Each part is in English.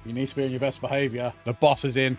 You need to be on your best behaviour. The boss is in.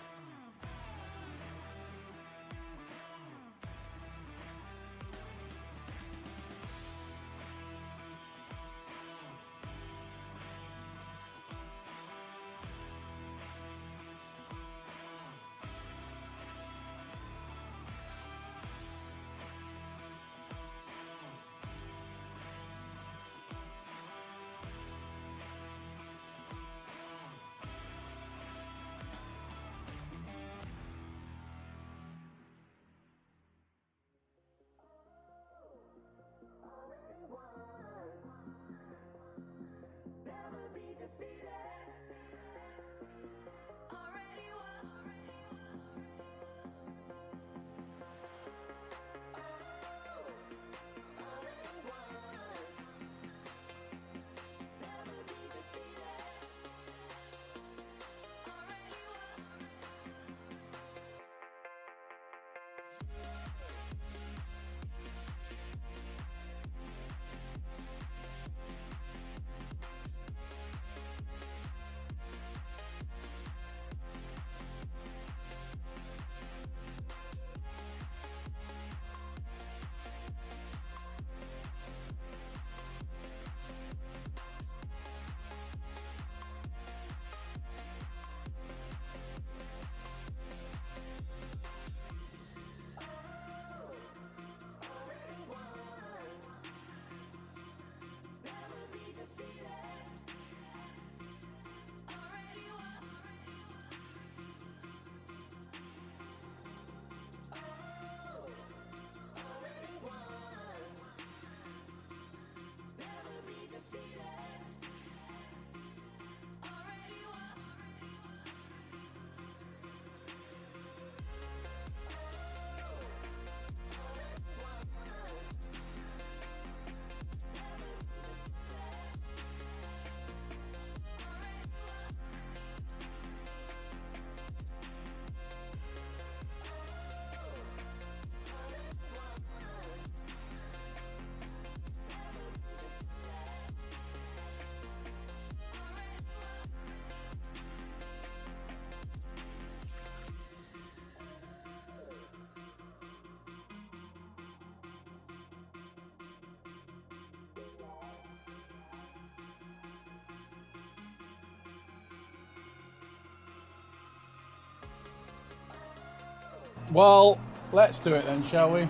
Well, let's do it then, shall we?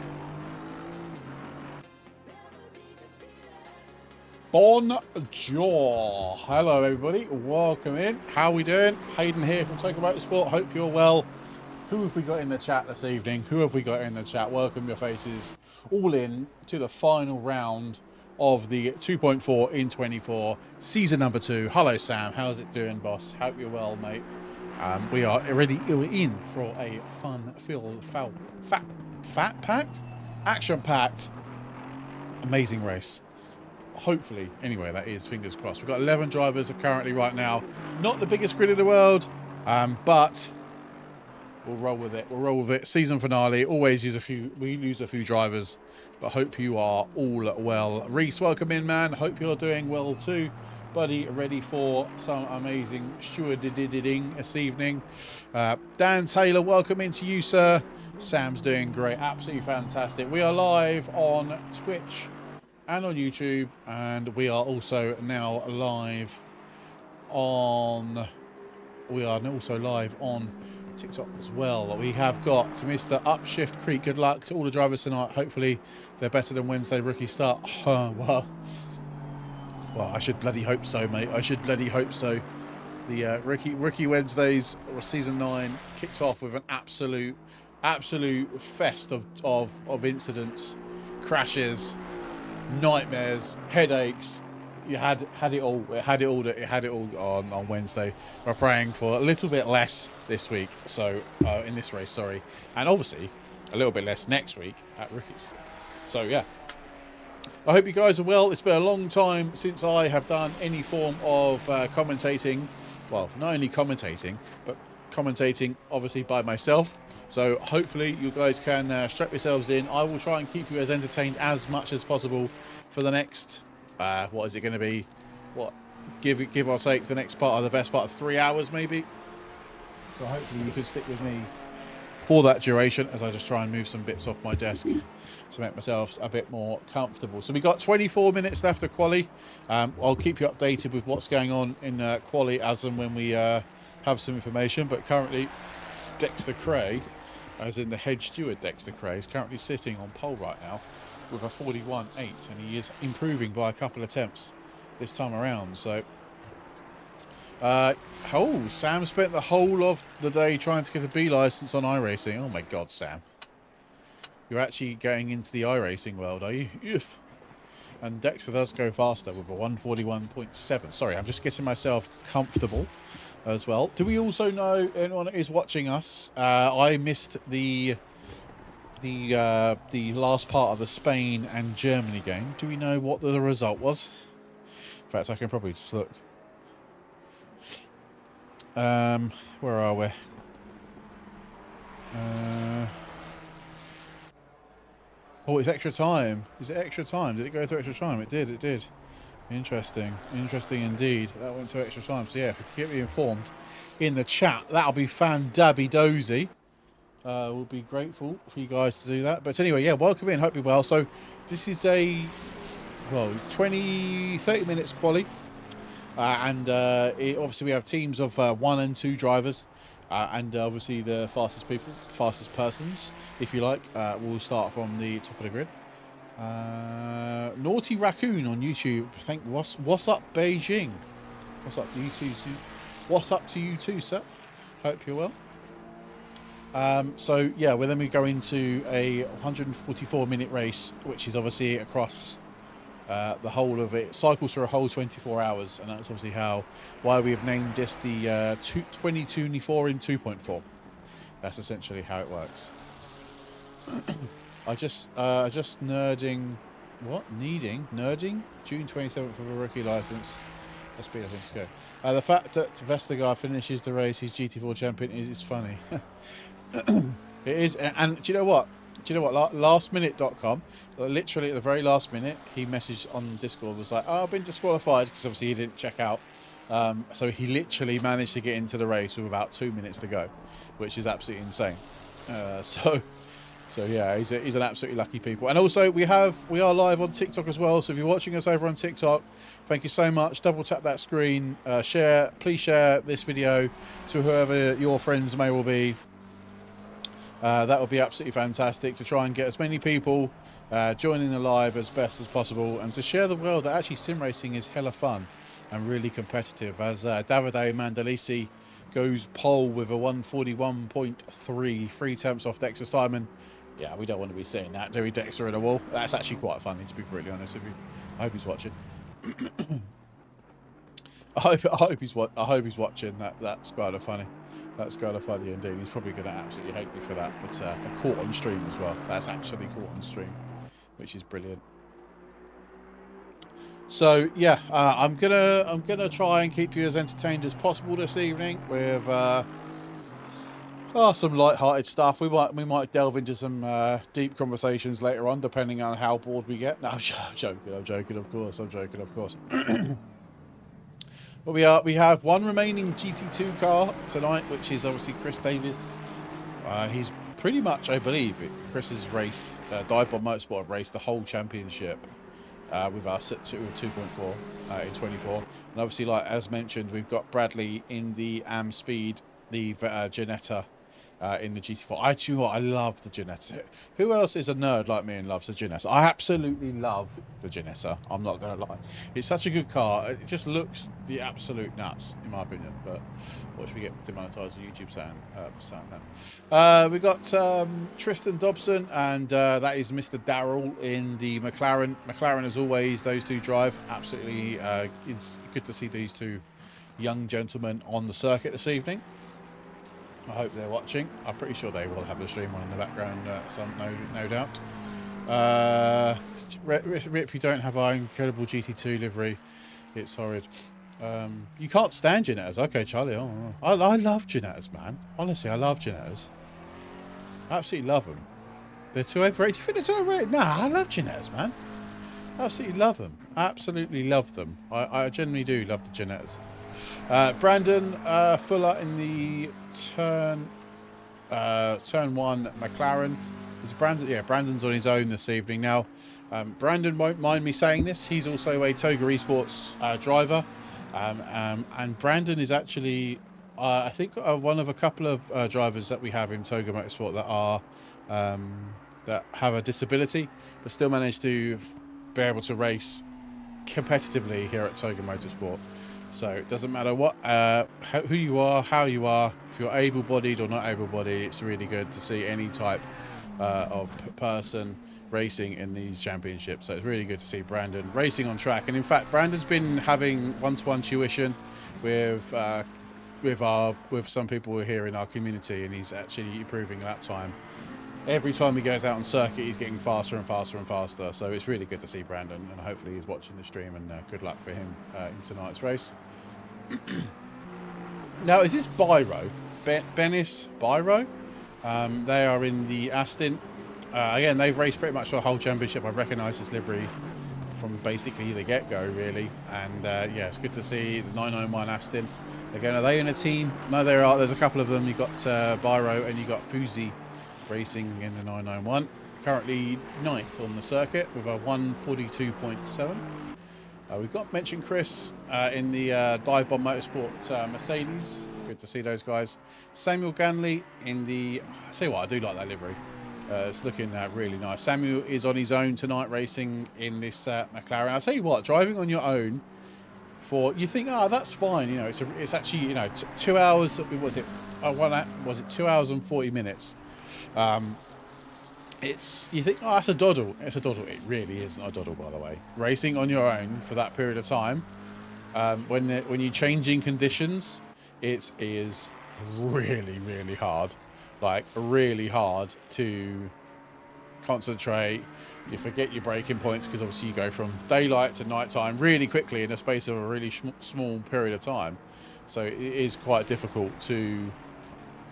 Bonjour. Hello, everybody. Welcome in. How are we doing? Hayden here from Tokyo Motorsport. Hope you're well. Who have we got in the chat this evening? Who have we got in the chat? Welcome your faces all in to the final round of the 2.4 in 24, season number 2. Hello, Sam. How's it doing, boss? Hope you're well, mate. We are already in for a fun-filled, fat-packed, action-packed, amazing race. Hopefully, anyway, that is, fingers crossed. We've got 11 drivers currently right now. Not the biggest grid in the world, but we'll roll with it. We'll roll with it. Season finale. Always use a few. We lose a few drivers, but hope you are all well. Reese, welcome in, man. Hope you're doing well too, buddy. Ready for some amazing stewarding this evening. Dan Taylor, welcome into you, sir. Sam's doing great. Absolutely fantastic. We are live on Twitch and on YouTube, and we are also now live on. We are also live on TikTok as well. We have got to Mr. Upshift Creek. Good luck to all the drivers tonight. Hopefully they're better than Wednesday rookie start. Well, I should bloody hope so, mate. I should bloody hope so. The rookie Wednesdays or season 9 kicks off with an absolute fest of incidents, crashes, nightmares, headaches. You had it all. It had it all on Wednesday. We're praying for a little bit less this week. So in this race, sorry, and obviously a little bit less next week at rookies. So yeah, I hope you guys are well. It's been a long time since I have done any form of commentating. Well, not only commentating, but commentating obviously by myself. So hopefully you guys can strap yourselves in. I will try and keep you as entertained as much as possible for the next. What is it going to be? What, give or take the next part of the best part of 3 hours maybe. So hopefully you can stick with me for that duration as I just try and move some bits off my desk to make myself a bit more comfortable. So we got 24 minutes left of quali. I'll keep you updated with what's going on in quali as and when we have some information. But currently, Dexter Cray, as in the head steward Dexter Cray, is currently sitting on pole right now with a 41.8, and he is improving by a couple of attempts this time around. So Sam spent the whole of the day trying to get a B license on iRacing. Oh my god, Sam, you're actually going into the iRacing world, are you? Oof. And Dexter does go faster with a 141.7. Sorry, I'm just getting myself comfortable as well. Do we also know anyone that is watching us? I missed the last part of the Spain and Germany game. Do we know what the result was? In fact, I can probably just look. Where are we? Oh, it's extra time. Is it extra time? Did it go to extra time? It did. It did. Interesting. Interesting indeed. That went to extra time. So yeah, if you can get me informed in the chat, that'll be fan-dabby-dozy. We'll be grateful for you guys to do that. But anyway, yeah, welcome in. Hope you're well. So this is a 30 minutes quali. Obviously we have teams of 1 and 2 drivers, and obviously the fastest persons, if you like, will start from the top of the grid. Naughty Raccoon on YouTube. What's up, Beijing? What's up to you too? What's up to you too, sir? Hope you're well. So yeah, well then we go into a 144-minute race, which is obviously across the whole of it, cycles for a whole 24 hours, and that's obviously why we have named this the 2024 in 2.4. That's essentially how it works. I just nerding June 27th of a rookie license. Let's be let's go. The fact that Vestergaard finishes the race, he's GT4 champion, is funny. It is, and do you know what? Lastminute.com, literally at the very last minute, he messaged on Discord, was like, oh, I've been disqualified, because obviously he didn't check out. So he literally managed to get into the race with about 2 minutes to go, which is absolutely insane. So yeah, he's an absolutely lucky people. And also we are live on TikTok as well. So if you're watching us over on TikTok, thank you so much. Double tap that screen, please share this video to whoever your friends may well be. That would be absolutely fantastic to try and get as many people joining the live as best as possible, and to share the world that actually sim racing is hella fun and really competitive. As Davide Mandalisi goes pole with a 141.3, 3 attempts off Dexter's time, and yeah, we don't want to be seeing that, do we, Dexter in a wall? That's actually quite funny, to be brutally honest with you. I hope he's watching. I hope he's watching. That's kind of funny. That's kind of funny indeed. He's probably going to absolutely hate me for that, but for caught on stream as well. That's actually caught on stream, which is brilliant. So yeah, I'm gonna try and keep you as entertained as possible this evening with some light-hearted stuff. We might delve into some deep conversations later on, depending on how bored we get. No, I'm joking. Of course. But we have one remaining GT2 car tonight, which is obviously Chris Davis. He's pretty much, I believe, Chris has raced, Dive-Bomb Motorsport have raced the whole championship with us at 2.4 in 24. And obviously, like as mentioned, we've got Bradley in the AM Speed, the Ginetta in the GT4. I love the Ginetta. Who else is a nerd like me and loves the Ginetta? I absolutely love the Ginetta. I'm not going to lie. It's such a good car. It just looks the absolute nuts, in my opinion. But watch me get demonetised on YouTube saying that. We've got Tristan Dobson, and that is Mr. Darrell in the McLaren. McLaren, as always, those two drive. Absolutely, it's good to see these two young gentlemen on the circuit this evening. I hope they're watching. I'm pretty sure they will have the stream on in the background, no doubt. Rip, you don't have our incredible GT2 livery. It's horrid. You can't stand Ginettas. Okay, Charlie. Oh, I love Ginettas, man. Honestly, I love Ginettas. I absolutely love them. They're too overrated. Do you think they're too overrated? Nah, I love Ginettas, man. I absolutely love them. Absolutely love them. I genuinely do love the Genettas. Brandon Fuller in the turn 1 McLaren. Is Brandon? Yeah, Brandon's on his own this evening now. Brandon won't mind me saying this. He's also a Toga Esports driver, and Brandon is actually, I think, one of a couple of drivers that we have in Toga Motorsport that are that have a disability, but still manage to be able to race competitively here at Toga Motorsport. So it doesn't matter what, who you are, how you are, if you're able-bodied or not able-bodied, it's really good to see any type of person racing in these championships. So it's really good to see Brandon racing on track. And in fact, Brandon's been having one-to-one tuition with some people here in our community, and he's actually improving lap time. Every time he goes out on circuit, he's getting faster and faster and faster. So it's really good to see Brandon, and hopefully he's watching the stream, and good luck for him in tonight's race. Now, is this Biro? Benis Biro? They are in the Aston. Again, they've raced pretty much the whole championship. I recognise this livery from basically the get-go, really. And yeah, it's good to see the 991 Aston. Again, are they in a team? No, there are. There's a couple of them. You've got Biro and you've got Fuzi racing in the 991, currently 9th on the circuit with a 142.7. We've got mentioned Chris in the Dive Bomb Motorsport Mercedes. Good to see those guys. Samuel Ganley in the, I tell you what, I do like that livery. It's looking really nice. Samuel is on his own tonight racing in this McLaren. I'll tell you what, driving on your own, for, you think, oh, that's fine, you know, it's actually, you know, 2 hours, was it 2 hours and 40 minutes. You think, oh, that's a doddle. It's a doddle. It really isn't a doddle, by the way. Racing on your own for that period of time, when you're changing conditions, it is really, really hard. Like, really hard to concentrate. You forget your braking points because obviously you go from daylight to nighttime really quickly in the space of a really small period of time. So it is quite difficult to,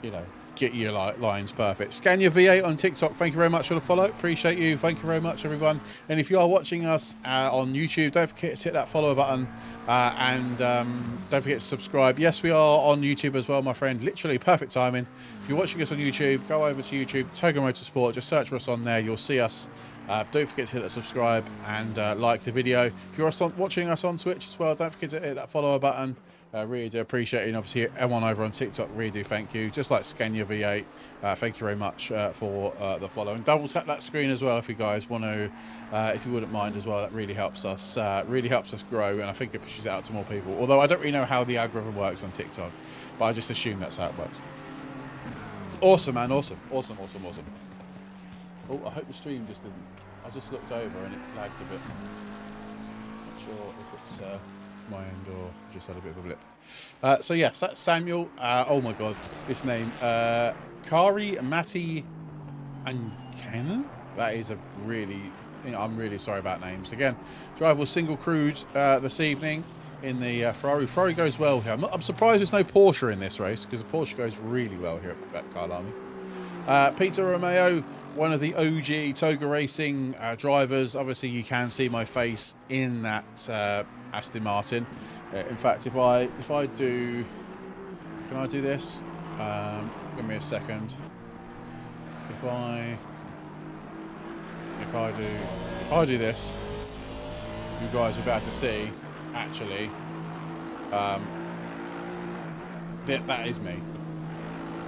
you know, get your lines perfect. Scania V8 on TikTok, thank you very much for the follow. Appreciate you. Thank you very much, everyone. And if you are watching us on YouTube, don't forget to hit that follow button and don't forget to subscribe. Yes, we are on YouTube as well, my friend. Literally perfect timing. If you're watching us on YouTube, go over to YouTube, Toga Motorsport. Just search for us on there. You'll see us. Don't forget to hit that subscribe and like the video. If you're watching us on Twitch as well, don't forget to hit that follow button. Really do appreciate it. And obviously, everyone over on TikTok, really do thank you. Just like Scania V8, thank you very much for the follow. And double tap that screen as well if you guys want to, if you wouldn't mind as well. That really helps us grow, and I think it pushes it out to more people. Although I don't really know how the algorithm works on TikTok, but I just assume that's how it works. Awesome, man. Awesome. Oh, I hope the stream just didn't. I just looked over and it lagged a bit. Not sure if it's my end or just had a bit of a blip. So yes, that's Samuel. Oh my god, this name. Kari, Matty and Cannon. That is a really, you know, I'm really sorry about names. Again, driver was single crewed this evening in the Ferrari. Ferrari goes well here. I'm surprised there's no Porsche in this race, because the Porsche goes really well here at Kyalami. Peter Romeo, one of the OG Toga Racing drivers. Obviously, you can see my face in that Aston Martin. In fact, if I do, can I do this? Give me a second. If I do this, you guys will be able to see. Actually, that is me.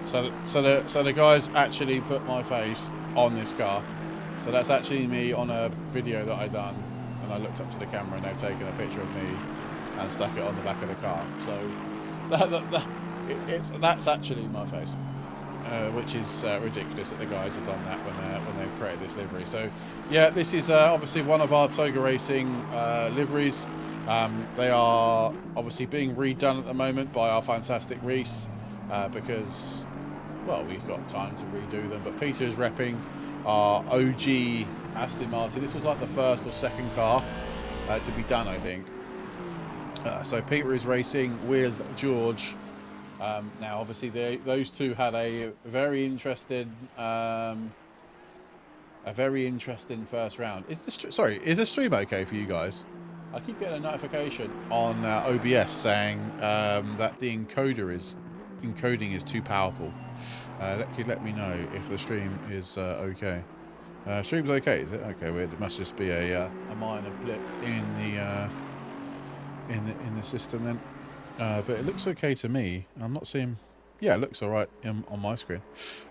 So the guys actually put my face on this car. So that's actually me on a video that I done, and I looked up to the camera and they've taken a picture of me and stuck it on the back of the car. So that's actually my face, which is ridiculous that the guys have done that when they created this livery. So yeah, this is obviously one of our Toga Racing liveries. They are obviously being redone at the moment by our fantastic Reese, because, well, we've got time to redo them. But Peter is repping our OG Aston Martin. This was like the first or second car to be done, I think. So Peter is racing with George. Now, obviously, those two had a very interesting first round. Is the stream okay for you guys? I keep getting a notification on OBS saying that the encoding is too powerful. Let me know if the stream is okay. Stream's okay, is it? Okay, weird. It must just be a minor blip in the system then. But it looks okay to me. I'm not seeing. Yeah, it looks all right on my screen.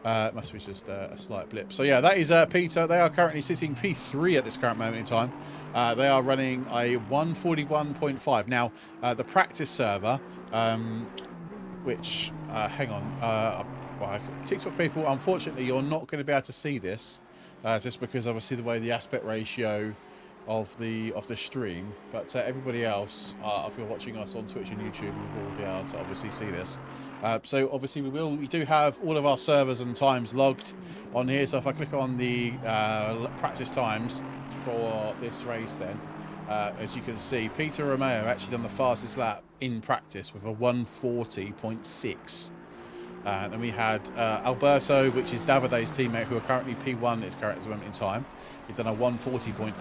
It must be just a slight blip. So yeah, that is Peter. They are currently sitting P3 at this current moment in time. They are running a 141.5. Now, the practice server, which hang on, TikTok people, unfortunately, you're not going to be able to see this, just because obviously the way the aspect ratio of the stream, but everybody else, if you're watching us on Twitch and YouTube, you will be able to obviously see this. So obviously we do have all of our servers and times logged on here. So if I click on the practice times for this race, then as you can see, Peter Romeo actually done the fastest lap in practice with a 140.6. Then we had Alberto, which is Davide's teammate, who are currently P1 at this current moment in time. He's done a 140.8.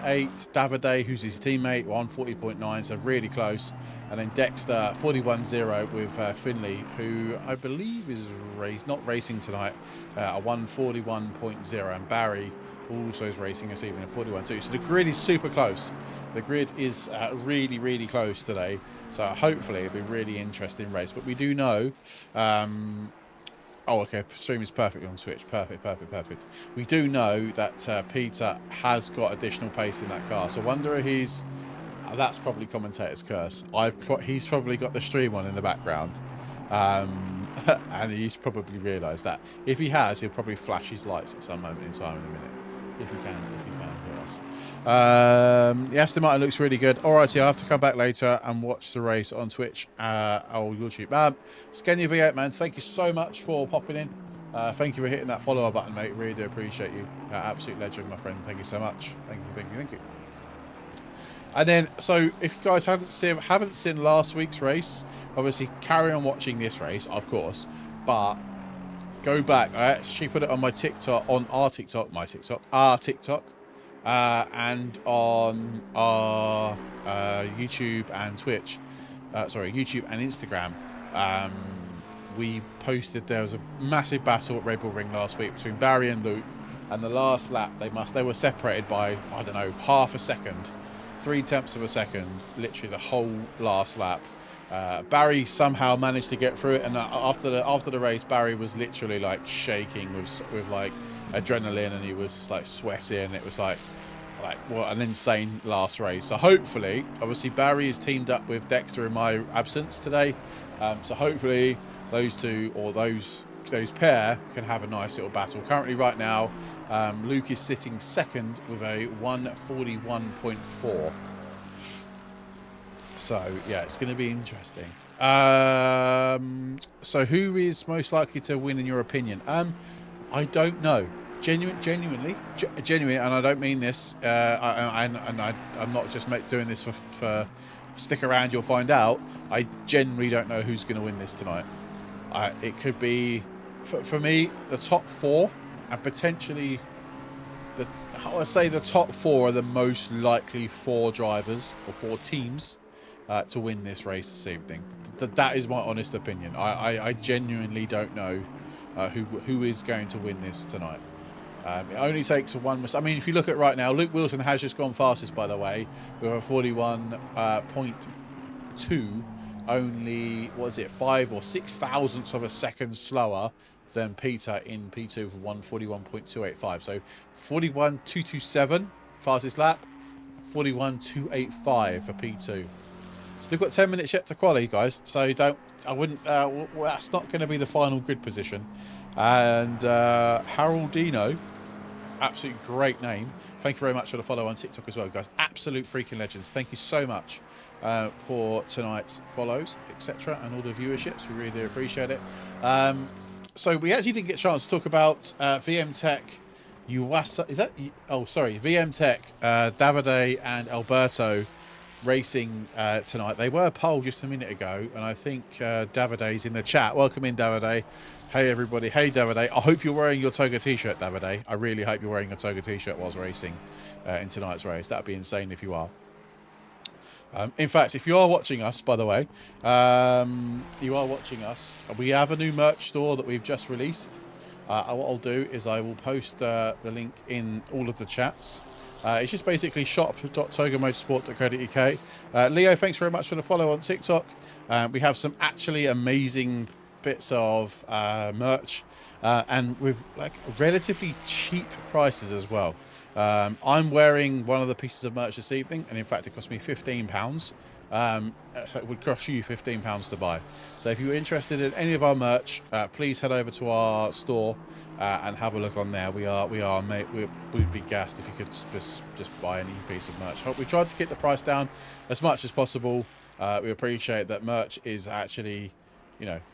Davide, who's his teammate, 140.9, so really close. And then Dexter, 41.0 with Finley, who I believe is not racing tonight, a 141.0. And Barry also is racing this evening, a 41.2. So the grid is super close. The grid is really, really close today. So hopefully it'll be a really interesting race. But we do know... oh, okay. Stream is perfectly on Twitch. Perfect. We do know that Peter has got additional pace in that car. So I wonder if he's... that's probably commentator's curse. He's probably got the stream on in the background. And he's probably realised that. If he has, he'll probably flash his lights at some moment in time in a minute. If he can hear us. The Aston Martin looks really good. Alrighty, I'll have to come back later and watch the race on Twitch or YouTube. Skenya V8, man, thank you so much for popping in. Thank you for hitting that follower button, mate. Really do appreciate you. Absolute legend, my friend. Thank you so much. Thank you. And then, so if you guys haven't seen last week's race, obviously carry on watching this race, of course, but go back. I actually put it on my TikTok, our TikTok, and on our YouTube and Twitch. YouTube and Instagram. We posted there was a massive battle at Red Bull Ring last week between Barry and Luke, and the last lap they were separated by, I don't know, half a second, 0.3 of a second, literally the whole last lap. Barry somehow managed to get through it, and after the race, Barry was literally like shaking with like adrenaline, and he was just like sweating. It was like what an insane last race. So hopefully, obviously Barry is teamed up with Dexter in my absence today. So hopefully those two or those pair can have a nice little battle. Currently, right now, Luke is sitting second with a 141.4. So yeah, it's going to be interesting. So who is most likely to win in your opinion? I don't know. Genuinely, and I don't mean this. I'm not just doing this for stick around, you'll find out. I genuinely don't know who's going to win this tonight. It could be, for me, the top four, and potentially I'd say the top four are the most likely four drivers or four teams to win this race this evening. That is my honest opinion. I genuinely don't know who is going to win this tonight. It only takes one mistake. I mean, if you look at right now, Luke Wilson has just gone fastest, by the way, with a 41.2, only, what is it, 5 or 6 thousandths of a second slower than Peter in P2 for 141.285. So 41.227 fastest lap, 41.285 for P2. Still got 10 minutes yet to qualify, guys. So that's not going to be the final grid position. And Haroldino, absolute great name. Thank you very much for the follow on TikTok as well, guys. Absolute freaking legends. Thank you so much for tonight's follows, etc., and all the viewerships. We really do appreciate it. So we actually didn't get a chance to talk about VM Tech. VM Tech, Davide and Alberto racing tonight. They were polled just a minute ago, and I think Davide's in the chat. Welcome in, Davide. Hey everybody. Hey Davide. I hope you're wearing your Toga t-shirt, Davide. I really hope you're wearing your Toga t-shirt whilst racing in tonight's race. That'd be insane if you are. In fact, if you are watching us, by the way, you are watching us, we have a new merch store that we've just released. What I'll do is I will post the link in all of the chats. It's just basically shop.togomotorsport.co.uk. Leo, thanks very much for the follow on TikTok. We have some actually amazing bits of merch and with like relatively cheap prices as well. I'm wearing one of the pieces of merch this evening, and in fact it cost me £15. So it would cost you £15 to buy. So if you're interested in any of our merch, please head over to our store and have a look on there. We'd be gassed if you could just buy any piece of merch. We tried to get the price down as much as possible. We appreciate that merch is actually,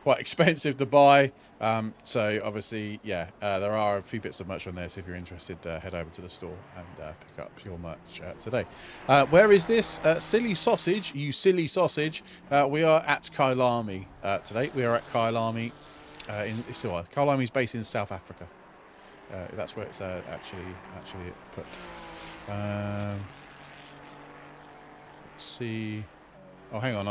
quite expensive to buy. So obviously, yeah, there are a few bits of merch on there. So if you're interested, head over to the store and pick up your merch today. Where is this? Silly sausage, you silly sausage. We are at Kyalami today. We are at Kyalami. Kyalami is based in South Africa. That's where it's actually put. Let's see. Oh, hang on.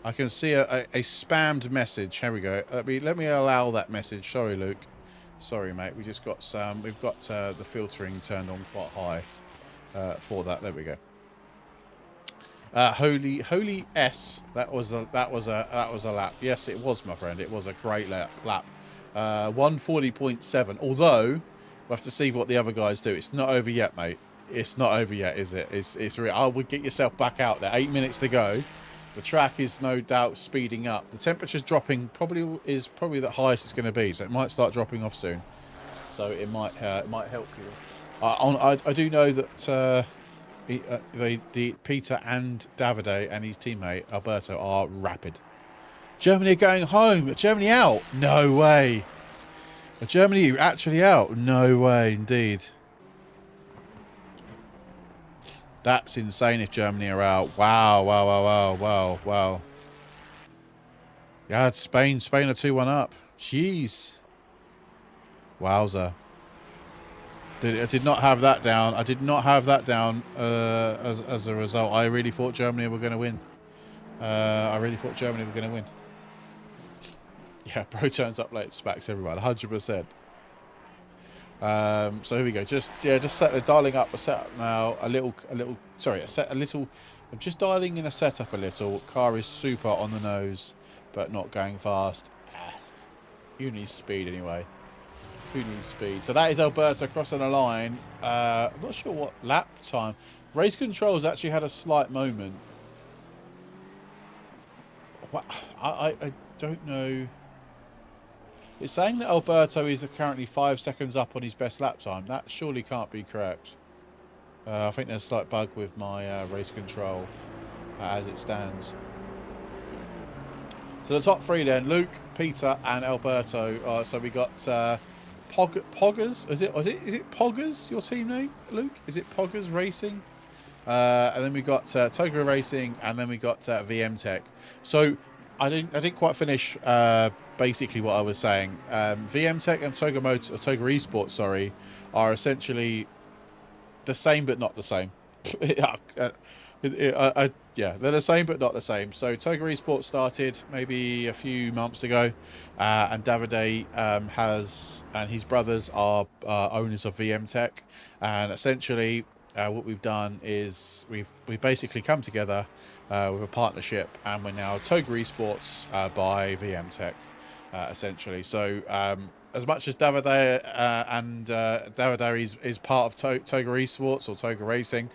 I can see a spammed message. Here we go. Let me allow that message. Sorry, Luke. Sorry, mate. We just got some. We've got the filtering turned on quite high for that. There we go. Holy S. That was a lap. Yes, it was, my friend. It was a great lap. 140.7. Although we'll have to see what the other guys do. It's not over yet, mate. It's not over yet, is it? It's real. I would get yourself back out there. 8 minutes to go. The track is no doubt speeding up. The temperature's dropping. Probably the highest it's going to be. So it might start dropping off soon. So it might help you. I do know that Peter and Davide and his teammate Alberto are rapid. Germany are going home. Germany out? No way. Are Germany actually out? No way, indeed. That's insane if Germany are out. Wow. Yeah, it's Spain are 2-1 up. Jeez. Wowza. I did not have that down. I did not have that down as a result. I really thought Germany were going to win. Yeah, bro turns up late, smacks everyone. 100%. So here we go. Just dialing up a setup now. I'm just dialing in a setup a little. Car is super on the nose, but not going fast. Who needs speed anyway? Who needs speed? So that is Alberto crossing the line. I'm not sure what lap time. Race controls actually had a slight moment. I don't know. It's saying that Alberto is currently 5 seconds up on his best lap time. That surely can't be correct. I think there's a slight bug with my race control as it stands. So the top three then, Luke, Peter and Alberto. So we got Poggers. Is it Poggers, your team name, Luke? Is it Poggers Racing? And then we got Togo Racing, and then we got VM Tech. So I didn't quite finish basically what I was saying. VM Tech and Togo Esports, sorry, are essentially the same but not the same. Yeah, they're the same but not the same. So Togo Esports started maybe a few months ago, and Davide and his brothers are owners of VM Tech, and essentially what we've done is we've basically come together with a partnership, and we're now Togo Esports by VM Tech, essentially. So as much as Davide is part of Togo Esports or Togo Racing,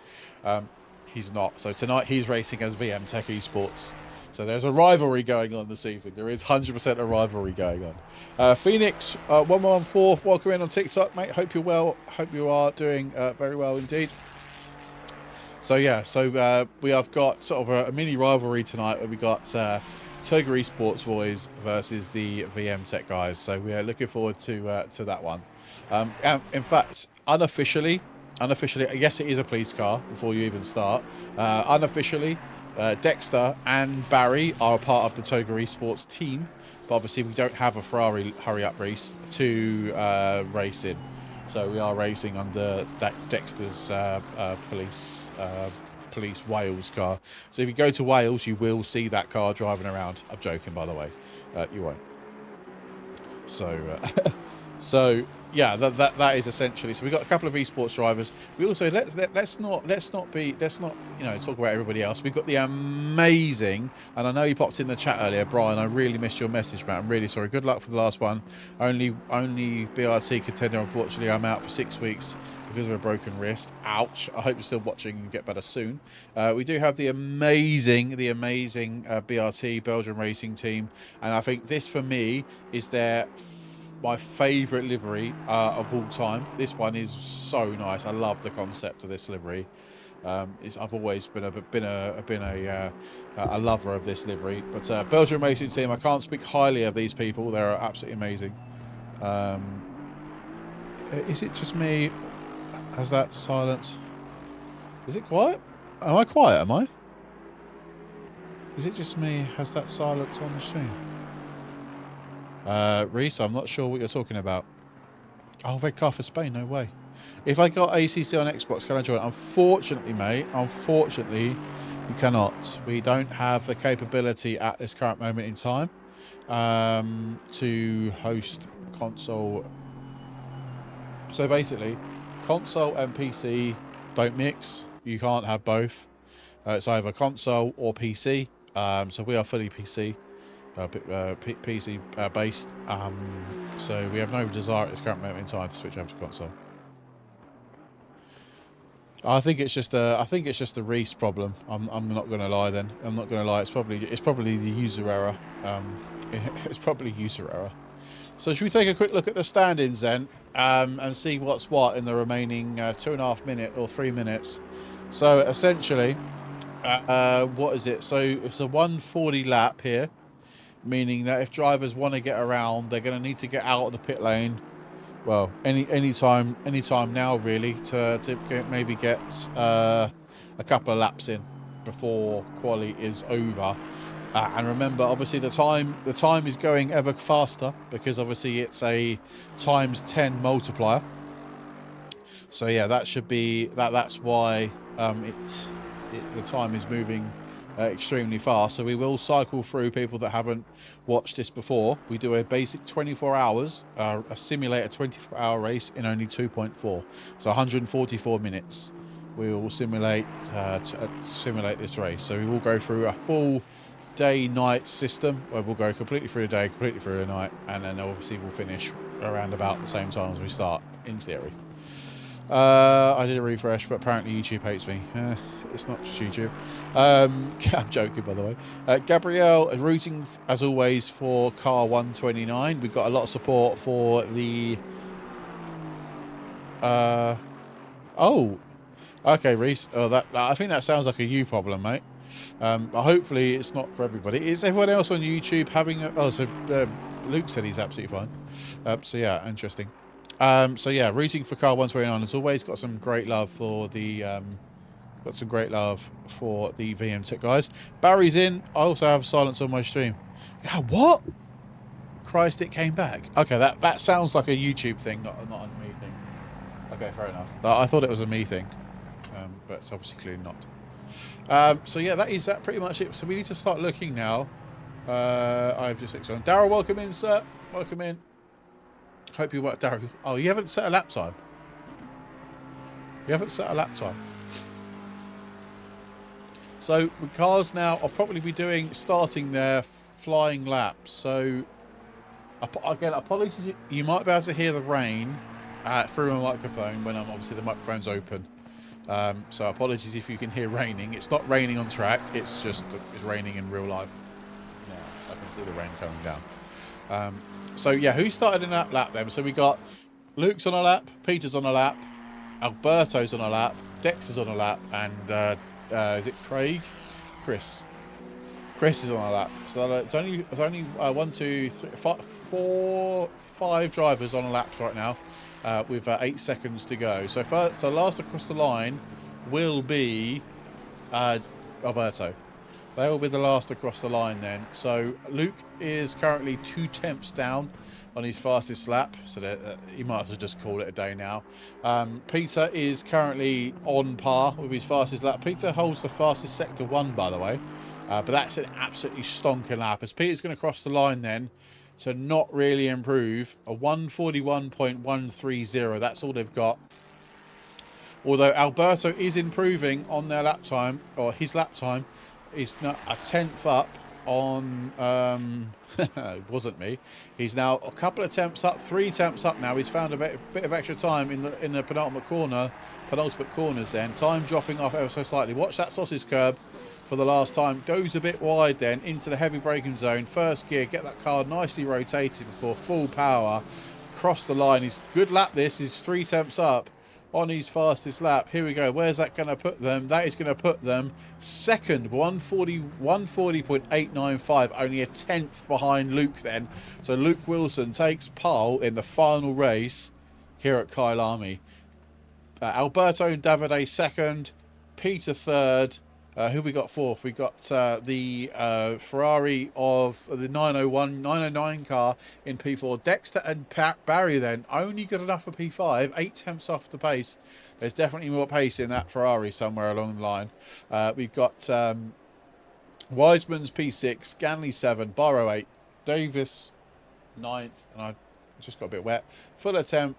he's not. So tonight he's racing as VM Tech Esports. So there's a rivalry going on this evening. There is 100% a rivalry going on. Phoenix 114, welcome in on TikTok, mate. Hope you're well. Hope you are doing very well indeed. So yeah, we have got sort of a mini rivalry tonight where we got Togo Esports boys versus the VM Tech guys. So we are looking forward to that one. And in fact, unofficially, yes, it is a police car before you even start. Unofficially, Dexter and Barry are a part of the Togo Esports team, but obviously we don't have a Ferrari hurry-up race to race in. So we are racing under Dexter's police police Wales car. So if you go to Wales, you will see that car driving around. I'm joking, by the way. You won't. So, so yeah, that is essentially. So we've got a couple of esports drivers. We also let's not talk about everybody else. We've got the amazing, and I know you popped in the chat earlier, Brian. I really missed your message, man. I'm really sorry. Good luck for the last one. Only BRT contender. Unfortunately, I'm out for 6 weeks because of a broken wrist. Ouch. I hope you're still watching and get better soon. We do have the amazing BRT Belgian racing team, and I think this for me is my favourite livery of all time. This one is so nice. I love the concept of this livery. I've always been a lover of this livery. But Belgian racing team, I can't speak highly of these people. They're absolutely amazing. Is it just me? Has that silence? Is it quiet? Am I quiet? Am I? Is it just me? Has that silence on the stream? Reese, I'm not sure what you're talking about. Oh, red car for Spain, no way. If I got ACC on Xbox, can I join? Unfortunately, mate, unfortunately, you cannot. We don't have the capability at this current moment in time to host console. So basically, console and PC don't mix. You can't have both. It's either console or PC. So we are fully PC. PC based, so we have no desire at this current moment in time to switch over to console. I think it's just a Reese problem. I'm not going to lie. Then I'm not going to lie. It's probably the user error. It's probably user error. So should we take a quick look at the standings then, and see what's what in the remaining 2.5 minutes or 3 minutes? So essentially, what is it? So it's a 140 lap here. Meaning that if drivers want to get around, they're going to need to get out of the pit lane. Well, any time now really to maybe get a couple of laps in before quali is over. And remember, obviously the time is going ever faster because obviously it's a ×10 multiplier. So yeah, that should be that's why the time is moving extremely fast. So we will cycle through people that haven't watched this before. We do a basic 24 hours, a simulator 24-hour race in only 2.4, so 144 minutes. We will simulate this race. So we will go through a full day-night system where we'll go completely through the day, completely through the night, and then obviously we'll finish around about the same time as we start, in theory. I did a refresh, but apparently YouTube hates me. It's not just YouTube. I'm joking, by the way. Gabrielle is rooting, as always, for car 129. We've got a lot of support for the... Oh, okay, Reese. Oh, I think that sounds like a you problem, mate. But hopefully it's not for everybody. Is everyone else on YouTube having... so Luke said he's absolutely fine. So yeah, interesting. So yeah, rooting for car 129 as always. Got some great love for the VM Tech guys. Barry's in. I also have silence on my stream. Yeah, what? Christ, it came back. Okay, that sounds like a YouTube thing, not a me thing. Okay, fair enough. I thought it was a me thing, but it's obviously clearly not. So yeah, that is pretty much it. So we need to start looking now. I've just clicked on. Daryl, welcome in, sir. Welcome in. Hope you work, Daryl. Oh, you haven't set a lap time. You haven't set a lap time. So the cars now, I'll probably be starting their flying laps. So again, apologies. You might be able to hear the rain through my microphone when obviously the microphone's open. So apologies if you can hear raining. It's not raining on track. It's raining in real life. Yeah, I can see the rain coming down. So yeah, who started in that lap then? So we got Luke's on a lap, Peter's on a lap, Alberto's on a lap, Dexter's on a lap, and is it Craig? Chris is on a lap. So it's only 1, 2, 3, 4, 5 drivers on a laps right now, with 8 seconds to go. So last across the line will be Alberto. They will be the last across the line then. So Luke is currently 2 temps down on his fastest lap, so that he might as well just call it a day now. Peter is currently on par with his fastest lap. Peter holds the fastest sector 1, by the way, but that's an absolutely stonking lap. As Peter's going to cross the line then to not really improve, a 141.130, that's all they've got. Although Alberto is improving on their lap time, or his lap time is not a 10th up on it wasn't me. He's now a couple of temps up, 3 temps up now. He's found a bit of extra time in the penultimate corners then. Time dropping off ever so slightly. Watch that sausage curb for the last time. Goes a bit wide then into the heavy braking zone. First gear, get that car nicely rotated before full power. Cross the line. He's good lap this. He's 3 temps up on his fastest lap. Here we go. Where's that going to put them? That is going to put them second, 140.895, only a 10th behind Luke then. So Luke Wilson takes pole in the final race here at Kyalami. Alberto and Davide second, Peter third. Who we got fourth? We got the Ferrari of the 909 car in P4. Dexter and Barry then only good enough for P5. 8 tenths off the pace. There's definitely more pace in that Ferrari somewhere along the line. We've got Wiseman's P6, Ganley 7, Barrow 8, Davis 9th, and I just got a bit wet. Fuller 10th.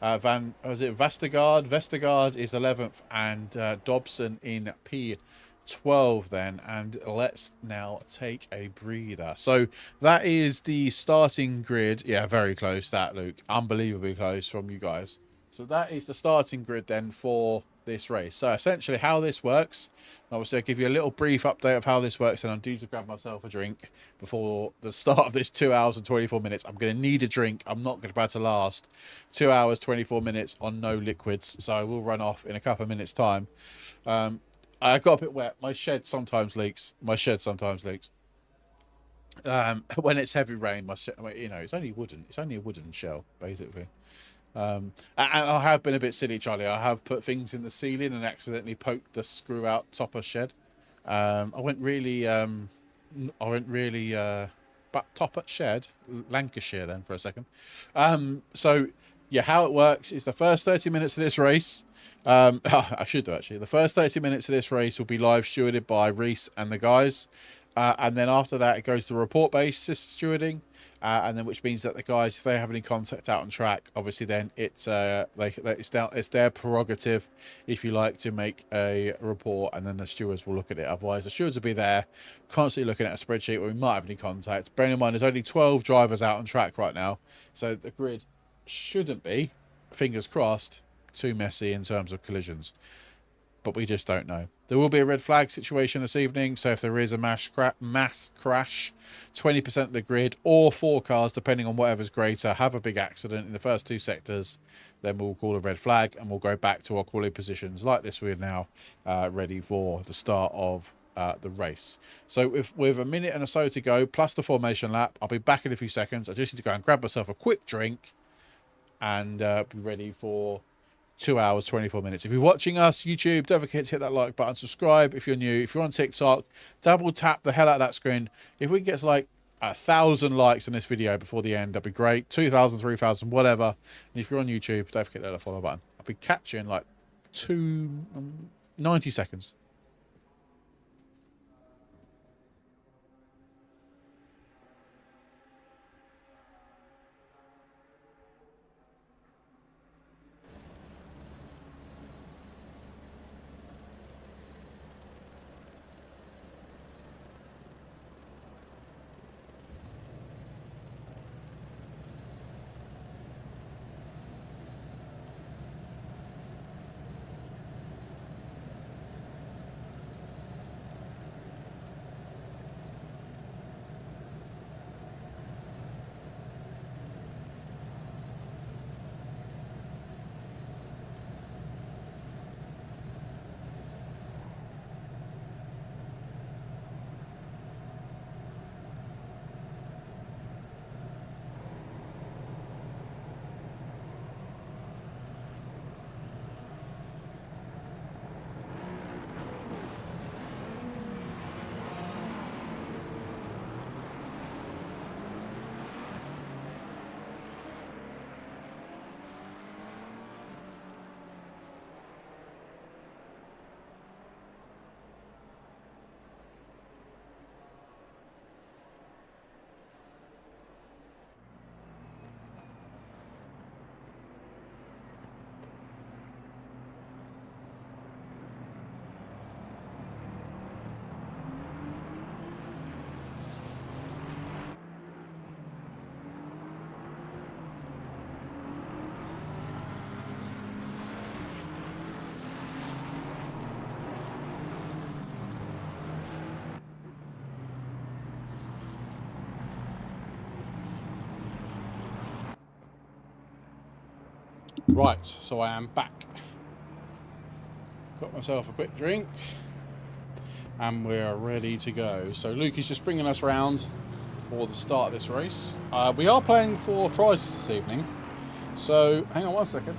Vestergaard? Vestergaard is 11th, and Dobson in P12 then. And let's now take a breather. So that is the starting grid. Yeah, very close that, Luke. Unbelievably close from you guys. So that is the starting grid then for this race. So essentially how this works, obviously I'll give you a little brief update of how this works, and I'm due to grab myself a drink before the start of this 2 hours and 24 minutes. I'm going to need a drink. I'm not going to be able to last 2 hours 24 minutes on no liquids, so I will run off in a couple of minutes time. I got a bit wet. My shed sometimes leaks. When it's heavy rain, it's only wooden. It's only a wooden shell basically. And I have been a bit silly, Charlie. I have put things in the ceiling and accidentally poked the screw out top of shed. I went really but top at shed, Lancashire then for a second. So yeah, how it works is the first 30 minutes of this race. I should do actually. The first 30 minutes of this race will be live stewarded by Reese and the guys, and then after that it goes to report-based stewarding. And then, which means that the guys, if they have any contact out on track, obviously then it's their prerogative, if you like, to make a report, and then the stewards will look at it. Otherwise, the stewards will be there constantly looking at a spreadsheet where we might have any contact. Bearing in mind, there's only 12 drivers out on track right now, so the grid shouldn't be, fingers crossed, too messy in terms of collisions. But we just don't know. There will be a red flag situation this evening, so if there is a mass crash, 20% of the grid or 4 cars, depending on whatever's greater, have a big accident in the first 2 sectors, then we'll call a red flag and we'll go back to our quality positions like this. We're now ready for the start of the race. So with a minute and so to go, plus the formation lap, I'll be back in a few seconds. I just need to go and grab myself a quick drink and be ready for 2 hours 24 minutes. If you're watching us YouTube, don't forget to hit that like button, subscribe if you're new. If you're on TikTok, double tap the hell out of that screen. If we can get to like 1,000 likes in this video before the end, that'd be great. 2,000, 3,000, whatever. And if you're on YouTube, don't forget to hit that follow button. I'll be catching like 90 seconds. Right, so I am back. Got myself a quick drink. And we're ready to go. So Luke is just bringing us round for the start of this race. We are playing for prizes this evening. So, hang on one second.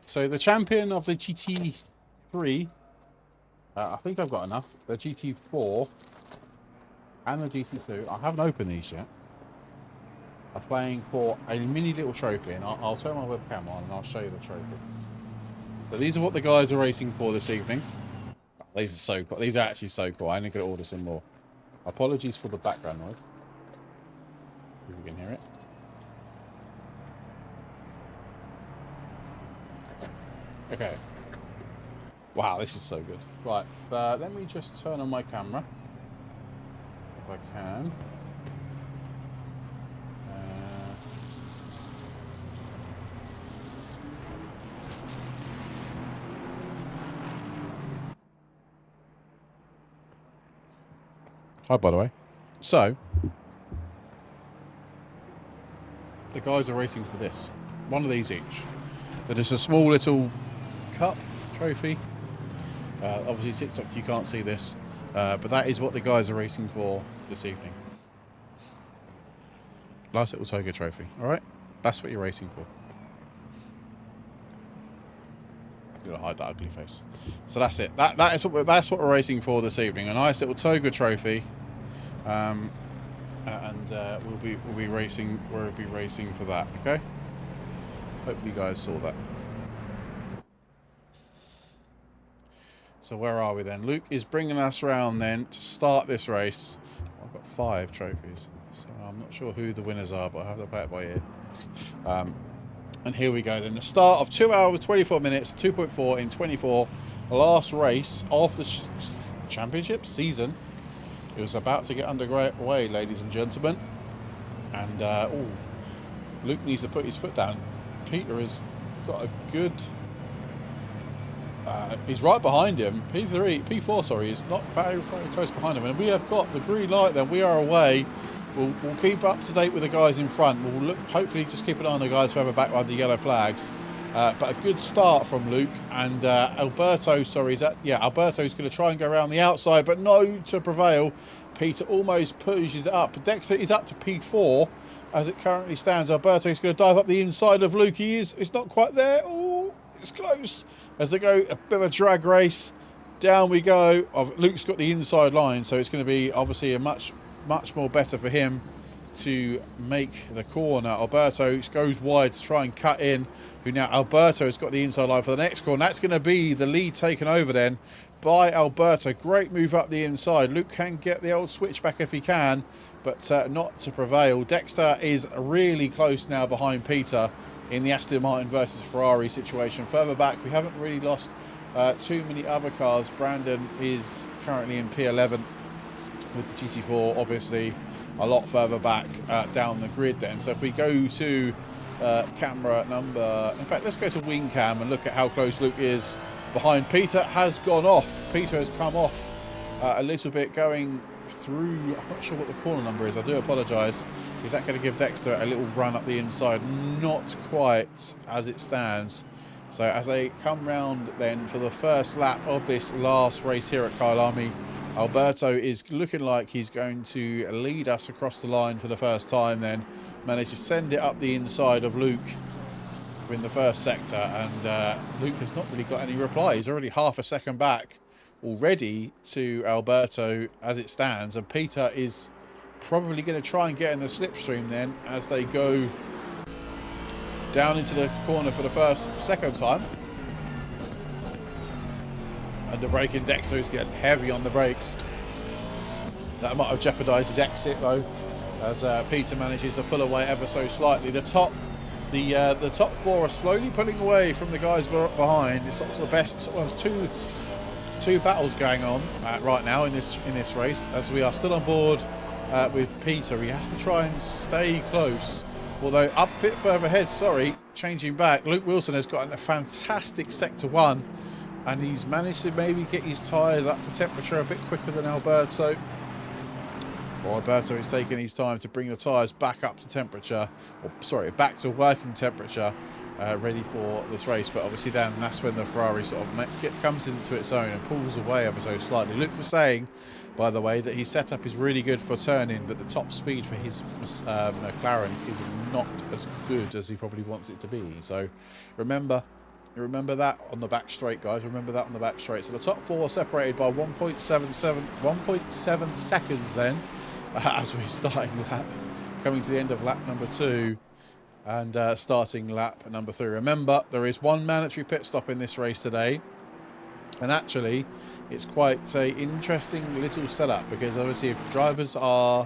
So the champion of the GT3, I think I've got enough. The GT4 and the GT2. I haven't opened these yet. I'm playing for a mini little trophy, and I'll turn my webcam on and I'll show you the trophy. So these are what the guys are racing for this evening. These are so cool. These are actually so cool. I only got to order some more. Apologies for the background noise. If you can hear it. Okay. Wow, this is so good. Right, let me just turn on my camera. If I can. Hi, by the way. So, the guys are racing for this. One of these each. That is a small little cup trophy. Obviously, TikTok, you can't see this. But that is what the guys are racing for this evening. Nice little toga trophy. Alright? That's what you're racing for. I'm going to hide that ugly face. So that's it. That's what we're racing for this evening. A nice little toga trophy. We'll be racing for that, okay? Hopefully you guys saw that. So where are we then? Luke is bringing us around then to start this race. I've got 5 trophies, so I'm not sure who the winners are, but I have to play it by ear. And here we go then. The start of 2 hours, 24 minutes, 2.4 in 24. The last race of the championship season. It was about to get underway, ladies and gentlemen. And, Luke needs to put his foot down. Peter has got a good... he's right behind him. P4, sorry, is not very, very close behind him. And we have got the green light then. We are away. We'll keep up to date with the guys in front. We'll look, hopefully just keep an eye on the guys further back by the yellow flags. But a good start from Luke. And Alberto, sorry, Alberto's going to try and go around the outside, but no to prevail. Peter almost pushes it up. Dexter is up to P4 as it currently stands. Alberto's going to dive up the inside of Luke. It's not quite there. Oh, it's close. As they go, a bit of a drag race. Down we go. Luke's got the inside line, so it's going to be obviously a much more better for him to make the corner. Alberto goes wide to try and cut in. Now Alberto has got the inside line for the next corner. That's going to be the lead taken over then by Alberto. Great move up the inside. Luke can get the old switchback if he can, but not to prevail. Dexter is really close now behind Peter in the Aston Martin versus Ferrari situation. Further back, we haven't really lost too many other cars. Brandon is currently in P11 with the GT4, obviously a lot further back down the grid then. So if we go to camera number, in fact, let's go to wing cam and look at how close Luke is behind. Peter has gone off. Peter has come off a little bit going through. I'm not sure what the corner number is. I do apologise. Is that going to give Dexter a little run up the inside? Not quite as it stands. So as they come round then for the first lap of this last race here at Kyalami, Alberto is looking like he's going to lead us across the line for the first time then. Managed to send it up the inside of Luke in the first sector, and Luke has not really got any reply. He's already half a second back already to Alberto as it stands, and Peter is probably going to try and get in the slipstream then as they go down into the corner for the second time. And the braking, Dexter is getting heavy on the brakes. That might have jeopardised his exit though, as Peter manages to pull away ever so slightly. The top 4 are slowly pulling away from the guys behind. It's sort of the best. Sort of two battles going on right now in this race, as we are still on board with Peter. He has to try and stay close, although up a bit further ahead. Sorry, changing back. Luke Wilson has got a fantastic sector 1, and he's managed to maybe get his tyres up to temperature a bit quicker than Alberto. Alberto is taking his time to bring the tyres back up to temperature, or sorry, back to working temperature, ready for this race. But obviously then that's when the Ferrari sort of comes into its own and pulls away ever so slightly. Luke was saying, by the way, that his setup is really good for turning, but the top speed for his McLaren is not as good as he probably wants it to be. So remember that on the back straight, guys. Remember that on the back straight. So the top four separated by 1.7 seconds then, as we're starting lap, coming to the end of lap number 2 and starting lap number 3. Remember, there is one mandatory pit stop in this race today, and actually it's quite a interesting little setup, because obviously if drivers are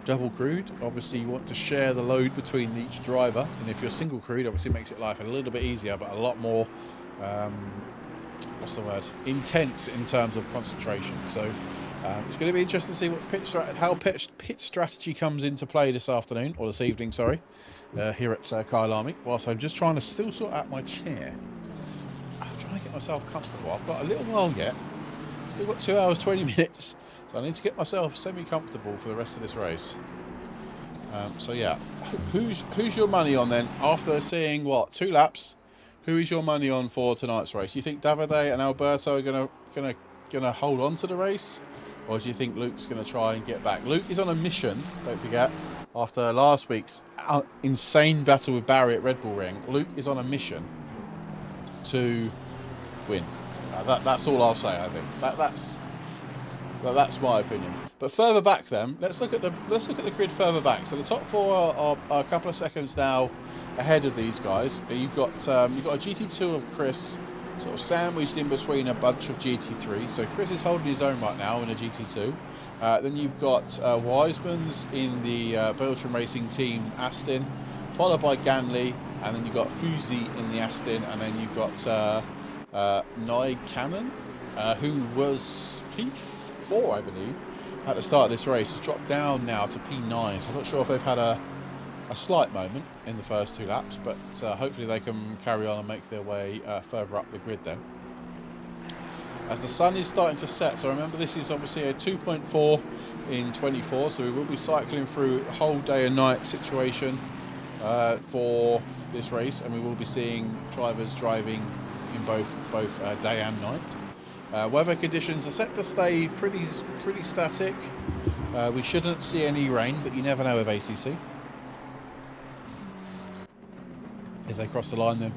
double crewed, obviously you want to share the load between each driver, and if you're single crewed, obviously it makes it life a little bit easier, but a lot more what's the word, intense in terms of concentration. So it's going to be interesting to see what how pit strategy comes into play this afternoon, or this evening, sorry, here at Kyalami, whilst I'm just trying to still sort out my chair. I'm trying to get myself comfortable. I've got a little while yet. Still got 2 hours 20 minutes, so I need to get myself semi-comfortable for the rest of this race. So yeah, who's your money on then? After seeing what, 2 laps, who is your money on for tonight's race? You think Davide and Alberto are gonna hold on to the race, or do you think Luke's gonna try and get back? Luke is on a mission, don't forget. After last week's insane battle with Barry at Red Bull Ring, Luke is on a mission to win. That's all I'll say. I think that's my opinion. But further back, then let's look at the grid further back. So the top 4 are a couple of seconds now ahead of these guys. You've got a GT2 of Chris, sort of sandwiched in between a bunch of GT3. So Chris is holding his own right now in a GT2. Then you've got Wiseman's in the Pateron Racing Team Aston, followed by Ganley, and then you've got Fuzi in the Aston, and then you've got Nye Cannon, who was P4, I believe, at the start of this race, has dropped down now to P9. So I'm not sure if they've had a slight moment in the first 2 laps, but hopefully they can carry on and make their way further up the grid then. As the sun is starting to set, so remember this is obviously a 2.4 in 24, so we will be cycling through a whole day and night situation for this race, and we will be seeing drivers driving in both day and night. Weather conditions are set to stay pretty static. We shouldn't see any rain, but you never know with ACC. As they cross the line then.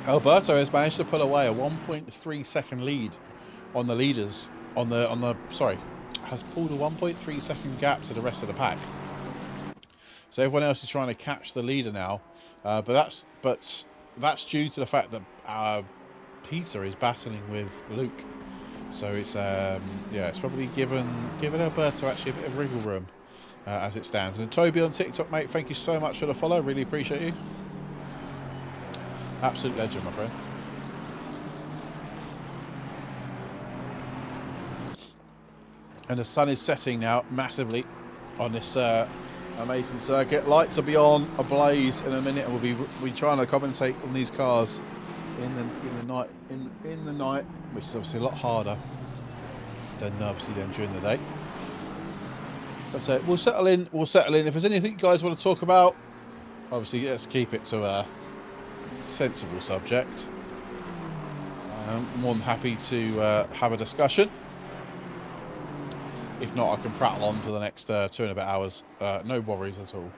Alberto has managed to pull away a 1.3 second lead on the leaders. Has pulled a 1.3 second gap to the rest of the pack. So everyone else is trying to catch the leader now. But that's due to the fact that Peter is battling with Luke. So it's it's probably given Alberto actually a bit of wriggle room as it stands. And Toby on TikTok, mate, thank you so much for the follow. Really appreciate you. Absolute legend, my friend. And the sun is setting now massively on this amazing circuit. Lights will be on ablaze in a minute, and we'll be trying to commentate on these cars in the night, which is obviously a lot harder than during the day. That's it. We'll settle in. If there's anything you guys want to talk about, obviously let's keep it to a sensible subject. I'm more than happy to have a discussion. If not, I can prattle on for the next 2 and a bit hours. No worries at all.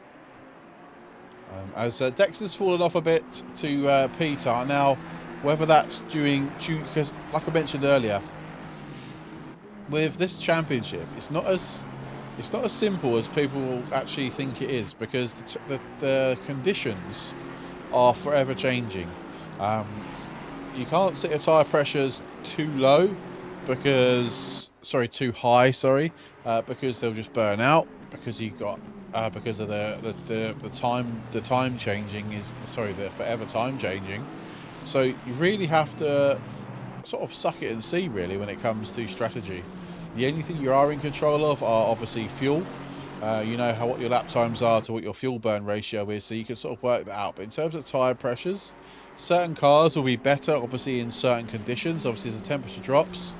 As Dexter's fallen off a bit to Peter. Now, whether that's due because, like I mentioned earlier, with this championship, it's not as simple as people actually think it is, because the conditions are forever changing. You can't set your tyre pressures too low because they'll just burn out, because you've got because of the time changing is the forever time changing. So you really have to sort of suck it and see really when it comes to strategy. The only thing you are in control of are obviously fuel. You know what your lap times are to what your fuel burn ratio is, so you can sort of work that out. But in terms of tyre pressures, certain cars will be better obviously in certain conditions. Obviously as the temperature drops,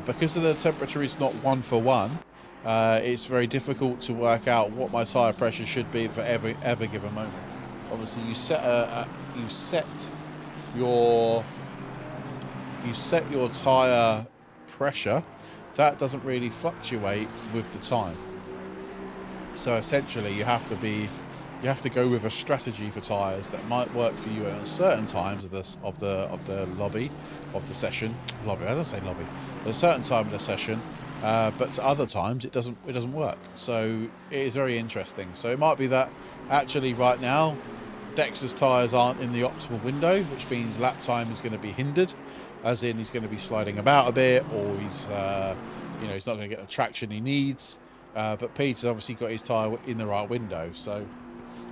because of the temperature is not 1 for 1, it's very difficult to work out what my tyre pressure should be for every given moment. Obviously, you set your tyre pressure. That doesn't really fluctuate with the time. So essentially, you have to go with a strategy for tyres that might work for you at certain times of the session. Lobby, I don't say lobby. At a certain time of the session, but to other times it doesn't work. So it is very interesting. So it might be that actually right now Dexter's tyres aren't in the optimal window, which means lap time is going to be hindered, as in he's going to be sliding about a bit, or he's he's not going to get the traction he needs. But Peter's obviously got his tyre in the right window, so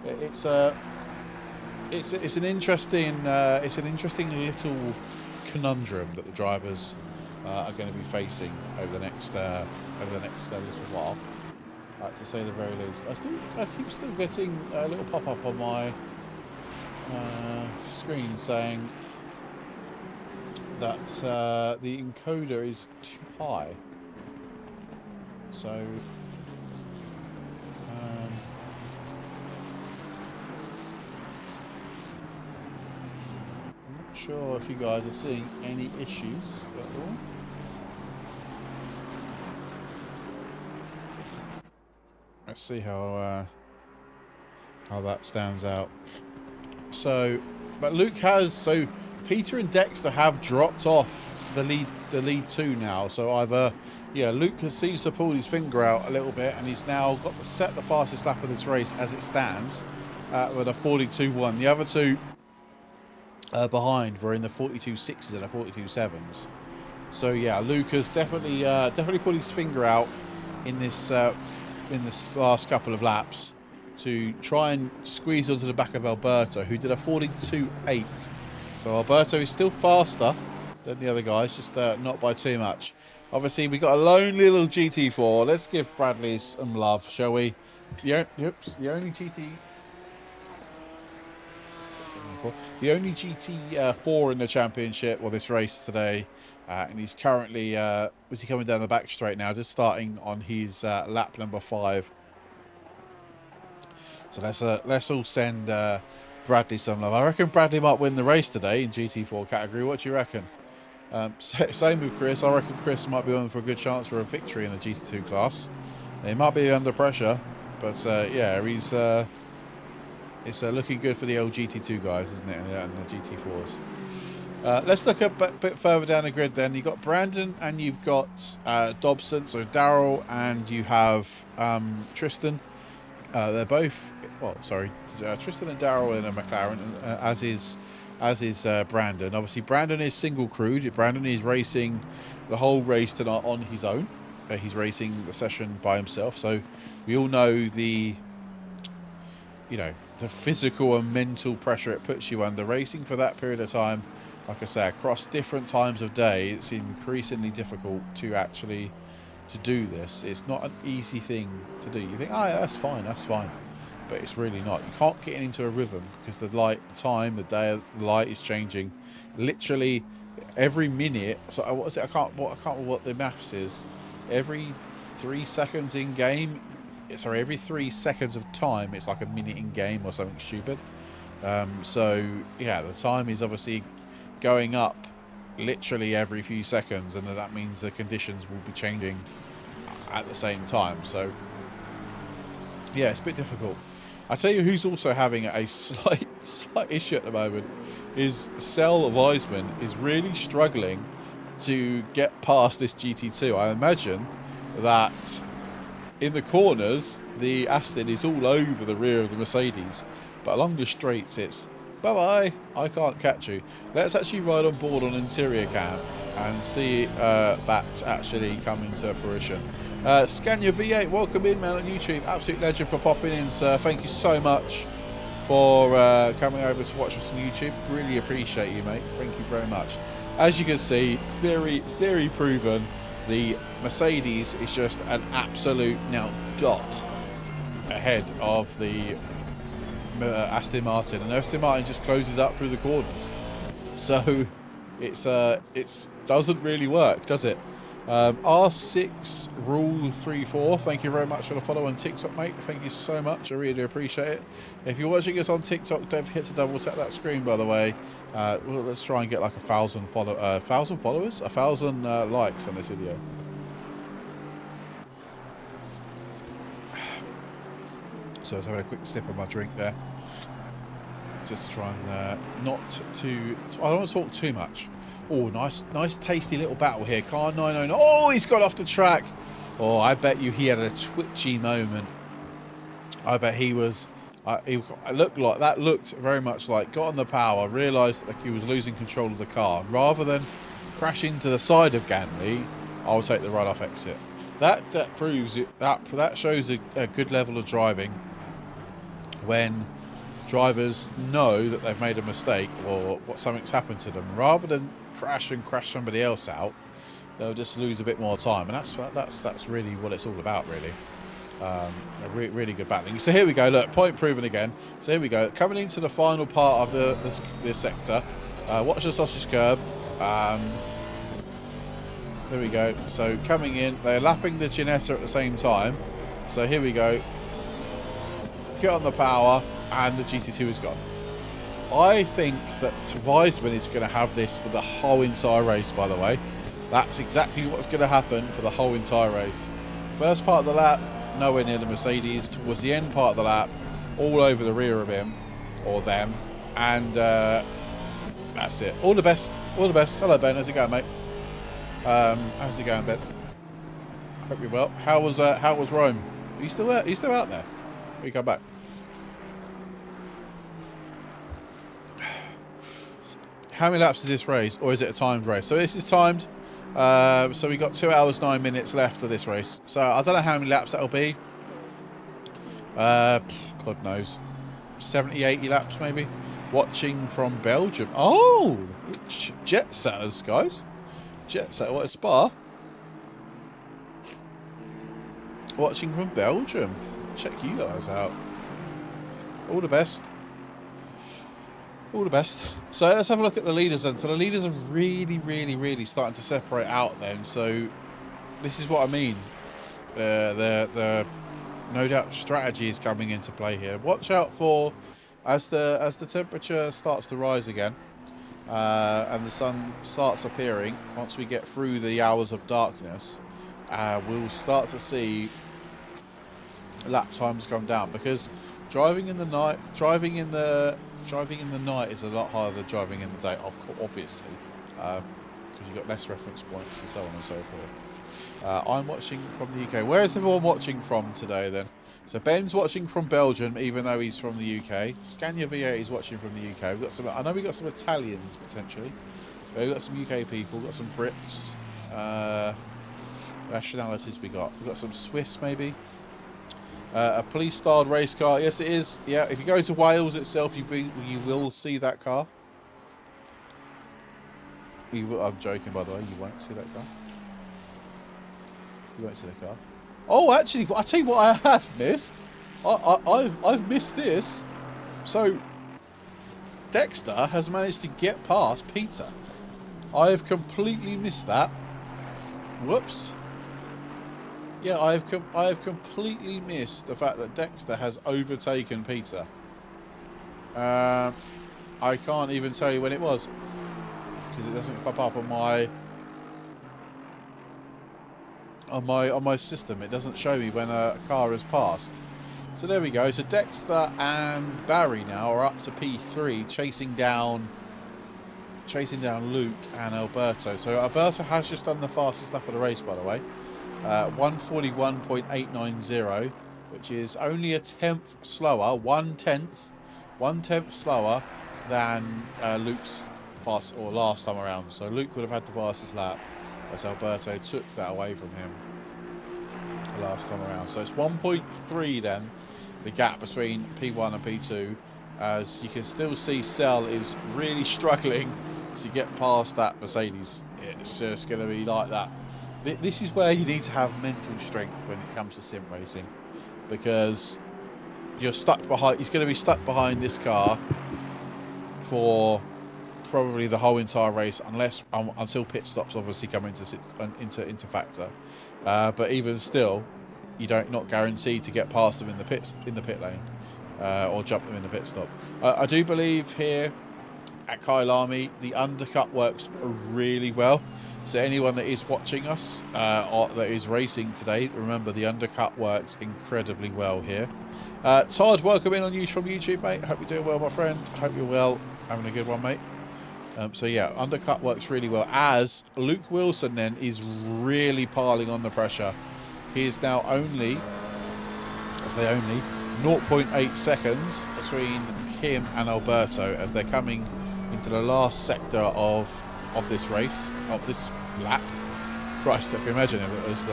it's an interesting little conundrum that the drivers are going to be facing over the next little while, to say the very least. I keep still getting a little pop up on my screen saying that the encoder is too high. So I'm not sure if you guys are seeing any issues at all. Let's see how that stands out. So, but Peter and Dexter have dropped off the lead two now. So either, Luke seems to pull his finger out a little bit, and he's now got to set the fastest lap of this race as it stands with a 42.1. The other two behind were in the 42.6s and the 42.7s. So yeah, Luke has definitely pulled his finger out in this last couple of laps to try and squeeze onto the back of Alberto, who did a 42.8. So Alberto is still faster than the other guys, just not by too much. Obviously, we got a lonely little GT4. Let's give Bradley some love, shall we? The only GT4 in the championship, this race today, and he's currently was he coming down the back straight now, just starting on his lap number 5. So let's all send Bradley some love. I reckon Bradley might win the race today in GT4 category. What do you reckon? Same with Chris. I reckon Chris might be on for a good chance for a victory in the GT2 class. He might be under pressure, but he's it's looking good for the old GT2 guys, isn't it, and the GT4s. Let's look a bit further down the grid then. You've got Brandon and you've got Dobson, so Darrell, and you have Tristan. They're both, Tristan and Darrell in a McLaren, as is Brandon. Obviously, Brandon is single crewed. Brandon is racing the whole race tonight on his own. He's racing the session by himself. So we all know the physical and mental pressure it puts you under racing for that period of time. Like I say, across different times of day, it's increasingly difficult to do this. It's not an easy thing to do. You think, that's fine, but it's really not. You can't get into a rhythm because the time, the day, the light is changing. Literally every minute. So what is it? I can't remember what the maths is. Every 3 seconds in game. Sorry, every 3 seconds of time, it's like a minute in game or something stupid. The time is obviously going up literally every few seconds, and that means the conditions will be changing at the same time. So it's a bit difficult. I tell you who's also having a slight issue at the moment is Sel Weisman is really struggling to get past this GT2. I imagine that in the corners the Aston is all over the rear of the Mercedes, but along the straights it's bye-bye, I can't catch you. Let's actually ride on board on interior cam and see that actually come into fruition. Scania V8, welcome in, man, on YouTube. Absolute legend for popping in, sir. Thank you so much for coming over to watch us on YouTube. Really appreciate you, mate. Thank you very much. As you can see, theory proven. The Mercedes is just an absolute now dot ahead of the Aston Martin, and Aston Martin just closes up through the corners. So it doesn't really work, does it? R6 Rule 34. Thank you very much for the follow on TikTok, mate. Thank you so much. I really do appreciate it. If you're watching us on TikTok, don't forget to double tap that screen, by the way. Well, let's try and get like 1,000 followers, 1,000 likes on this video. So I was having a quick sip of my drink there, just to try and not to. I don't want to talk too much. Oh, nice tasty little battle here. Car 909. Oh, he's got off the track. Oh, I bet you he had a twitchy moment. I bet he was. It looked very much like got on the power, realised that he was losing control of the car. Rather than crash into the side of Ganley, I'll take the right off exit. That proves it. That shows a good level of driving when drivers know that they've made a mistake or what something's happened to them. Rather than crash somebody else out, they'll just lose a bit more time, and that's really what it's all about, really. A really good battling. So here we go. Look, point proven again. So here we go. Coming into the final part of this sector. Watch the sausage curb. There we go. So coming in, they're lapping the Ginetta at the same time. So here we go. Get on the power, and the GT2 is gone. I think that Weissman is going to have this for the whole entire race, by the way. That's exactly what's going to happen for the whole entire race. First part of the lap, nowhere near the Mercedes. Towards the end part of the lap, all over the rear of him, or them. And that's it. All the best. All the best. Hello, Ben. How's it going, mate? How's it going, Ben? Hope you're well. How was Rome? Are you still there? Are you still out there? Or you come back? How many laps is this race, or is it a timed race? So this is timed. So we got 2 hours 9 minutes left of this race. So I don't know how many laps that'll be. God knows, 70, 80 laps maybe. Watching from Belgium. Oh, jet setters, guys. Jet setter. What a Spa. Watching from Belgium. Check you guys out. All the best. All the best. So let's have a look at the leaders then. So the leaders are really starting to separate out then. So this is what I mean. The no doubt strategy is coming into play here. Watch out for as the temperature starts to rise again, and the sun starts appearing. Once we get through the hours of darkness, we'll start to see lap times come down, because driving in the night is a lot harder than driving in the day, obviously, because you've got less reference points and so on and so forth. I'm watching from the UK. Where is everyone watching from today then? So Ben's watching from Belgium, even though he's from the UK. Scania V8 is watching from the UK. We've got some. I know we've got some Italians potentially. We've got some UK people. We've got some Brits. Nationalities we got. We've got some Swiss maybe. A police-styled race car. Yes, it is. Yeah, if you go to Wales itself, you will see that car. I'm joking, by the way. You won't see that car. You won't see the car. Oh, actually, I tell you what, I have missed. I've missed this. So Dexter has managed to get past Peter. I have completely missed that. Whoops. Yeah, I have completely missed the fact that Dexter has overtaken Peter. I can't even tell you when it was, because it doesn't pop up on my system. It doesn't show me when a car has passed. So there we go. So Dexter and Barry now are up to P3, chasing down Luke and Alberto. So Alberto has just done the fastest lap of the race, by the way. 141.890, which is only a tenth slower, one tenth slower than Luke's last time around. So Luke would have had the fastest lap, as Alberto took that away from him last time around. So it's 1.3 then, the gap between P1 and P2, as you can still see Cell is really struggling to get past that Mercedes. It's just going to be like that. This is where you need to have mental strength when it comes to sim racing, because you're stuck behind. He's going to be stuck behind this car for probably the whole entire race, unless until pit stops obviously come into factor. But even still, you not guaranteed to get past them in the pit lane or jump them in the pit stop. I do believe here at Kyalami the undercut works really well. So anyone that is watching us or that is racing today, remember the undercut works incredibly well here. Todd, welcome in on from YouTube, mate. Hope you're doing well, my friend. Hope you're well, having a good one, mate. So yeah, undercut works really well, as Luke Wilson then is really piling on the pressure. He is now only, I say only, 0.8 seconds between him and Alberto as they're coming into the last sector of this race, of this lap. Christ, if you imagine if it was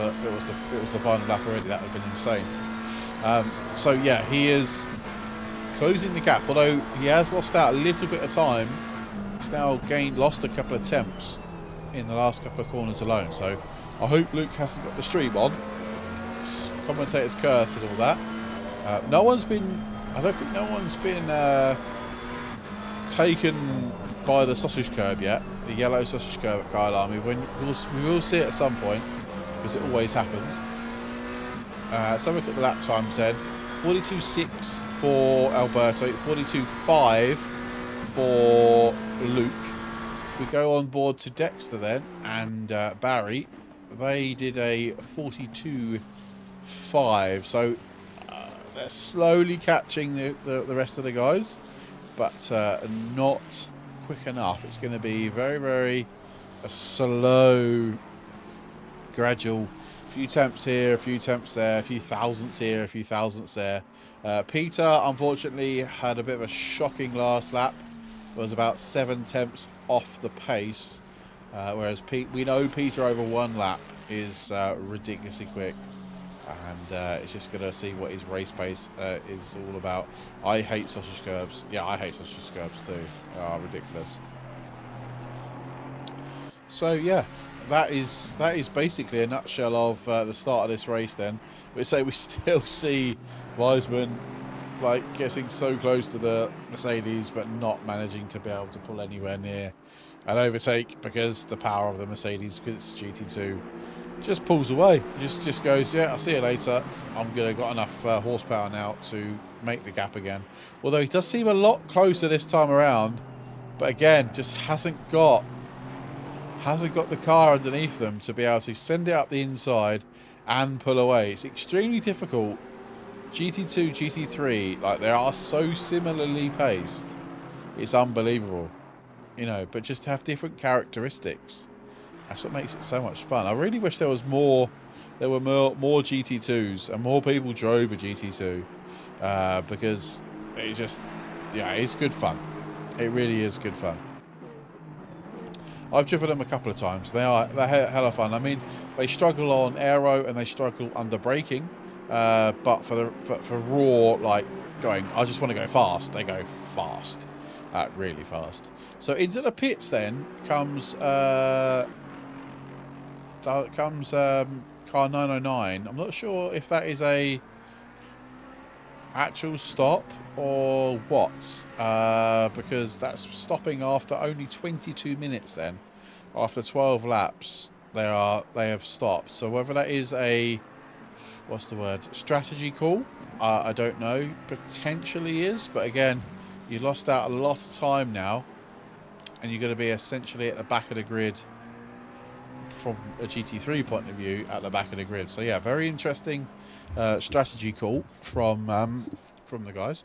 the final lap already, that would have been insane. So yeah, he is closing the gap, although he has lost out a little bit of time. He's now lost a couple of attempts in the last couple of corners alone. So I hope Luke hasn't got the stream on. Commentator's curse and all that. I don't think no one's been taken by the sausage curb yet. The yellow sausage curb at Kyalami. We will see it at some point, because it always happens. Let's have a look at the lap times then. 42.6 for Alberto, 42.5 for Luke. We go on board to Dexter then and Barry. They did a 42.5, so they're slowly catching the rest of the guys, but not quick enough. It's going to be very, very slow, gradual. A few temps here, a few temps there, a few thousandths here, a few thousandths there. Peter, unfortunately, had a bit of a shocking last lap. It was about 7 temps off the pace, whereas we know Peter over one lap is ridiculously quick. And it's just going to see what his race pace is all about. I hate sausage curbs. Yeah, I hate sausage curbs too. They are ridiculous. So yeah, that is basically a nutshell of the start of this race. Then we still see Weisman like getting so close to the Mercedes, but not managing to be able to pull anywhere near an overtake, because the power of the Mercedes, because it's GT2. Just pulls away. Just goes, yeah, I'll see you later. I'm got enough horsepower now to make the gap again. Although he does seem a lot closer this time around, but again, just hasn't got the car underneath them to be able to send it up the inside and pull away. It's extremely difficult. GT2, GT3, like, they are so similarly paced. It's unbelievable, you know. But just to have different characteristics. That's what makes it so much fun. I really wish there was more. There were more GT2s and more people drove a GT2, because it just, yeah, it's good fun. It really is good fun. I've driven them a couple of times. They're hella fun. I mean, they struggle on aero and they struggle under braking, but for raw, like going, I just want to go fast. They go fast, really fast. So into the pits then comes. Car 909. I'm not sure if that is a actual stop or what, because that's stopping after only 22 minutes. Then after 12 laps they have stopped. So whether that is a, what's the word, strategy call, I don't know. Potentially is, but again, you lost out a lot of time now, and you're going to be essentially at the back of the grid from a GT3 point of view, at the back of the grid. So yeah, very interesting strategy call from the guys.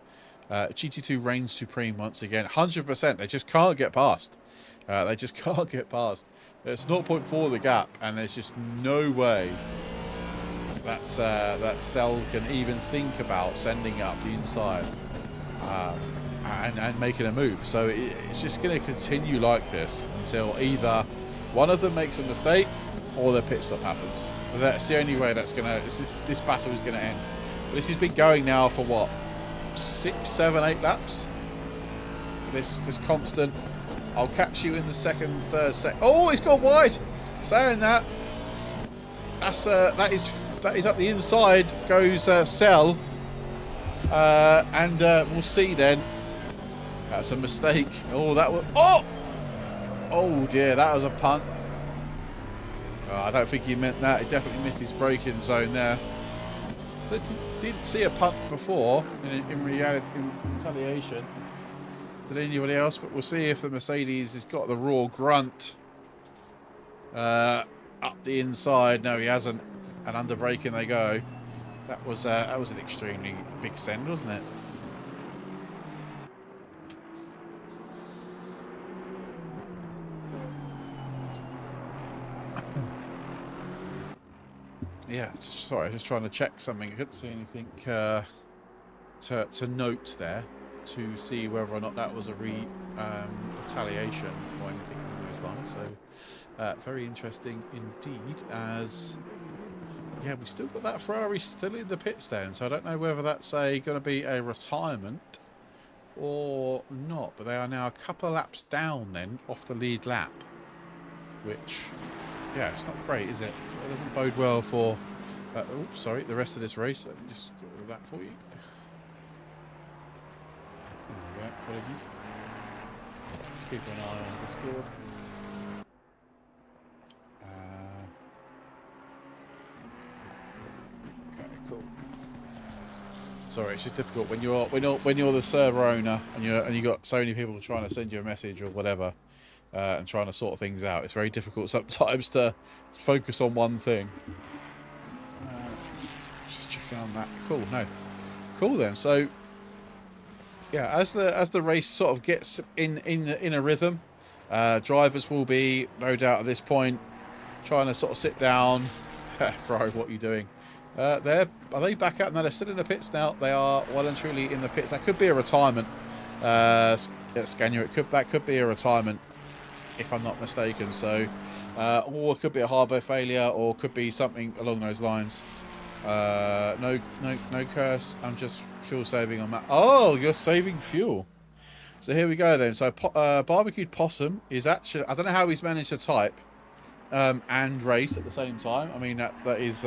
GT2 reigns supreme once again. 100%. They just can't get past. They just can't get past. It's 0.4 the gap, and there's just no way that that Cell can even think about sending it up the inside and making a move. So it's just going to continue like this until either one of them makes a mistake or their pit stop happens. That's the only way this battle is going to end. But this has been going now for what, 6, 7, 8 laps? This constant, I'll catch you in the second, third, second. Oh, it's gone wide. Saying that, that is up the inside goes Cell, and we'll see then. That's a mistake. Oh, that was, oh, Oh dear, that was a punt. Oh, I don't think he meant that. He definitely missed his braking zone there. Didn't see a punt before in reality, in retaliation. Did anybody else? But we'll see if the Mercedes has got the raw grunt up the inside. No, he hasn't. And under braking they go. That was an extremely big send, wasn't it? Yeah, sorry, just trying to check something. I couldn't see anything to note there to see whether or not that was a retaliation or anything along those lines. So very interesting indeed. As yeah, we still got that Ferrari still in the pit stand, so I don't know whether that's going to be a retirement or not. But they are now a couple of laps down then off the lead lap, which. Yeah, it's not great, is it? It doesn't bode well for, sorry, the rest of this race. Let me just get rid of that for you. There we go, apologies. Just keep an eye on Discord. Okay, cool. Sorry, it's just difficult when you're the server owner and you got so many people trying to send you a message or whatever. And trying to sort things out. It's very difficult sometimes to focus on one thing. Just checking on that. Cool, no. Cool then. So, yeah, as the race sort of gets in a rhythm, drivers will be, no doubt at this point, trying to sort of sit down. Ferrari, what are you doing? Are they back out? No, they're still in the pits now. They are well and truly in the pits. That could be a retirement. Scania, that could be a retirement. If I'm not mistaken, so or it could be a hardware failure, or could be something along those lines. No curse. I'm just fuel saving on that. Oh, you're saving fuel. So here we go then. So barbecued possum is actually. I don't know how he's managed to type and race at the same time. I mean that is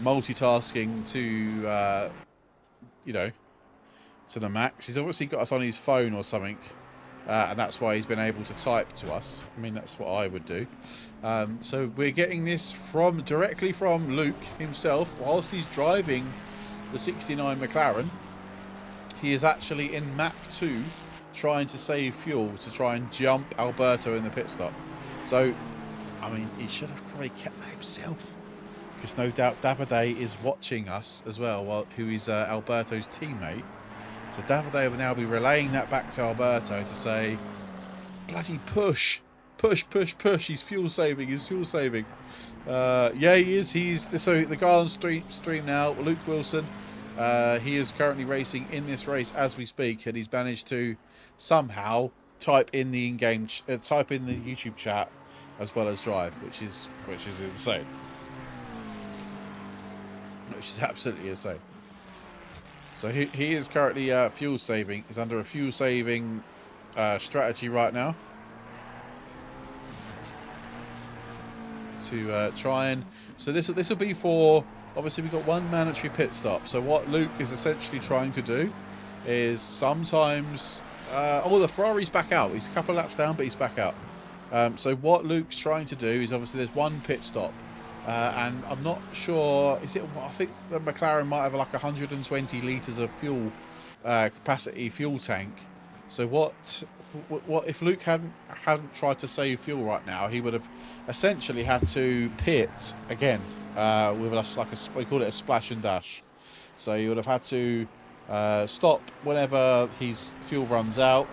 multitasking to to the max. He's obviously got us on his phone or something. And that's why he's been able to type to us. I mean, that's what I would do. So we're getting this directly from Luke himself. Whilst he's driving the 69 McLaren, he is actually in map 2 trying to save fuel to try and jump Alberto in the pit stop. So, I mean, he should have probably kept that himself. Because no doubt Davide is watching us as well, who is Alberto's teammate. So Davide will now be relaying that back to Alberto to say, bloody push. He's fuel saving. Yeah, he is. So the guy on stream now, Luke Wilson, he is currently racing in this race as we speak, and he's managed to somehow type in the in-game, type in the YouTube chat as well as drive, which is insane. Which is absolutely insane. So he is currently fuel saving. He's under a fuel saving strategy right now to try and. So this will be for. Obviously, we've got one mandatory pit stop. So what Luke is essentially trying to do is sometimes. The Ferrari's back out. He's a couple of laps down, but he's back out. So what Luke's trying to do is obviously there's one pit stop. And I'm not sure. I think the McLaren might have like 120 litres of fuel capacity fuel tank. So what if Luke hadn't tried to save fuel right now? He would have essentially had to pit again with we call it a splash and dash. So he would have had to stop whenever his fuel runs out,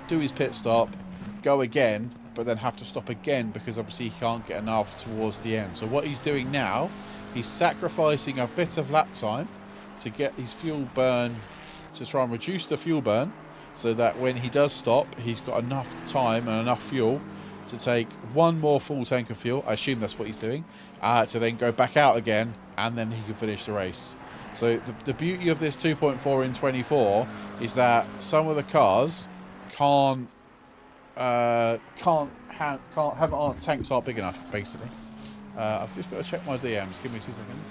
do his pit stop, go again. But then have to stop again because obviously he can't get enough towards the end. So what he's doing now, he's sacrificing a bit of lap time to get his fuel burn, to try and reduce the fuel burn, so that when he does stop, he's got enough time and enough fuel to take one more full tank of fuel. I assume that's what he's doing, to then go back out again, and then he can finish the race. So the beauty of this 2.4 in 24 is that some of the cars tanks aren't big enough, basically. I've just got to check my DMs. Give me 2 seconds.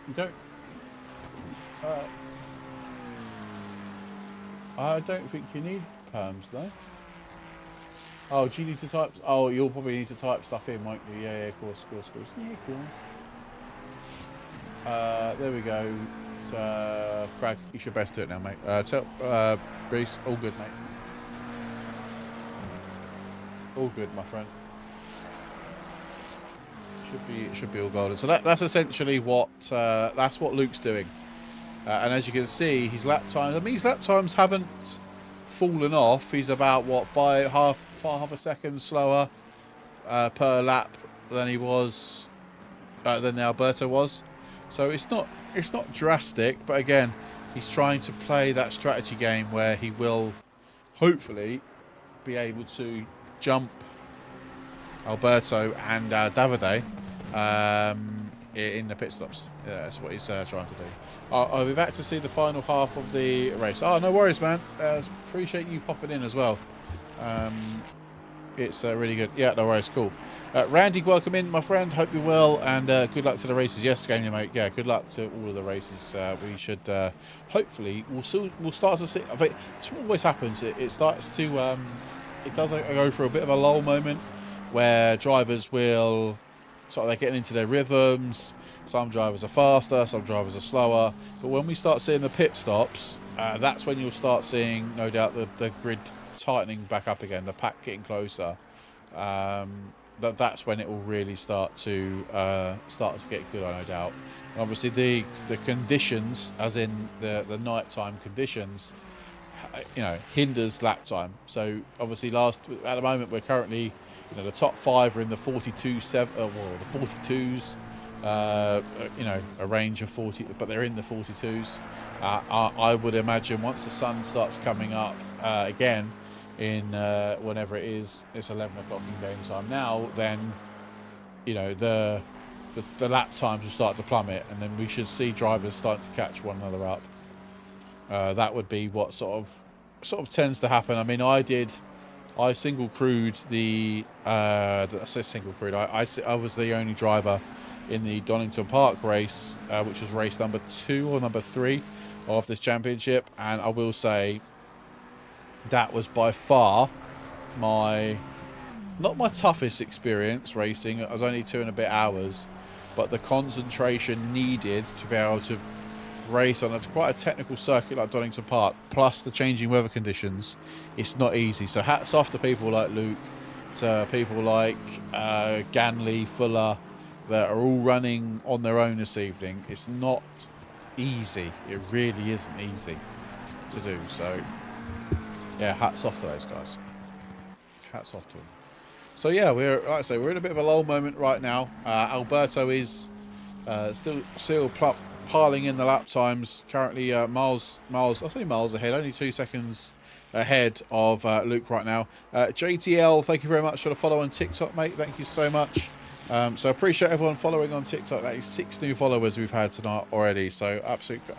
You don't. I don't think you need perms, though. Oh, do you need to type? Oh, you'll probably need to type stuff in, won't you? Yeah, of course. Yeah, of course. There we go. Craig, you should best do it now, mate. Tell Bruce, all good, mate. All good, my friend. Should be all golden. So that's essentially what that's what Luke's doing. And as you can see, his lap times. I mean, his lap times haven't fallen off. He's about what half a second slower per lap than he was than Alberto was. So it's not drastic, but again, he's trying to play that strategy game where he will hopefully be able to jump Alberto and Davide in the pit stops. Yeah, that's what he's trying to do. I'll be back to see the final half of the race. Oh, no worries, man. Appreciate you popping in as well. It's really good. Yeah, no worries. Cool. Randy, welcome in, my friend. Hope you're well, and good luck to the races. Yes, Scania, mate. Yeah, good luck to all of the races. We should hopefully we'll start to see. I think it's what always happens. It starts to it does go through a bit of a lull moment where drivers will they're getting into their rhythms. Some drivers are faster, some drivers are slower. But when we start seeing the pit stops, that's when you'll start seeing, no doubt, the grid tightening back up again, the pack getting closer. That's when it will really start to get good, no doubt. And obviously, the conditions, as in the nighttime conditions, hinders lap time. So obviously, at the moment we're currently, the top 5 are in the 42.7, the 42s. A range of 40, but they're in the 42s. I would imagine once the sun starts coming up again in whenever it is, it's 11 o'clock in game time now, then the lap times will start to plummet, and then we should see drivers starting to catch one another up. That would be what sort of tends to happen. I mean, I single crewed I was the only driver in the Donington Park race, which was race number 2 or number 3 of this championship, and I will say that was by far not my toughest experience racing. It was only 2 and a bit hours, but the concentration needed to be able to race on quite a technical circuit like Donington Park, plus the changing weather conditions, it's not easy. So hats off to people like Luke, to people like Ganley, Fuller, that are all running on their own this evening. It's not easy. It really isn't easy to do. So yeah, hats off to those guys. Hats off to them. So yeah, we're in a bit of a lull moment right now. Alberto is still piling in the lap times. Currently miles ahead, only 2 seconds ahead of Luke right now. JTL, thank you very much for the follow on TikTok, mate. Thank you so much. So I appreciate everyone following on TikTok. That is 6 new followers we've had tonight already. So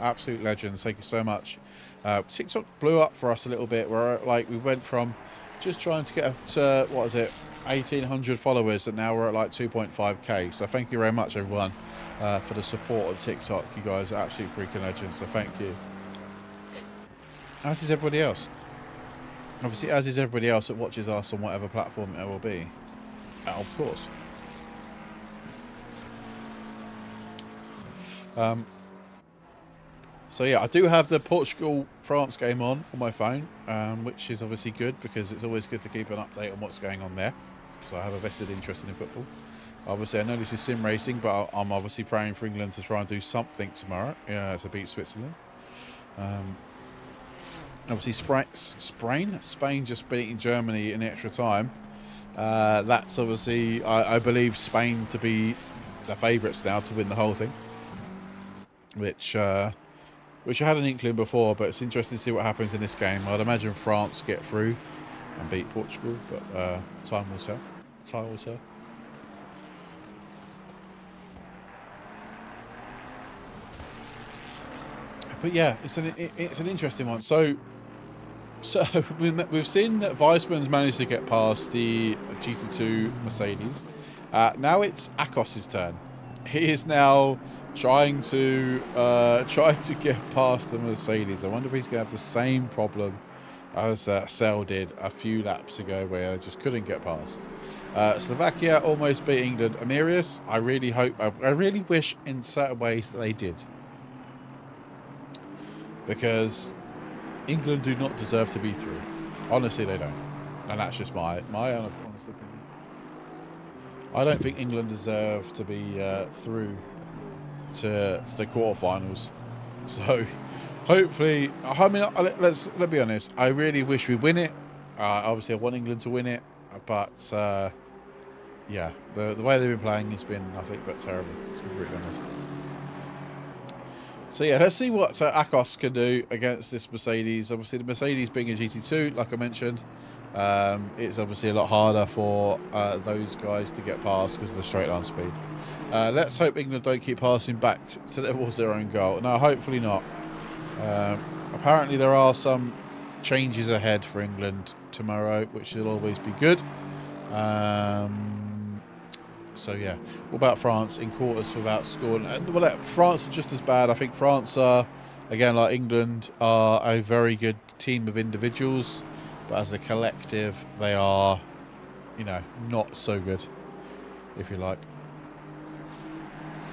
absolute legends. Thank you so much. TikTok blew up for us a little bit. We went from just trying to get to 1,800 followers, and now we're at like 2.5k. So thank you very much, everyone, for the support on TikTok. You guys are absolute freaking legends. So thank you. As is everybody else. Obviously, as is everybody else that watches us on whatever platform it will be. Of course. So yeah, I do have the Portugal-France game on my phone, which is obviously good because it's always good to keep an update on what's going on there, because I have a vested interest in football. Obviously, I know this is sim racing, but I'm obviously praying for England to try and do something tomorrow to beat Switzerland. Obviously, Spain just beating Germany in extra time. That's obviously, I believe Spain to be the favourites now to win the whole thing. Which I had an inkling before, but it's interesting to see what happens in this game. I'd imagine France get through and beat Portugal, but time will tell. Time will tell. But yeah, it's an interesting one. So we've seen that Weissman's managed to get past the GT2 Mercedes. Now it's Akos's turn. He is now trying to get past the Mercedes. I wonder if he's going to have the same problem as Sell did a few laps ago, where they just couldn't get past. Slovakia almost beat England. Amirius, I really wish in certain ways that they did, because England do not deserve to be through. Honestly, they don't, and that's just my honest opinion. I don't think England deserve to be through to the quarterfinals. So hopefully, I mean, let's be honest. I really wish we win it. Obviously, I want England to win it, but yeah, the way they've been playing has been nothing but terrible, to be really honest. So yeah, let's see what Akos can do against this Mercedes. Obviously, the Mercedes being a GT2, like I mentioned, it's obviously a lot harder for those guys to get past because of the straight line speed. Let's hope England don't keep passing back towards their own goal. No, hopefully not. Apparently there are some changes ahead for England tomorrow, which will always be good. So yeah, what about France in quarters without scoring? Well, France are just as bad. I think France are, again, like England, are a very good team of individuals, but as a collective, they are, you know, not so good, if you like.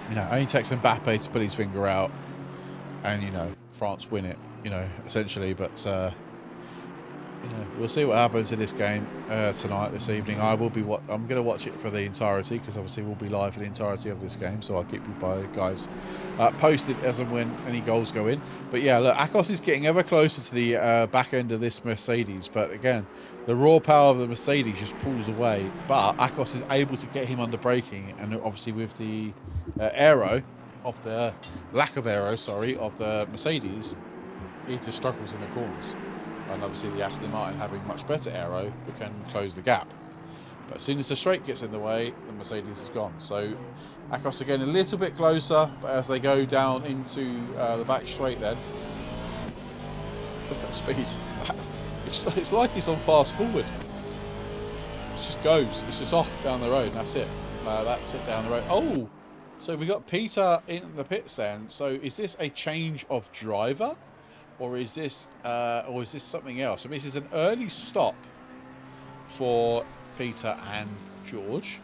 You know, only takes Mbappe to put his finger out, and you know, France win it. You know, essentially, but. You know, we'll see what happens in this game tonight, this evening. I'm going to watch it for the entirety, because obviously we'll be live for the entirety of this game. So I'll keep you guys posted as and when any goals go in. But yeah, look, Akos is getting ever closer to the back end of this Mercedes. But again, the raw power of the Mercedes just pulls away. But Akos is able to get him under braking, and obviously with the lack of aero, of the Mercedes, he just struggles in the corners. And obviously the Aston Martin, having much better aero, can close the gap. But as soon as the straight gets in the way, the Mercedes is gone. So Akos again a little bit closer, but as they go down into the back straight then, look at the speed. It's like he's on fast forward. It just goes. It's just off down the road, and that's it. That's it down the road. Oh! So we got Peter in the pits then. So is this a change of driver? Or is this something else? I mean, this is an early stop for Peter and George.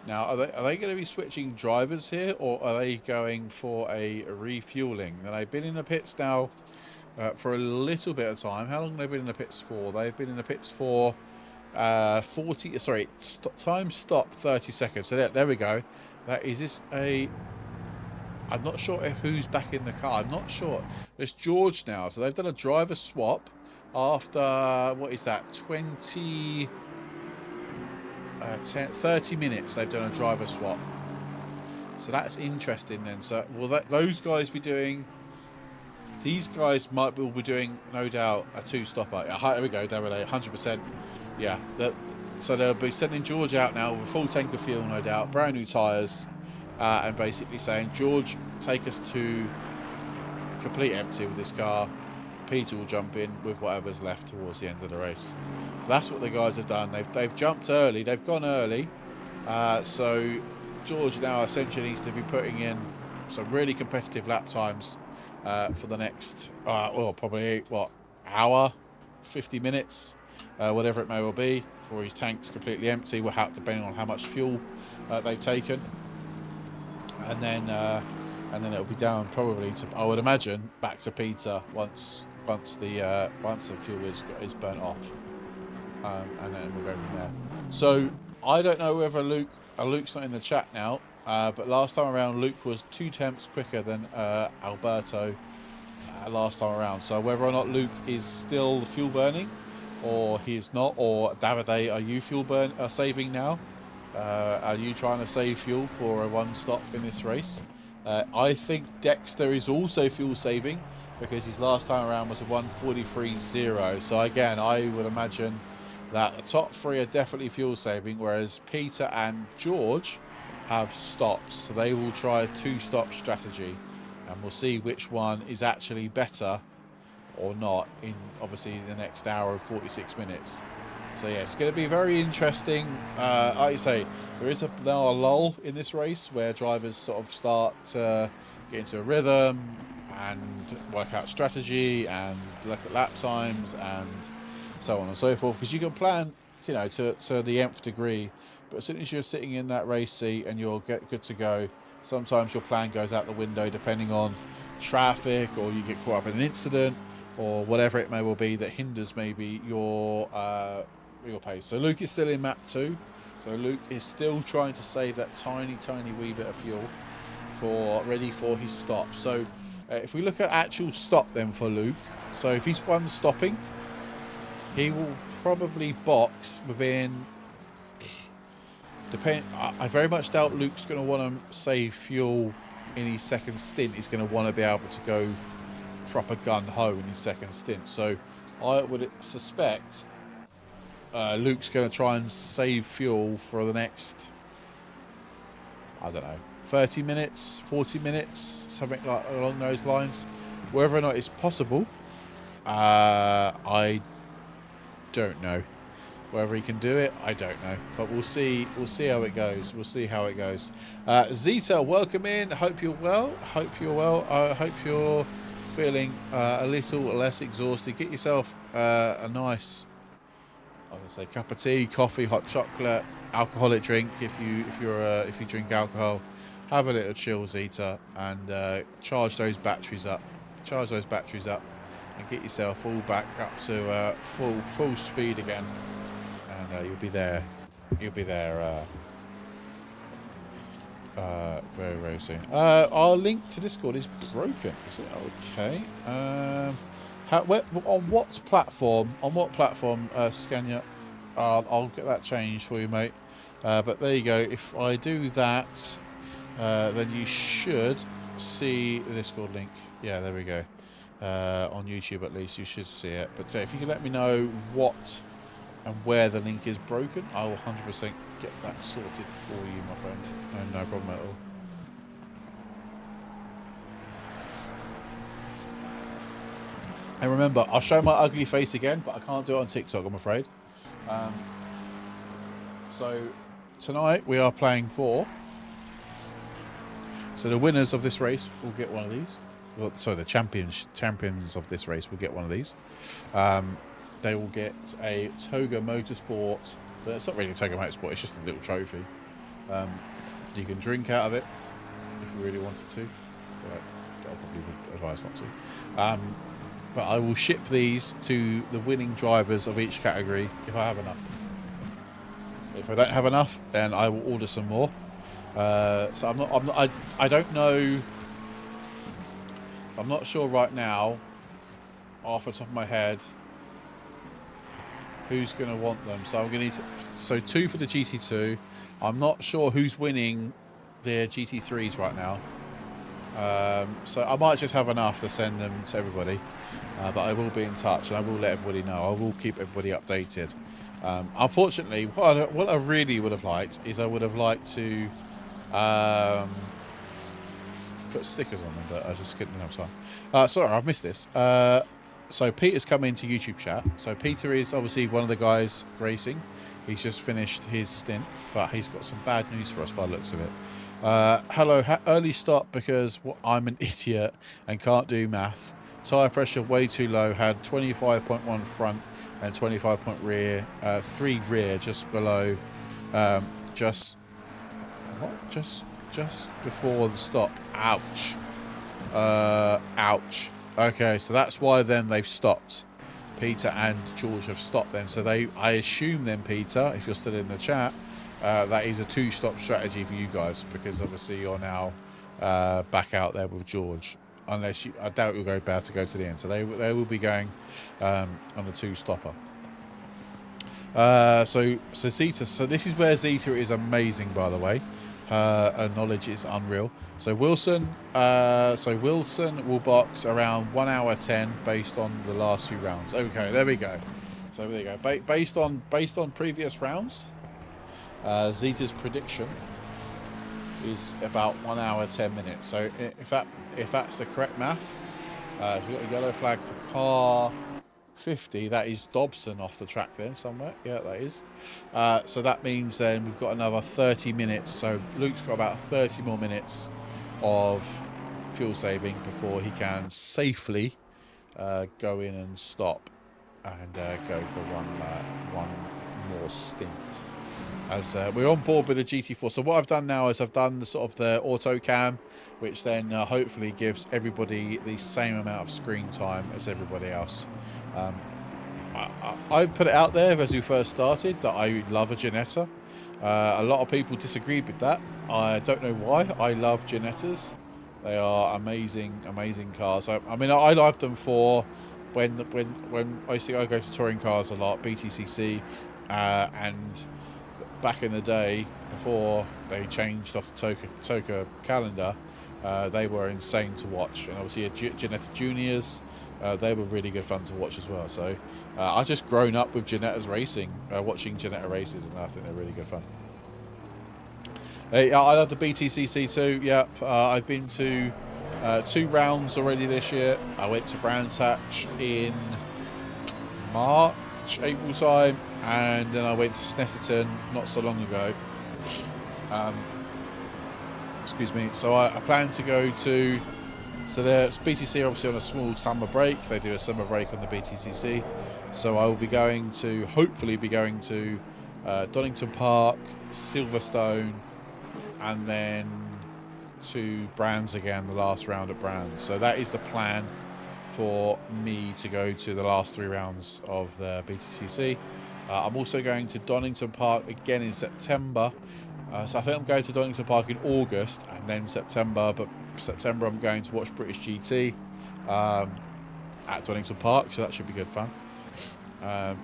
Now, are they going to be switching drivers here, or are they going for a refueling? Now, they've been in the pits now for a little bit of time. How long have they been in the pits for? They've been in the pits for time stop 30 seconds. So there we go. Is this a... I'm not sure who's back in the car. I'm not sure. There's George now. So they've done a driver swap after, what is that, 30 minutes they've done a driver swap. So that's interesting then. So will those guys be doing... These guys will be doing, no doubt, a two-stopper. There we go, there we go, 100%. Yeah. So they'll be sending George out now with a full tank of fuel, no doubt. Brand new tyres. And basically saying, George, take us to complete empty with this car. Peter will jump in with whatever's left towards the end of the race. That's what the guys have done. They've jumped early. They've gone early. So George now essentially needs to be putting in some really competitive lap times for the next, probably, hour, 50 minutes, whatever it may well be, before his tank's completely empty, depending on how much fuel they've taken. And then it'll be down probably to, I would imagine, back to Peter once the fuel is burnt off, and then we'll go from there. So I don't know whether Luke's not in the chat now, but last time around Luke was 2 tenths quicker than Alberto last time around. So whether or not Luke is still fuel burning, or he is not, or Davide, are you saving now? Are you trying to save fuel for a one stop in this race? I think Dexter is also fuel saving, because his last time around was a 1:43.0. So again, I would imagine that the top three are definitely fuel saving, whereas Peter and George have stopped. So they will try a two-stop strategy, and we'll see which one is actually better or not in obviously the next hour and 46 minutes. So yeah, it's going to be very interesting. Like you say, there is now a lull in this race where drivers sort of start to get into a rhythm and work out strategy and look at lap times and so on and so forth. Because you can plan, you know, to the nth degree, but as soon as you're sitting in that race seat and you're good to go, sometimes your plan goes out the window depending on traffic, or you get caught up in an incident, or whatever it may well be that hinders maybe your pace. So Luke is still in map 2. So Luke is still trying to save that tiny wee bit of fuel ready for his stop. So if we look at actual stop then for Luke, so if he's one stopping, he will probably box within. I very much doubt Luke's going to want to save fuel in his second stint. He's going to want to be able to go proper gun ho in his second stint. So I would suspect Luke's going to try and save fuel for the next, I don't know, 30 minutes, 40 minutes, something like along those lines. Whether or not it's possible, I don't know. Whether he can do it, I don't know. But we'll see. We'll see how it goes. We'll see how it goes. Zita, welcome in. Hope you're well. Hope you're well. I hope you're feeling a little less exhausted. Get yourself a nice, I was gonna say, cup of tea, coffee, hot chocolate, alcoholic drink. If you drink alcohol, have a little chill, Zita, and charge those batteries up. Charge those batteries up, and get yourself all back up to full speed again. And you'll be there. You'll be there very soon. Our link to Discord is broken. Is it okay? On what platform? On what platform, Scania? I'll get that changed for you, mate. But there you go. If I do that, then you should see the Discord link. Yeah, there we go. On YouTube, at least, you should see it. But if you can let me know what and where the link is broken, I will 100% get that sorted for you, my friend. No problem at all. And remember, I'll show my ugly face again, but I can't do it on TikTok, I'm afraid. So tonight we are playing 4. So the winners of this race will get one of these. Well, sorry, the champions of this race will get one of these. They will get a Toga Motorsport. But it's not really a Toga Motorsport, it's just a little trophy. You can drink out of it if you really wanted to. But I probably would advise not to. But I will ship these to the winning drivers of each category if I have enough. If I don't have enough, then I will order some more. So I don't know. I'm not sure right now, off the top of my head, who's going to want them. So I'm going to need 2 for the GT2. I'm not sure who's winning the GT3s right now. So I might just have enough to send them to everybody. But I will be in touch and I will let everybody know. I will keep everybody updated. Unfortunately, what I really would have liked is I would have liked to put stickers on them, but I just couldn't have time. Sorry, I've missed this. So Peter's come into YouTube chat. So Peter is obviously one of the guys racing. He's just finished his stint, but he's got some bad news for us by the looks of it. Hello, early stop because I'm an idiot and can't do math. Tyre pressure way too low. Had 25.1 front and 25 point rear. 3 rear just below. Just before the stop. Ouch. Ouch. Okay, so that's why then they've stopped. Peter and George have stopped then. So I assume then, Peter, if you're still in the chat, that is a 2-stop strategy for you guys, because obviously you're now back out there with George. Unless I doubt you'll be able to go to the end. So they will be going on a 2-stopper. So Zeta. So this is where Zeta is amazing, by the way. Her knowledge is unreal. So Wilson will box around 1 hour 10 based on the last few rounds. Okay, there we go. So there you go. Based on previous rounds, Zeta's prediction is about 1 hour 10 minutes. So if that's the correct math, we've got a yellow flag for car 50. That is Dobson off the track then somewhere. Yeah, that is. So that means then we've got another 30 minutes. So Luke's got about 30 more minutes of fuel saving before he can safely go in and stop and go for one more stint. As we're on board with the GT4. So what I've done now is I've done the sort of the auto cam, which then hopefully gives everybody the same amount of screen time as everybody else. I put it out there as we first started that I love a Ginetta. A lot of people disagreed with that. I don't know why. I love Ginettas. They are amazing, amazing cars. I mean, I love them for when I go to touring cars a lot, BTCC, and back in the day before they changed off the Toka calendar, they were insane to watch. And obviously, Ginetta Juniors. They were really good fun to watch as well. So I've just grown up with Ginetta's racing, watching Ginetta races, and I think they're really good fun. I love the BTCC too. Yep, I've been to 2 rounds already this year. I went to Brands Hatch in March, April time, and then I went to Snetterton not so long ago. Excuse me. So I plan to go to. So there's BTC obviously on a small summer break. They do a summer break on the BTCC. So I will be going to, hopefully be going to Donington Park, Silverstone, and then to Brands again, the last round at Brands. So that is the plan for me to go to the last 3 rounds of the BTCC. I'm also going to Donington Park again in September. So I think I'm going to Donington Park in August and then September, but September I'm going to watch British GT at Donington Park, so that should be good fun.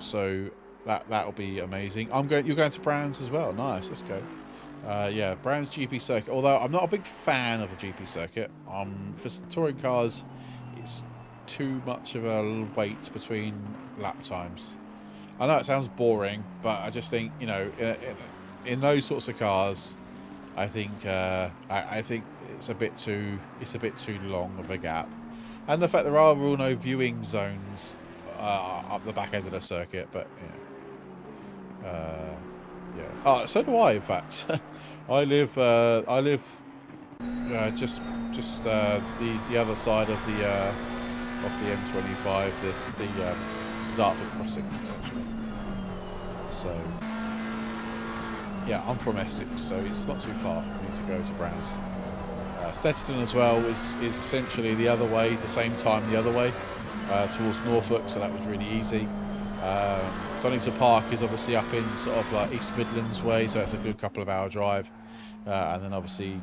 So that'll be amazing. You're going to Brands as well. Nice, let's go. Yeah, Brands GP circuit. Although I'm not a big fan of the GP circuit. For touring cars, it's too much of a wait between lap times. I know it sounds boring, but I just think, you know, in those sorts of cars, I think I think it's a bit too long of a gap, and the fact there are no viewing zones up the back end of the circuit. But yeah. Oh, so do I. In fact, I live just the other side of the M25, the Dartford crossing essentially. So. Yeah, I'm from Essex, so it's not too far for me to go to Brands. Snetterton as well is essentially the other way, the same time the other way, towards Norfolk, so that was really easy. Donington Park is obviously up in sort of like East Midlands way, so it's a good couple of hour drive. And then obviously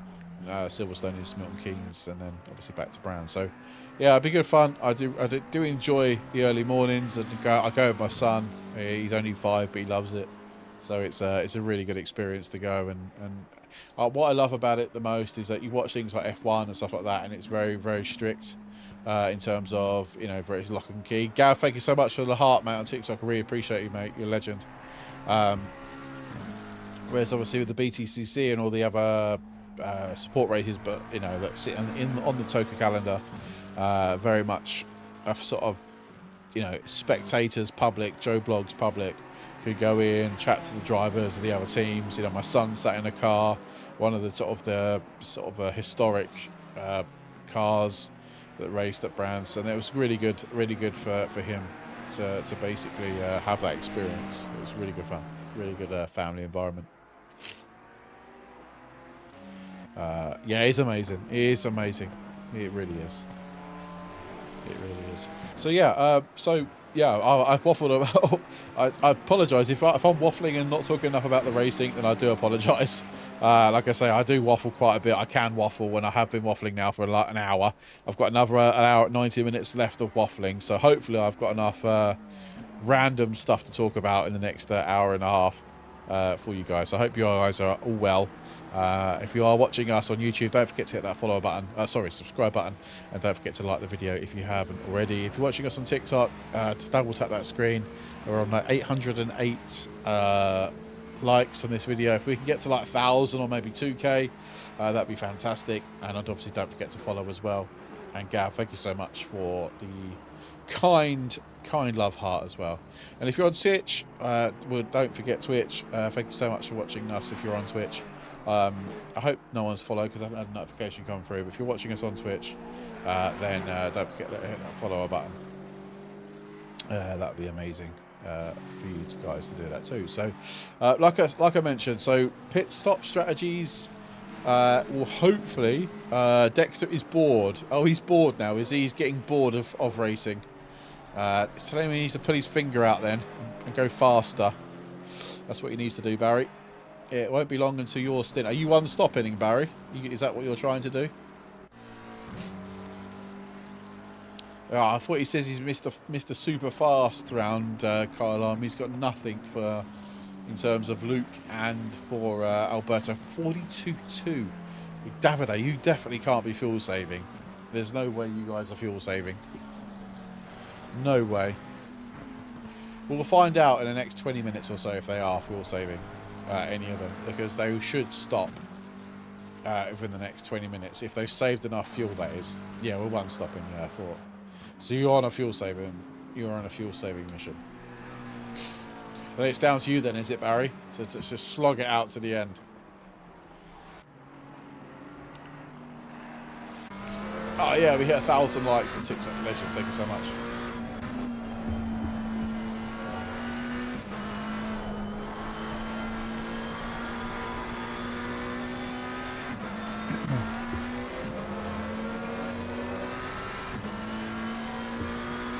Silverstone is Milton Keynes, and then obviously back to Brands. So yeah, it'd be good fun. I do enjoy the early mornings. I go with my son. He's only 5, but he loves it. So it's a really good experience to go, and what I love about it the most is that you watch things like F1 and stuff like that, and it's very, very strict in terms of, you know, very lock and key. Gav, thank you so much for the heart, mate, on TikTok. I really appreciate you, mate. You're a legend. Whereas obviously with the BTCC and all the other support races, but you know, that sit on the Toka calendar, very much a sort of, you know, spectators, public, Joe Blogs public, who go in, chat to the drivers of the other teams. You know, my son sat in a car, one of the sort of historic cars that raced at Brands, and it was really good for him to basically have that experience. It was really good fun, really good family environment. Yeah, it's amazing. It is amazing. It really is. It really is. So yeah, I've waffled about. I apologise if I'm waffling and not talking enough about the racing, then I do apologise. Like I say, I do waffle quite a bit. I can waffle when I have been waffling now for like an hour. I've got another an hour, 90 minutes left of waffling, so hopefully I've got enough random stuff to talk about in the next hour and a half for you guys. So I hope you guys are all well. If you are watching us on YouTube, don't forget to hit that follow button, subscribe button, and don't forget to like the video if you haven't already. If you're watching us on TikTok, just double tap that screen. We're on like 808 likes on this video. If we can get to like 1,000 or maybe 2k, that'd be fantastic. And obviously don't forget to follow as well. And Gav, thank you so much for kind love heart as well. And if you're on Twitch, well, don't forget Twitch. Thank you so much for watching us if you're on Twitch. I hope no one's followed because I haven't had a notification come through. But if you're watching us on Twitch, then don't forget to hit that follow button. That would be amazing for you guys to do that too. So, like I mentioned, so pit stop strategies will hopefully. Dexter is bored. Oh, he's bored now. Is he? He's getting bored of racing. It's telling me he needs to put his finger out then and go faster. That's what he needs to do, Barry. It won't be long until your stint. Are you one-stopping, Barry? Is that what you're trying to do? Oh, I thought he says he's Mr. Super Fast round Kyalami. He's got nothing for in terms of Luke and for Alberto. 42.2. Davide, you definitely can't be fuel saving. There's no way you guys are fuel saving. No way. We'll find out in the next 20 minutes or so if they are fuel saving, any of them, because they should stop within the next 20 minutes. If they've saved enough fuel, that is. Yeah, we're one stopping, yeah, I thought. So you're on a fuel saving mission. Then it's down to you then, is it, Barry? To just slog it out to the end. Oh yeah, we hit 1,000 likes and TikTok legends. Thank you so much.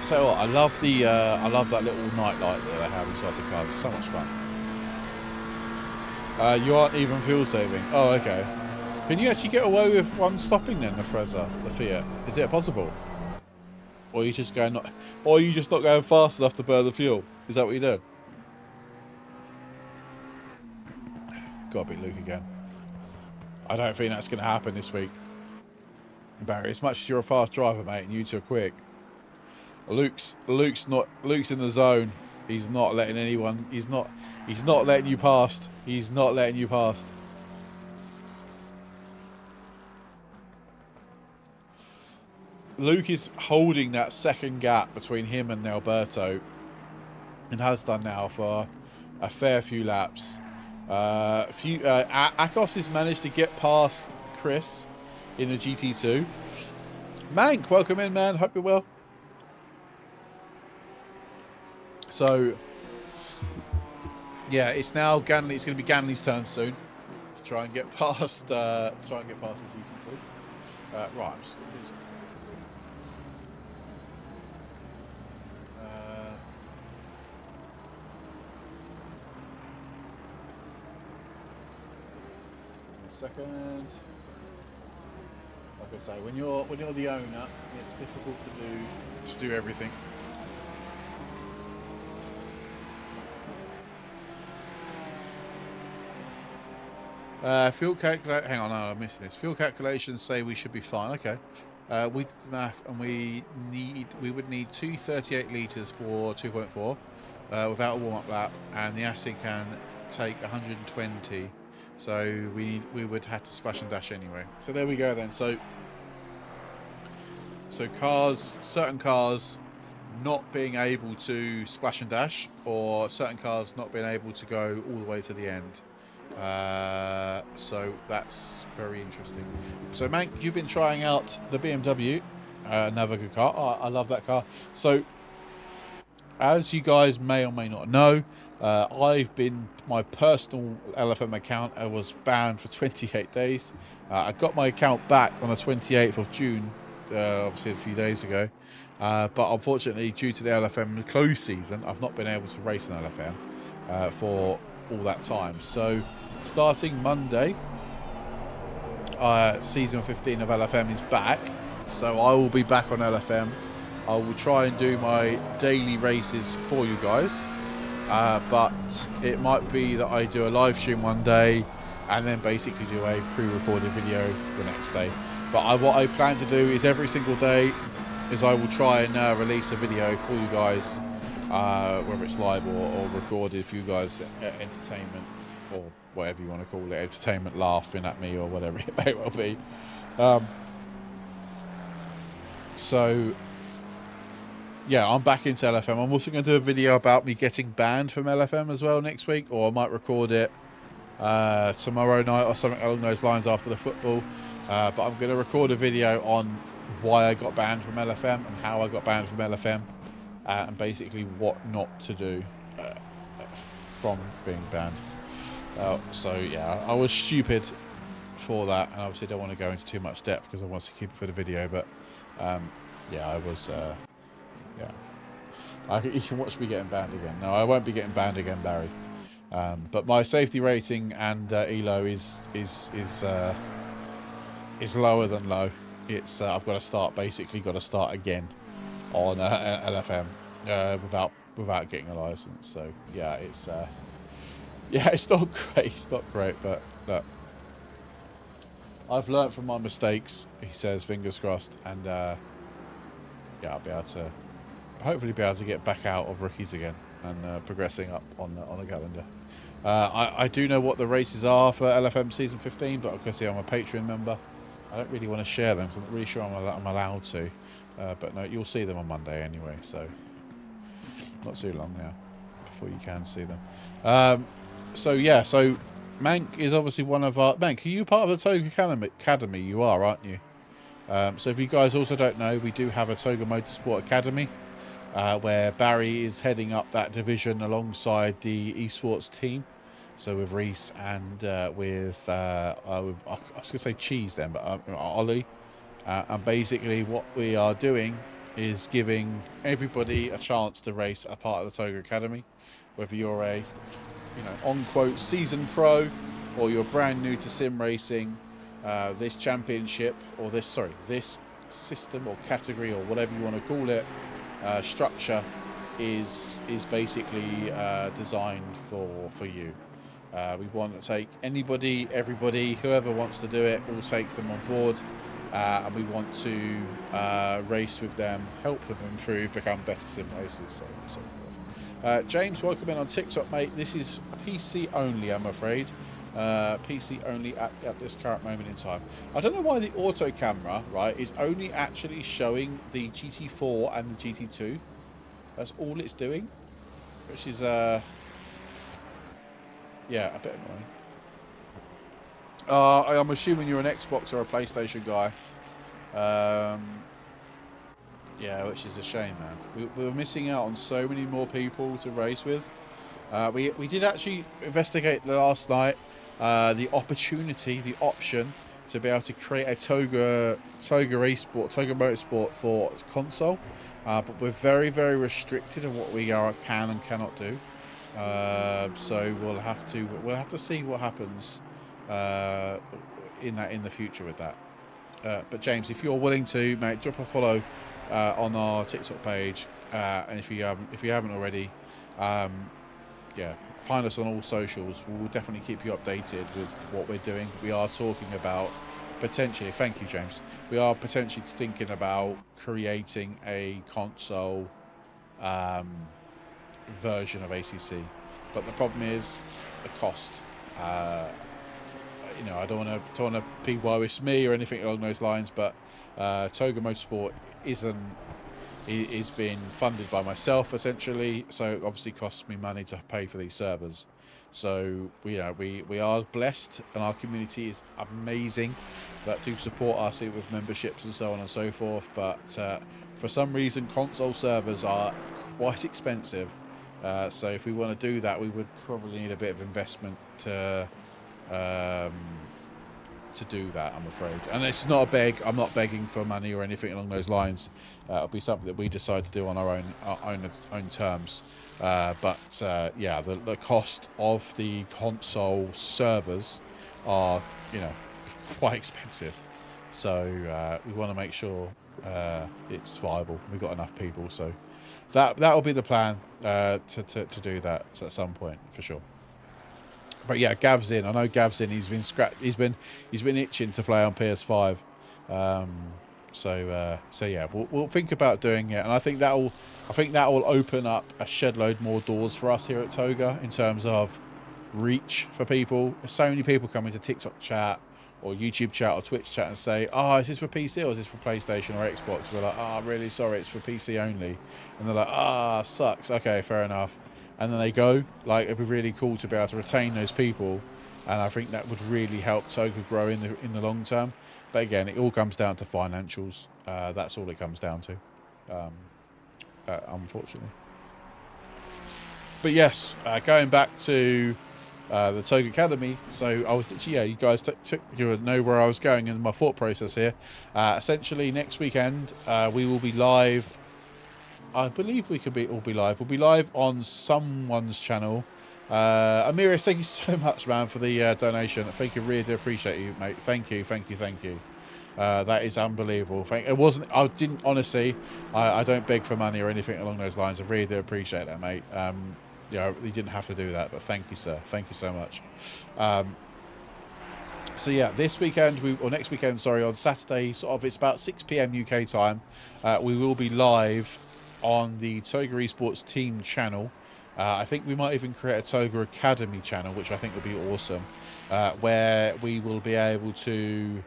So what, I love that little night light that they have inside the car. It's so much fun. You aren't even fuel saving. Oh, okay. Can you actually get away with one stopping then, the Frezza, the Fiat? Is it possible? Or are you just going not? Or are you just not going fast enough to burn the fuel? Is that what you do? Gotta be Luke again. I don't think that's going to happen this week, Barry. As much as you're a fast driver, mate, and you two are quick. Luke's in the zone. He's not letting anyone. He's not letting you past. He's not letting you past. Luke is holding that second gap between him and Alberto, and has done now for a fair few laps. Akos has managed to get past Chris in the GT2. Mank, welcome in, man. Hope you're well. So, yeah, it's now Ganley. It's going to be Ganley's turn soon to try and get past. The GT2. Right, I'm just going to do something. Second. Like I say, when you're the owner, it's difficult to do everything. Fuel calculate. Hang on, no, I'm missing this. Fuel calculations say we should be fine. Okay. We did the math, and we would need 238 litres for 2.4 without a warm-up lap, and the acid can take 120. So we would have to splash and dash anyway. So there we go then. So certain cars not being able to splash and dash, or certain cars not being able to go all the way to the end. So that's very interesting. So Mank, you've been trying out the BMW, another good car. Oh, I love that car. So as you guys may or may not know, my personal LFM account was banned for 28 days. I got my account back on the 28th of June, obviously a few days ago. But unfortunately, due to the LFM close season, I've not been able to race an LFM for all that time. So starting Monday, season 15 of LFM is back. So I will be back on LFM. I will try and do my daily races for you guys. But it might be that I do a live stream one day and then basically do a pre-recorded video the next day. But what I plan to do is every single day is I will try and release a video for you guys, whether it's live or recorded for you guys, entertainment or whatever you want to call it, entertainment, laughing at me or whatever it may well be. So yeah, I'm back into LFM. I'm also going to do a video about me getting banned from LFM as well next week, or I might record it tomorrow night or something along those lines after the football. But I'm going to record a video on why I got banned from LFM and how I got banned from LFM, and basically what not to do from being banned. So yeah, I was stupid for that, and obviously don't want to go into too much depth because I want to keep it for the video. But yeah, I was yeah. You can watch me getting banned again. No, I won't be getting banned again, Barry. But my safety rating and elo is lower than low. It's I've got to start again on LFM without getting a license. So yeah, it's not great. It's not great, but look, I've learnt from my mistakes. He says, fingers crossed, and yeah, I'll be able to hopefully get back out of rookies again and progressing up on the calendar. I do know what the races are for LFM season 15, but obviously I'm a Patreon member. I don't really want to share them because I'm not really sure I'm allowed to. But no, you'll see them on Monday anyway, so not too long now before you can see them. So yeah, so Mank is obviously one of our... Mank, are you part of the Toga Academy? You are, aren't you? So if you guys also don't know, we do have a Toga Motorsport Academy where Barry is heading up that division alongside the esports team. So with Reese and with I was going to say Cheese then, but Ollie. And basically what we are doing is giving everybody a chance to race a part of the Toga Academy, whether you're a on-quote seasoned pro or you're brand new to sim racing. This championship or this system or category or whatever you want to call it, structure is basically designed for you. We want to take anybody, everybody, whoever wants to do it, we'll take them on board, and we want to race with them, help them improve, become better sim racers, so forth. James, welcome in on TikTok, mate. This is PC only, I'm afraid. PC only at this current moment in time. I don't know why the auto camera, right, is only actually showing the GT4 and the GT2. That's all it's doing, which is yeah, a bit annoying. I'm assuming you're an Xbox or a PlayStation guy. Yeah, which is a shame, man. We were missing out on so many more people to race with. We did actually investigate last night the option to be able to create a Toga Motorsport for console, but we're very, very restricted in what we can and cannot do. So we'll have to see what happens in the future with that. But James, if you're willing to, mate, drop a follow on our TikTok page, and if you haven't already, yeah, find us on all socials. We'll definitely keep you updated with what we're doing. We are talking about potentially, thank you, James. We are potentially thinking about creating a console version of ACC, but the problem is the cost. I don't want to be woe it's me or anything along those lines, but Toga Motorsport is being funded by myself essentially, so it obviously costs me money to pay for these servers. So we are blessed, and our community is amazing that do support us with memberships and so on and so forth. But for some reason, console servers are quite expensive. So if we want to do that, we would probably need a bit of investment to do that, I'm afraid. And it's not a beg. I'm not begging for money or anything along those lines. It'll be something that we decide to do on our own terms. But yeah, the cost of the console servers are quite expensive. So we want to make sure it's viable. We've got enough people, so that will be the plan to do that at some point for sure. But yeah, Gav's in. I know Gav's in. He's been itching to play on PS5. So yeah, we'll think about doing it, and I think that will open up a shed load more doors for us here at Toga in terms of reach for people. There's so many people coming to TikTok chat or YouTube chat or Twitch chat and say, oh, is this for PC or is this for PlayStation or Xbox? We're like, oh, really sorry, it's for PC only. And they're like, ah, sucks. Okay, fair enough. And then they go. Like, it'd be really cool to be able to retain those people, and I think that would really help Toga grow in the long term. But again, it all comes down to financials. That's all it comes down to, unfortunately. But yes, going back to the Toga Academy. So I was, you guys you know where I was going in my thought process here. Essentially, next weekend we will be live. I believe we could all be live. We'll be live on someone's channel. Amiris, thank you so much, man, for the donation. Thank you, really do appreciate you, mate. Thank you. That is unbelievable. It wasn't. I didn't honestly. I don't beg for money or anything along those lines. I really do appreciate that, mate. You didn't have to do that, but thank you, sir. Thank you so much. So yeah, this weekend or next weekend, sorry, on Saturday, sort of, it's about 6 p.m. UK time. We will be live on the Toga Esports team channel. I think we might even create a Toga Academy channel, which I think would be awesome, where we will be able to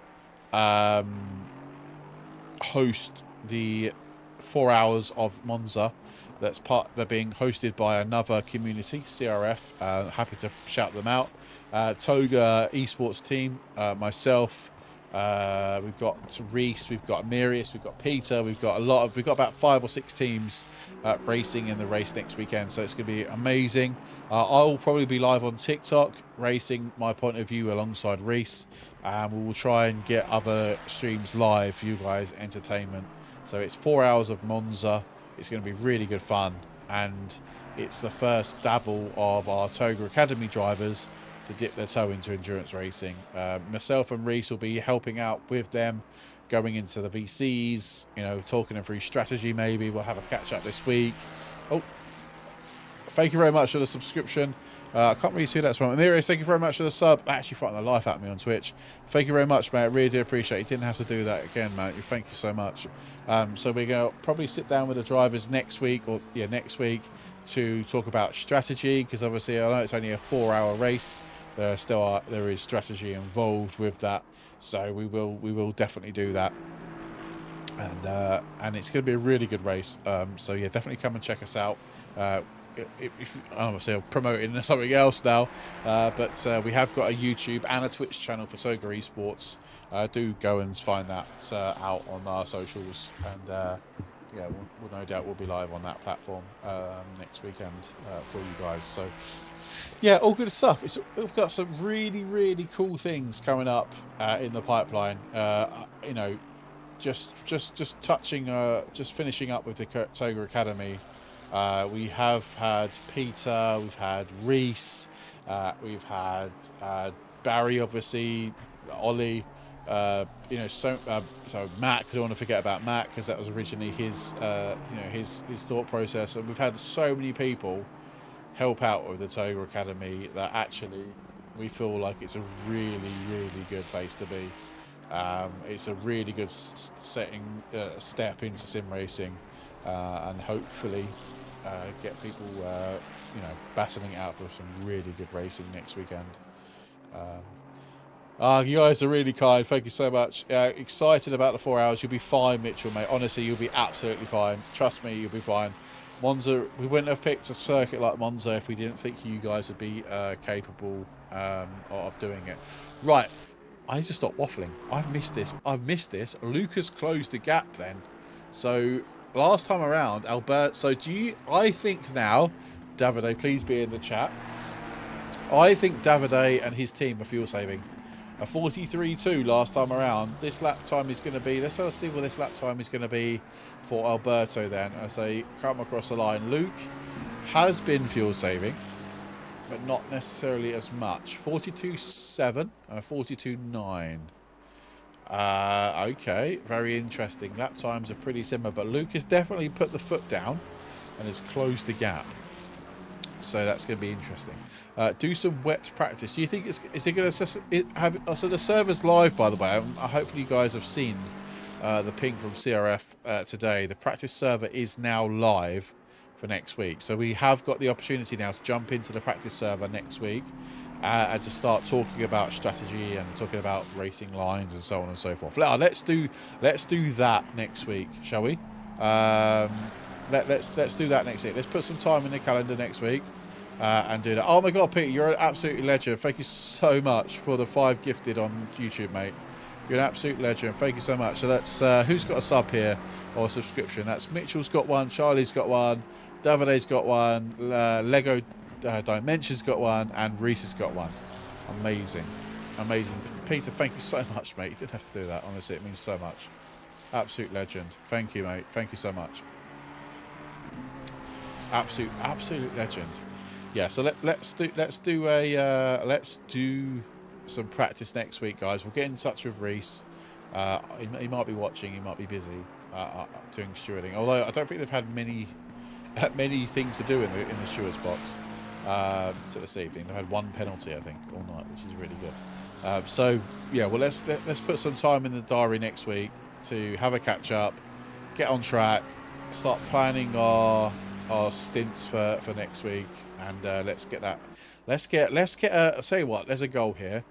host the 4 hours of Monza. They're being hosted by another community, CRF. Happy to shout them out. Toga Esports team, myself. We've got Reese, we've got Amirius, we've got Peter, we've got about 5 or 6 teams racing in the race next weekend, so it's going to be amazing. I'll probably be live on TikTok racing my point of view alongside Reese, and we will try and get other streams live for you guys, entertainment. So it's 4 hours of Monza. It's going to be really good fun, and it's the first dabble of our Toga Academy drivers to dip their toe into endurance racing. Myself and Reese will be helping out with them, going into the VCs, talking them through strategy maybe. We'll have a catch-up this week. Oh, thank you very much for the subscription. I can't really see who that's from. Amirius, thank you very much for the sub. That actually frightened the life out of me on Twitch. Thank you very much, mate. I really do appreciate it. You didn't have to do that again, mate. Thank you so much. So we're going to probably sit down with the drivers next week, to talk about strategy, because obviously I know it's only a 4-hour race. There is strategy involved with that, so we will definitely do that, and it's going to be a really good race. So yeah, definitely come and check us out. I'm promoting something else now, but we have got a YouTube and a Twitch channel for Toga Esports. Do go and find that out on our socials, and we'll no doubt we'll be live on that platform next weekend for you guys. So yeah, all good stuff. We've got some really, really cool things coming up in the pipeline. Just finishing up with the Toga Academy. We have had Peter, we've had Reese, we've had Barry, obviously, Ollie. So Matt. I don't want to forget about Matt, because that was originally his thought process. And we've had so many people help out with the Toga Academy that actually we feel like it's a really, really good place to be. It's a really good step into sim racing, and hopefully get people battling it out for some really good racing next weekend. You guys are really kind. Thank you so much. Excited about the 4 hours. You'll be fine, Mitchell, mate. Honestly, you'll be absolutely fine. Trust me, you'll be fine. Monza, we wouldn't have picked a circuit like Monza if we didn't think you guys would be capable of doing it. Right, I need to stop waffling. I've missed this. Lucas closed the gap then. So last time around, Albert. So I think now, Davide, please be in the chat. I think Davide and his team are fuel saving. A 43.2 last time around. This lap time is going to be... Let's see what this lap time is going to be for Alberto then. As they come across the line. Luke has been fuel saving, but not necessarily as much. 42.7 and a 42.9. Okay, very interesting. Lap times are pretty similar, but Luke has definitely put the foot down and has closed the gap. So that's going to be interesting. Do some wet practice. Do you think is it going to have? So the server's live, by the way. Hopefully you guys have seen the ping from CRF today. The practice server is now live for next week. So we have got the opportunity now to jump into the practice server next week. and to start talking about strategy and talking about racing lines and so on and so forth. Let's do that next week, shall we? Let's do that next week. Let's put some time in the calendar next week and do that. Oh my God, Peter, you're an absolute legend. Thank you so much for the 5 gifted on YouTube, mate. You're an absolute legend. Thank you so much. So that's who's got a sub here or a subscription? That's Mitchell's got one, Charlie's got one, Davide's got one, Lego Dimension's got one, and Reese has got one. Amazing. Peter, thank you so much, mate. You didn't have to do that. Honestly, it means so much. Absolute legend. Thank you, mate. Thank you so much. Absolute legend. Yeah. So let's do some practice next week, guys. We'll get in touch with Reese. He might be watching. He might be busy doing stewarding. Although I don't think they've had many things to do in the steward's box to this evening. They've had 1 penalty, I think, all night, which is really good. So yeah, well let's put some time in the diary next week to have a catch up, get on track, start planning our stints for next week, and let's get I'll tell you what, there's a goal here.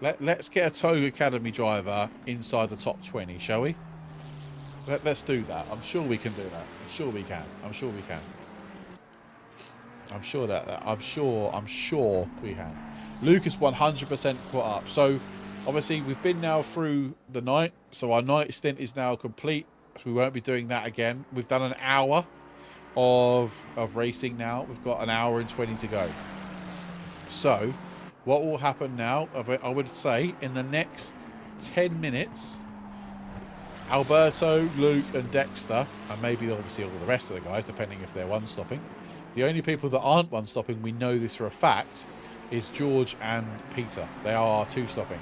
Let's get a Toga Academy driver inside the top 20, shall we? Let's do that. I'm sure we can do that. I'm sure we can. I'm sure we can. I'm sure we can. Luke is 100% caught up. So obviously we've been now through the night, so our night stint is now complete. So we won't be doing that again. We've done an hour of racing now. We've got an hour and 20 to go. So what will happen now, I would say, in the next 10 minutes, Alberto, Luke and Dexter, and maybe obviously all the rest of the guys, depending if they're one-stopping. The only people that aren't one-stopping, we know this for a fact, is George and Peter. They are 2-stopping.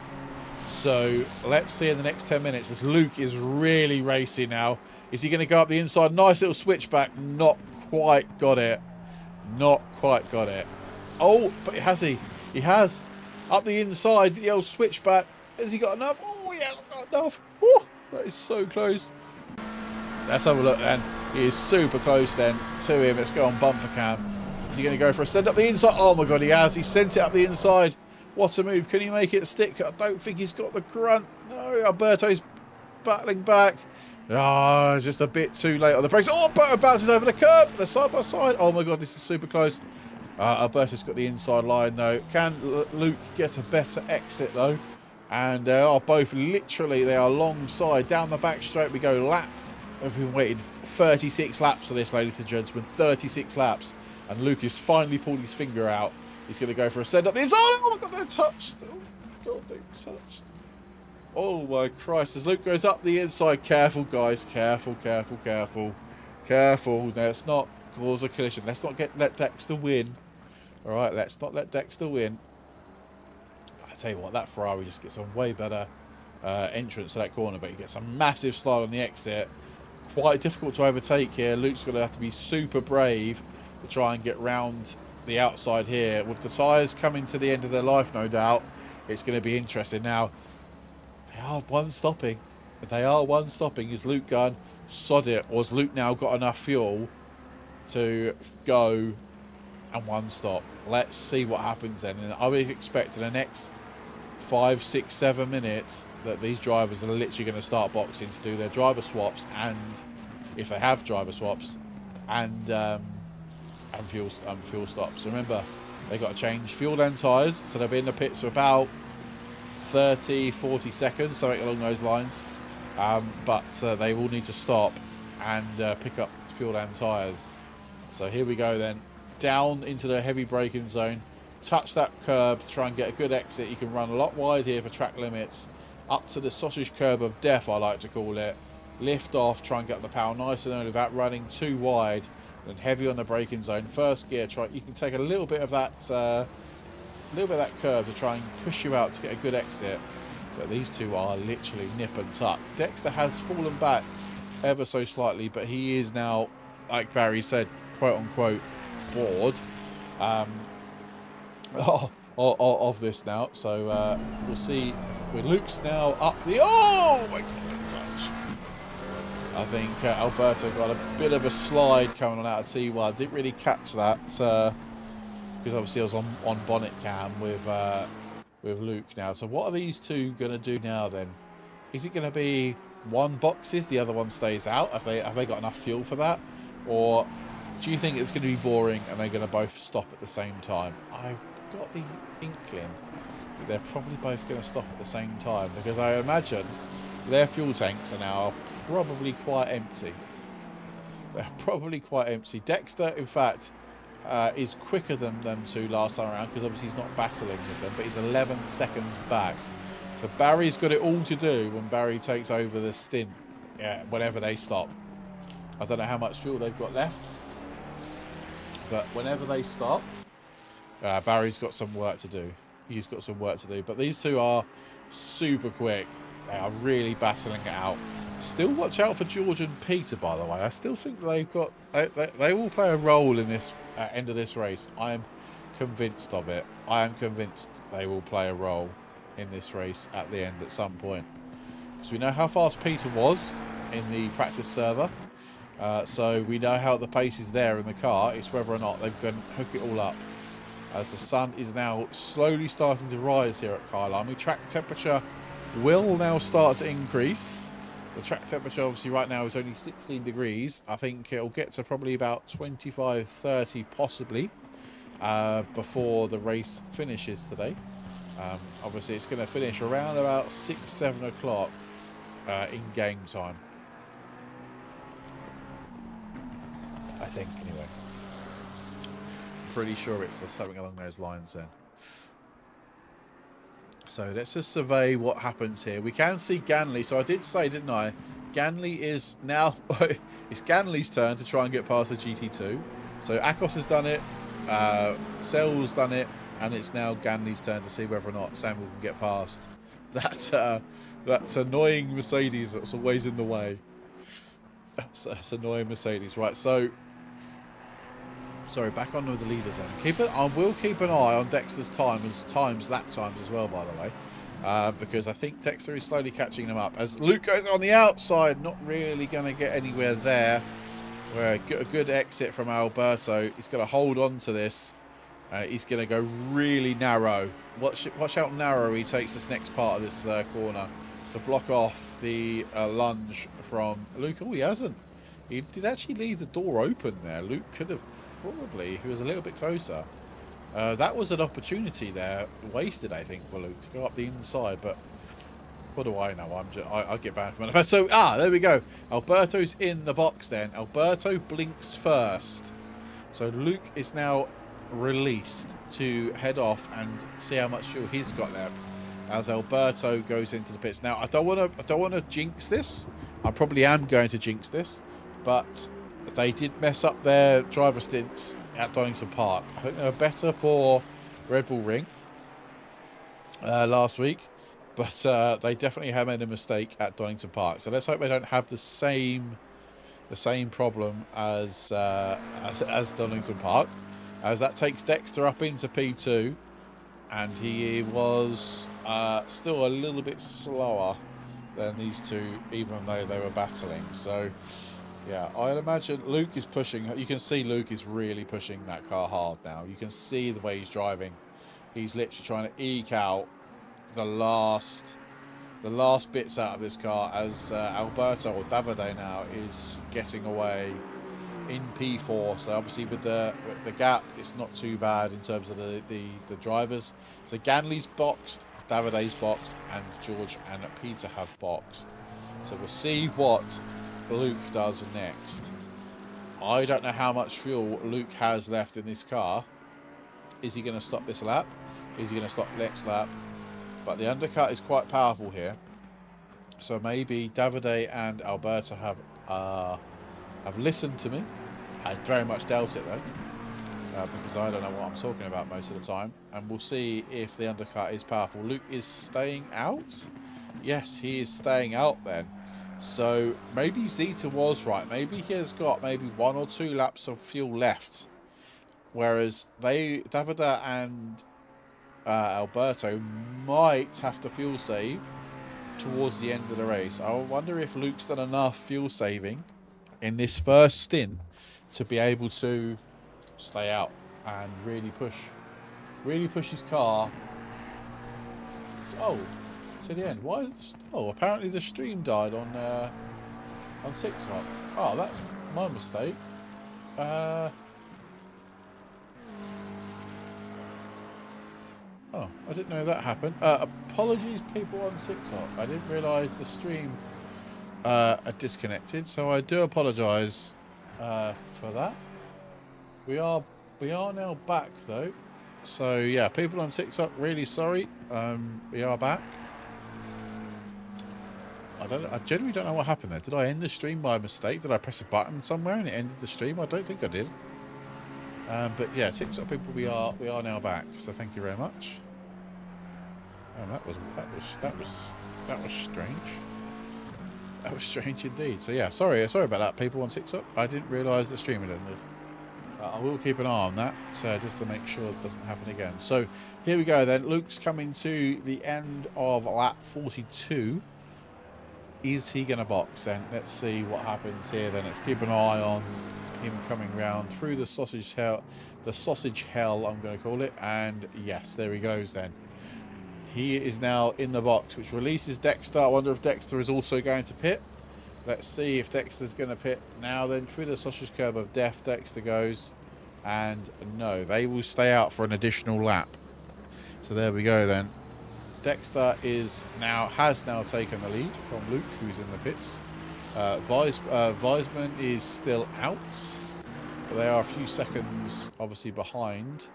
So let's see in the next 10 minutes, as Luke is really racing now. Is he going to go up the inside? Nice little switchback. Not quite got it. Not quite got it. Oh, but has he? He has. Up the inside, the old switchback. Has he got enough? Oh, he hasn't got enough. Oh, that is so close. Let's have a look then. He is super close then to him. Let's go on bumper cam. Is he going to go for a send up the inside? Oh my God, he has. He sent it up the inside. What a move. Can he make it stick? I don't think he's got the grunt. No, Alberto's battling back. Ah, just a bit too late on the brakes. Oh, Alberto bounces over the curb. They're side by side. Oh my God, this is super close. Alberto's got the inside line though. Can Luke get a better exit though? And they are both literally, they are alongside. Down the back straight we go. Lap. We've been waiting 36 laps for this, ladies and gentlemen. 36 laps. And Luke has finally pulled his finger out. He's going to go for a send up the inside. Oh my God, they're touched. Oh my God, they're touched. Oh my Christ. As Luke goes up the inside. Careful, guys. Careful, careful, careful. Careful. Let's not cause a collision. Let's not let Dexter win. All right, let's not let Dexter win. I tell you what, that Ferrari just gets a way better entrance to that corner, but he gets a massive slide on the exit. Quite difficult to overtake here. Luke's going to have to be super brave to try and get round the outside here. With the tyres coming to the end of their life, no doubt, it's going to be interesting. Now, they are one-stopping. They are one-stopping. Is Luke going, sod it, or has Luke now got enough fuel to go and one stop? Let's see what happens then. And I would expect in the next 5, 6, 7 minutes that these drivers are literally going to start boxing to do their driver swaps, and if they have driver swaps, and fuel stops. Remember, they've got to change fuel and tyres, so they'll be in the pits for about 30, 40 seconds, something along those lines. But they will need to stop and pick up fuel and tyres. So here we go then. Down into the heavy braking zone. Touch that curb, try and get a good exit. You can run a lot wide here for track limits. Up to the sausage curb of death, I like to call it. Lift off, try and get the power nice and early without running too wide. And heavy on the braking zone. First gear, you can take a little bit of that curve to try and push you out to get a good exit. But these two are literally nip and tuck. Dexter has fallen back ever so slightly, but he is now, like Barry said, quote unquote, bored of this now. So we'll see. With Luke's now up the, oh my God, touch. I think Alberto got a bit of a slide coming on out of T1. Didn't really catch that because obviously I was on bonnet cam with Luke now. So what are these two going to do now then? Is it going to be one boxes, the other one stays out? Have they got enough fuel for that? Or do you think it's going to be boring and they're going to both stop at the same time? I've got the inkling that they're probably both going to stop at the same time, because I imagine their fuel tanks are now probably quite empty. They're probably quite empty. Dexter, in fact, is quicker than them two last time around, because obviously he's not battling with them, but he's 11 seconds back. So Barry's got it all to do when Barry takes over the stint, whenever they stop. I don't know how much fuel they've got left, but whenever they stop, Barry's got some work to do. He's got some work to do. But these two are super quick. They are really battling it out. Still watch out for George and Peter, by the way. I still think they've got... They will play a role in this end of this race. I am convinced of it. I am convinced they will play a role in this race at the end at some point. Because we know how fast Peter was in the practice server. So we know how the pace is there in the car. It's whether or not they've got to hook it all up. As the sun is now slowly starting to rise here at Kyalami. Track temperature will now start to increase. The track temperature obviously right now is only 16 degrees. I think it'll get to probably about 25, 30 possibly before the race finishes today. Obviously it's going to finish around about 6, 7 o'clock in game time. I think anyway. Pretty sure it's something along those lines then. So let's just survey what happens here. We can see Ganley. So I did say, didn't I? Ganley is now... it's Ganley's turn to try and get past the GT2. So Akos has done it. Sel's done it. And it's now Ganley's turn to see whether or not Samuel can get past that annoying Mercedes that's always in the way. That's annoying Mercedes. Right, so... Sorry, back on with the leaders then. I will keep an eye on Dexter's lap times as well, by the way. Because I think Dexter is slowly catching them up. As Luke goes on the outside, not really going to get anywhere there. Where a good exit from Alberto. He's going to hold on to this. He's going to go really narrow. Watch how narrow he takes this next part of this corner to block off the lunge from Luke. Oh, he hasn't. He did actually leave the door open there. Luke could have probably, if he was a little bit closer. That was an opportunity there, wasted, I think, for Luke to go up the inside. But what do I know? I get banned from manifest. So, there we go. Alberto's in the box then. Alberto blinks first. So Luke is now released to head off and see how much fuel he's got left as Alberto goes into the pits. Now, I don't want to jinx this. I probably am going to jinx this. But they did mess up their driver stints at Donington Park. I think they were better for Red Bull Ring last week, but they definitely have made a mistake at Donington Park. So let's hope they don't have the same problem as Donington Park, as that takes Dexter up into P2, and he was still a little bit slower than these two, even though they were battling. So. Yeah, I'd imagine Luke is pushing. You can see Luke is really pushing that car hard now. You can see the way he's driving. He's literally trying to eke out the last bits out of this car as Alberto, or Davide now, is getting away in P4. So obviously with the gap, it's not too bad in terms of the drivers. So Ganley's boxed, Davide's boxed, and George and Peter have boxed. So we'll see what Luke does next. I don't know how much fuel Luke has left in this car. Is he going to stop this lap? Is he going to stop next lap? But the undercut is quite powerful here. So maybe Davide and Alberto have listened to me. I very much doubt it though, because I don't know what I'm talking about most of the time. And we'll see if the undercut is powerful. Luke is staying out. Yes, he is staying out then. So maybe Zeta was right. Maybe he has got maybe 1 or 2 laps of fuel left. Whereas Davide and Alberto might have to fuel save towards the end of the race. I wonder if Luke's done enough fuel saving in this first stint to be able to stay out and really push his car. Oh, to the end. Why is it? Oh, apparently the stream died on TikTok. Oh, that's my mistake. Oh, I didn't know that happened. Apologies, people on TikTok. I didn't realise the stream had disconnected, so I do apologise for that. We are now back though. So yeah, people on TikTok, really sorry. We are back. I genuinely don't know what happened there. Did I end the stream by mistake? Did I press a button somewhere and it ended the stream? I don't think I did. But yeah, TikTok people, we are now back. So thank you very much. Oh, that was strange. That was strange indeed. So yeah, sorry about that, people on TikTok. I didn't realise the stream had ended. I will keep an eye on that just to make sure it doesn't happen again. So here we go then. Luke's coming to the end of lap 42. Is he going to box then? Let's see what happens here then. Let's keep an eye on him coming round through the sausage hell. The sausage hell, I'm going to call it. And yes, there he goes then. He is now in the box, which releases Dexter. I wonder if Dexter is also going to pit. Let's see if Dexter's going to pit now then. Through the sausage curb of death, Dexter goes. And no, they will stay out for an additional lap. So there we go then. Dexter has now taken the lead from Luke, who's in the pits. Weisman is still out, but they are a few seconds obviously behind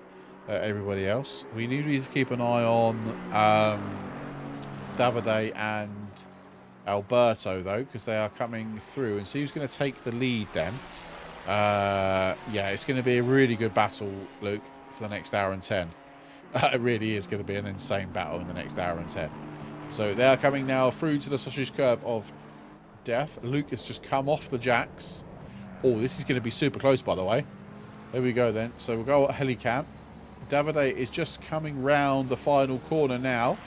everybody else. We need to keep an eye on Davide and Alberto though, because they are coming through, and see who's going to take the lead then. Yeah, it's going to be a really good battle, Luke, for the next hour and 10. It really is going to be an insane battle in the next hour and 10. So they are coming now through to the sausage curb of death. Luke has just come off the jacks. Oh, this is going to be super close, by the way. There we go then. So we'll go at Helicam. Davide is just coming round the final corner now.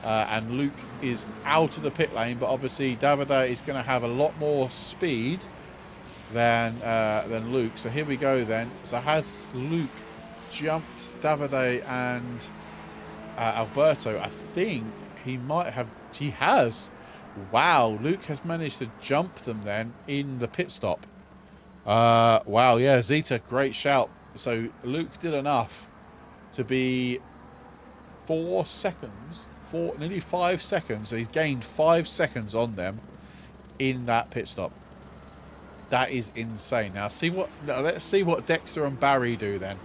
And Luke is out of the pit lane. But obviously Davide is going to have a lot more speed than Luke. So here we go then. So has Luke jumped Davide and Alberto? I think he might have. He has. Wow, Luke has managed to jump them then in the pit stop. Wow, yeah, Zeta, great shout. So Luke did enough to be 4 seconds, nearly 5 seconds. So he's gained 5 seconds on them in that pit stop. That is insane. Now let's see what Dexter and Barry do then.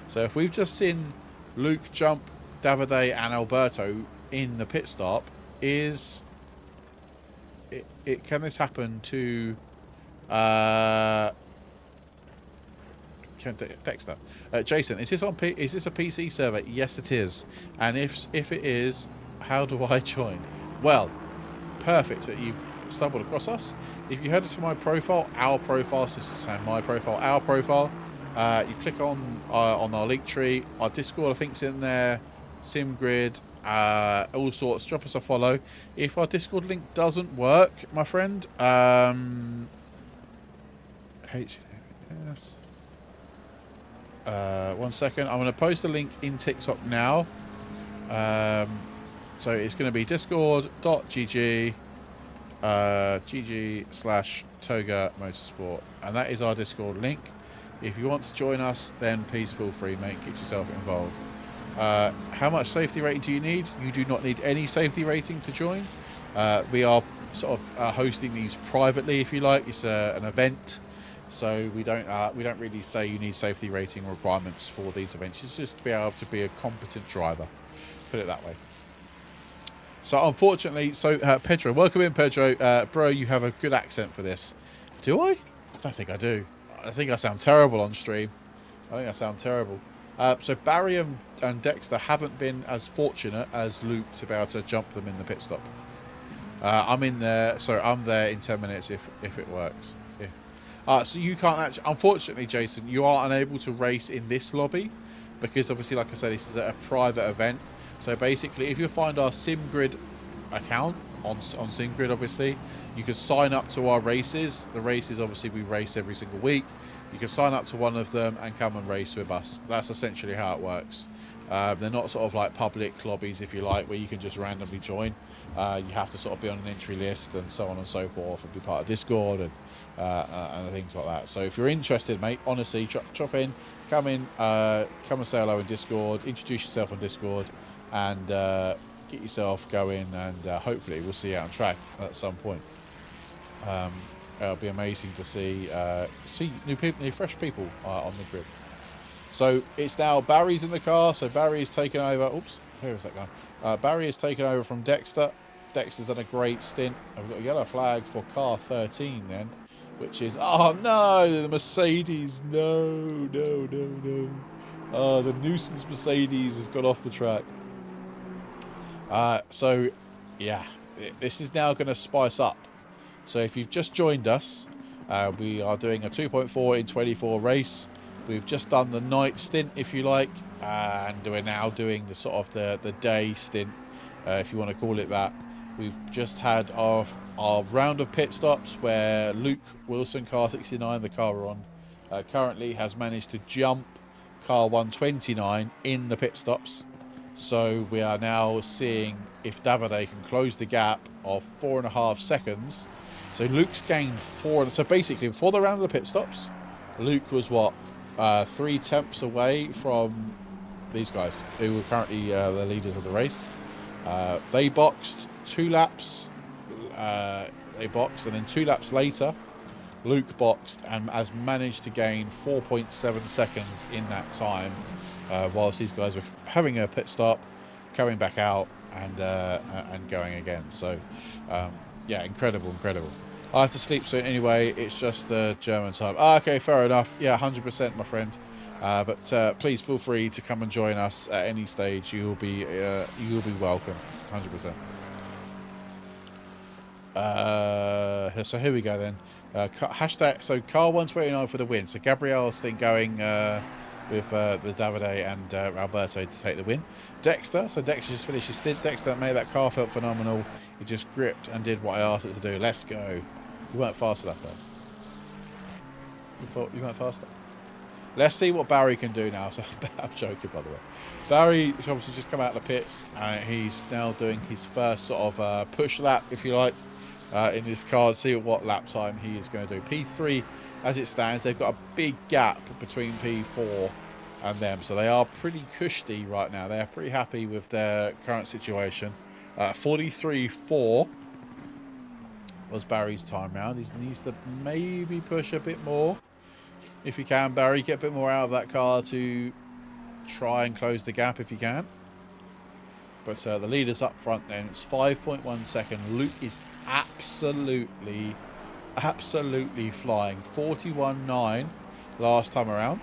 So if we've just seen Luke jump Davide and Alberto in the pit stop, can this happen to Dexter? Jason, is this a PC server? Yes, it is. And if it is, how do I join? Well, perfect that you've stumbled across us. If you head to my profile, our profile, so just saying my profile, our profile, you click on our link tree. Our Discord, I think, is in there. SimGrid, all sorts. Drop us a follow. If our Discord link doesn't work, my friend, one second. I'm going to post a link in TikTok now. So it's going to be discord.gg gg/Toga Motorsport, and that is our Discord link. If you want to join us, then please feel free, mate. Get yourself involved. How much safety rating do you need? You do not need any safety rating to join. We are sort of hosting these privately, if you like. It's an event, so we don't really say you need safety rating requirements for these events. It's just to be able to be a competent driver. Put it that way. So unfortunately, Pedro, welcome in, Pedro. Bro, you have a good accent for this. Do I? I don't think I do. I think I sound terrible on stream. I think I sound terrible. So Barry and Dexter haven't been as fortunate as Luke to be able to jump them in the pit stop. I'm in there. Sorry, I'm there in 10 minutes if it works. So you can't actually. Unfortunately, Jason, you are unable to race in this lobby because obviously, like I said, this is a private event. So basically, if you find our SimGrid account on SimGrid, obviously, you can sign up to our races. The races, obviously, we race every single week. You can sign up to one of them and come and race with us. That's essentially how it works. They're not sort of like public lobbies, if you like, where you can just randomly join. You have to sort of be on an entry list and so on and so forth, and be part of Discord and things like that. So if you're interested, mate, honestly, drop in, come and say hello in Discord, introduce yourself on Discord, and get yourself going, and hopefully we'll see you out on track at some point. It'll be amazing to see new people, new fresh people on the grid. So it's now Barry's in the car. So Barry is taken over. Oops, where is that going? Barry is taken over from Dexter. Dexter's done a great stint. We've got a yellow flag for car 13 then, which is, oh no, the Mercedes. No. Oh, the nuisance Mercedes has got off the track. So yeah, this is now going to spice up. So if you've just joined us, we are doing a 2.4 in 24 race. We've just done the night stint, if you like, and we're now doing the sort of the day stint, if you want to call it that. We've just had our round of pit stops where Luke Wilson, car 69, the car we're on, currently has managed to jump car 129 in the pit stops. So we are now seeing if Davide can close the gap of 4.5 seconds. So Luke's gained 4. So basically, before the round of the pit stops, Luke was what? 3 tenths away from these guys who were currently the leaders of the race. They boxed 2 laps. They boxed, and then 2 laps later, Luke boxed and has managed to gain 4.7 seconds in that time, whilst these guys were having a pit stop, coming back out, and going again. So, yeah, incredible. I have to sleep soon anyway. It's just German time. Okay, fair enough. Yeah, 100%, my friend. But please feel free to come and join us at any stage. You'll be welcome, 100%. So here we go then. Hashtag so car 129 for the win. So Gabrielle's thing going with the Davide and Alberto to take the win. Dexter just finished his stint. Dexter made that car felt phenomenal. He just gripped and did what I asked it to do. Let's go. You weren't fast enough though. You thought you weren't fast enough? Let's see what Barry can do now. So I'm joking, by the way. Barry's obviously just come out of the pits. He's now doing his first sort of push lap, if you like, in this car. See what lap time he is going to do. P3, as it stands, they've got a big gap between P4 and them. So they are pretty cushy right now. They're pretty happy with their current situation. 43.4 was Barry's time round. He needs to maybe push a bit more. If you can, Barry, get a bit more out of that car to try and close the gap if you can. But the leader's up front then. It's 5.1 second. Luke is absolutely flying. 41.9 last time around.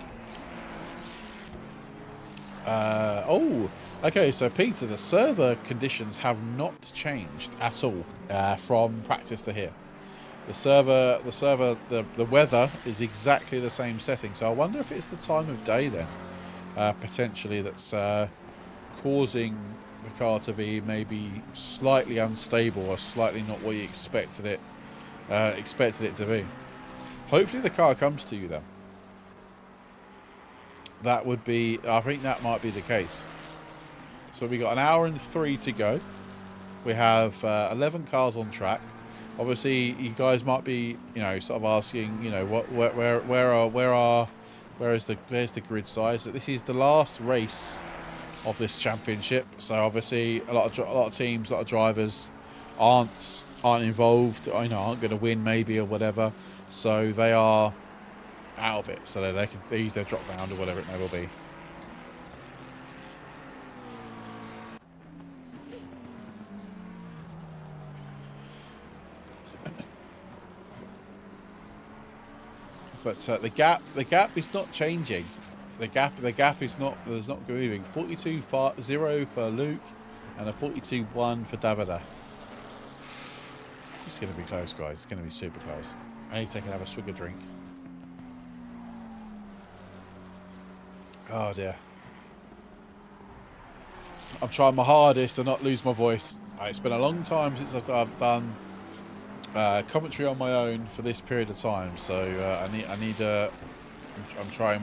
Okay, so Peter, the server conditions have not changed at all from practice to here. The weather is exactly the same setting. So I wonder if it's the time of day then, potentially, that's causing the car to be maybe slightly unstable or slightly not what you expected it to be. Hopefully the car comes to you then. That would be, I think that might be the case. So we got 1 hour and 3 to go. We have 11 cars on track. Obviously, you guys might be, sort of asking, where's the grid size? So this is the last race of this championship. So obviously, a lot of teams, a lot of drivers aren't involved. Aren't going to win maybe or whatever. So they are out of it. So they use their drop round or whatever it may well be. But the gap is not changing. The gap is not moving. 42.0 for Luke, and a 42.1 for Davide. It's going to be close, guys. It's going to be super close. I need to have a swig of drink. Oh dear. I'm trying my hardest to not lose my voice. It's been a long time since I've done commentary on my own for this period of time, so I need I'm trying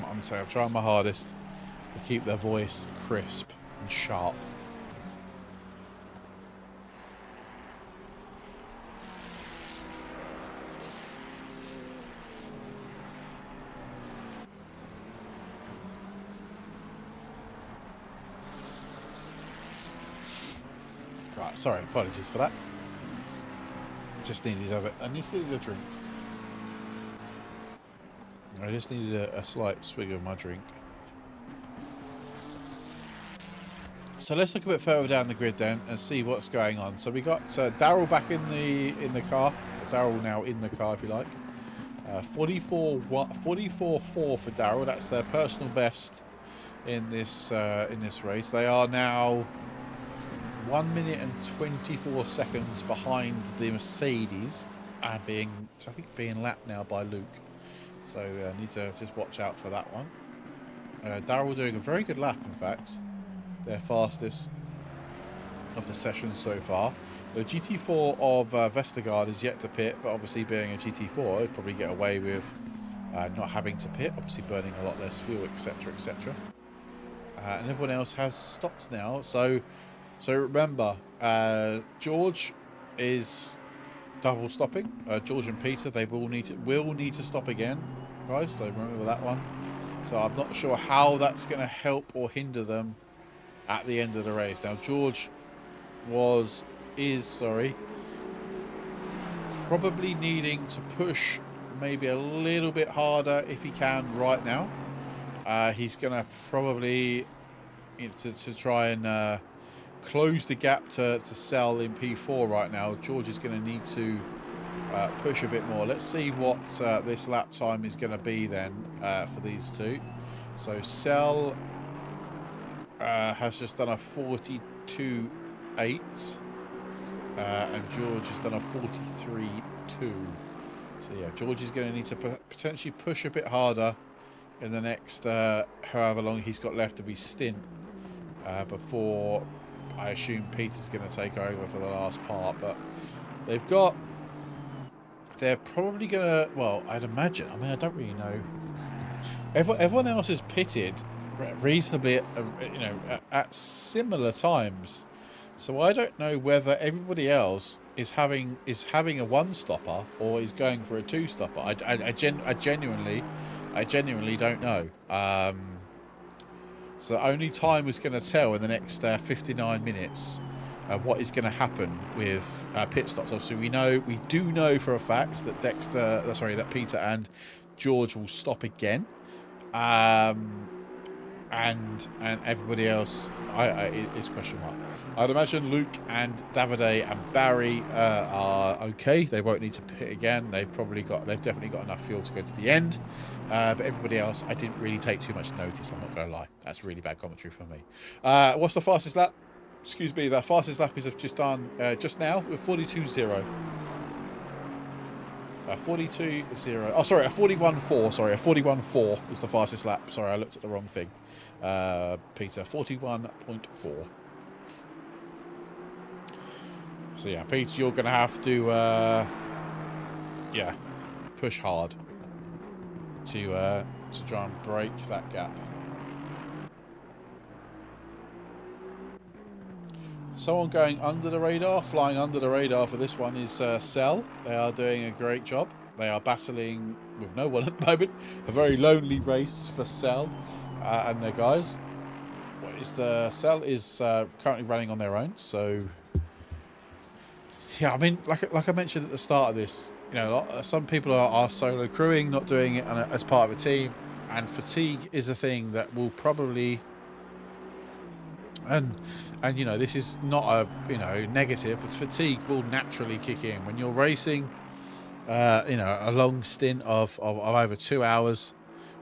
my hardest to keep their voice crisp and sharp. Right, sorry, apologies for that. Just needed a drink. I just needed a slight swig of my drink. So let's look a bit further down the grid then and see what's going on. So we got Daryl back in the car. Daryl now in the car, if you like. 44.4 for Daryl. That's their personal best in this race. They are now 1 minute and 24 seconds behind the Mercedes, and being lapped now by Luke. So need to just watch out for that one. Daryl doing a very good lap, in fact. Their fastest of the session so far. The GT4 of Vestergaard is yet to pit, but obviously being a GT4, he'd probably get away with not having to pit, obviously burning a lot less fuel, etc, etc. And everyone else has stopped now. So remember, George is double stopping. George and Peter, they will need to stop again, guys. So remember that one. So I'm not sure how that's going to help or hinder them at the end of the race. Now George is probably needing to push maybe a little bit harder if he can right now. He's going to probably to try and close the gap to Sell in P4 right now. George is going to need to push a bit more. Let's see what this lap time is going to be then for these two. So Sell has just done a 42.8 and George has done a 43.2. So yeah, George is going to need to potentially push a bit harder in the next however long he's got left of his stint before I assume Peter's going to take over for the last part. But they're probably going to, well, I'd imagine, I mean, I don't really know. Everyone else is pitted reasonably at similar times, so I don't know whether everybody else is having a one stopper or is going for a two stopper. I genuinely don't know. So only time is going to tell in the next 59 minutes what is going to happen with pit stops. Obviously, we do know for a fact that that Peter and George will stop again. And everybody else is question mark. I'd imagine Luke and Davide and Barry are okay. They won't need to pit again. They've definitely got enough fuel to go to the end. But everybody else, I didn't really take too much notice. I'm not going to lie. That's really bad commentary from me. What's the fastest lap? Excuse me. The fastest lap is just done just now with 42.0. 42.0. Oh, sorry, a 41.4. Sorry, a 41.4 is the fastest lap. Sorry, I looked at the wrong thing. Peter, 41.4. So yeah, Peter, you're going to have to, push hard to try and break that gap. Someone going under the radar, flying under the radar for this one is Cell. They are doing a great job. They are battling with no one at the moment. A very lonely race for Cell and their guys. Cell is currently running on their own. So yeah, I mean, like I mentioned at the start of this, some people are solo crewing, not doing it as part of a team, and fatigue is a thing that will probably. And this is not a negative. It's fatigue will naturally kick in when you're racing. A long stint of over 2 hours,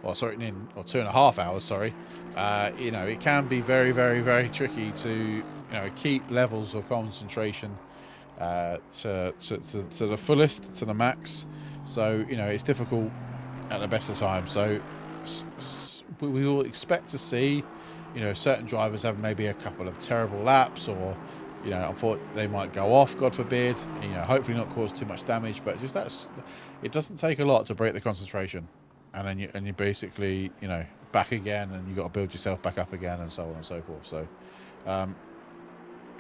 or 2.5 hours. Sorry, it can be very, very, very tricky to keep levels of concentration to the fullest, to the max. So it's difficult at the best of times. So we will expect to see. Certain drivers have maybe a couple of terrible laps, or unfortunately they might go off, God forbid. Hopefully not cause too much damage, but it doesn't take a lot to break the concentration. and then you basically, you know, back again, and you got to build yourself back up again, and so on and so forth. So,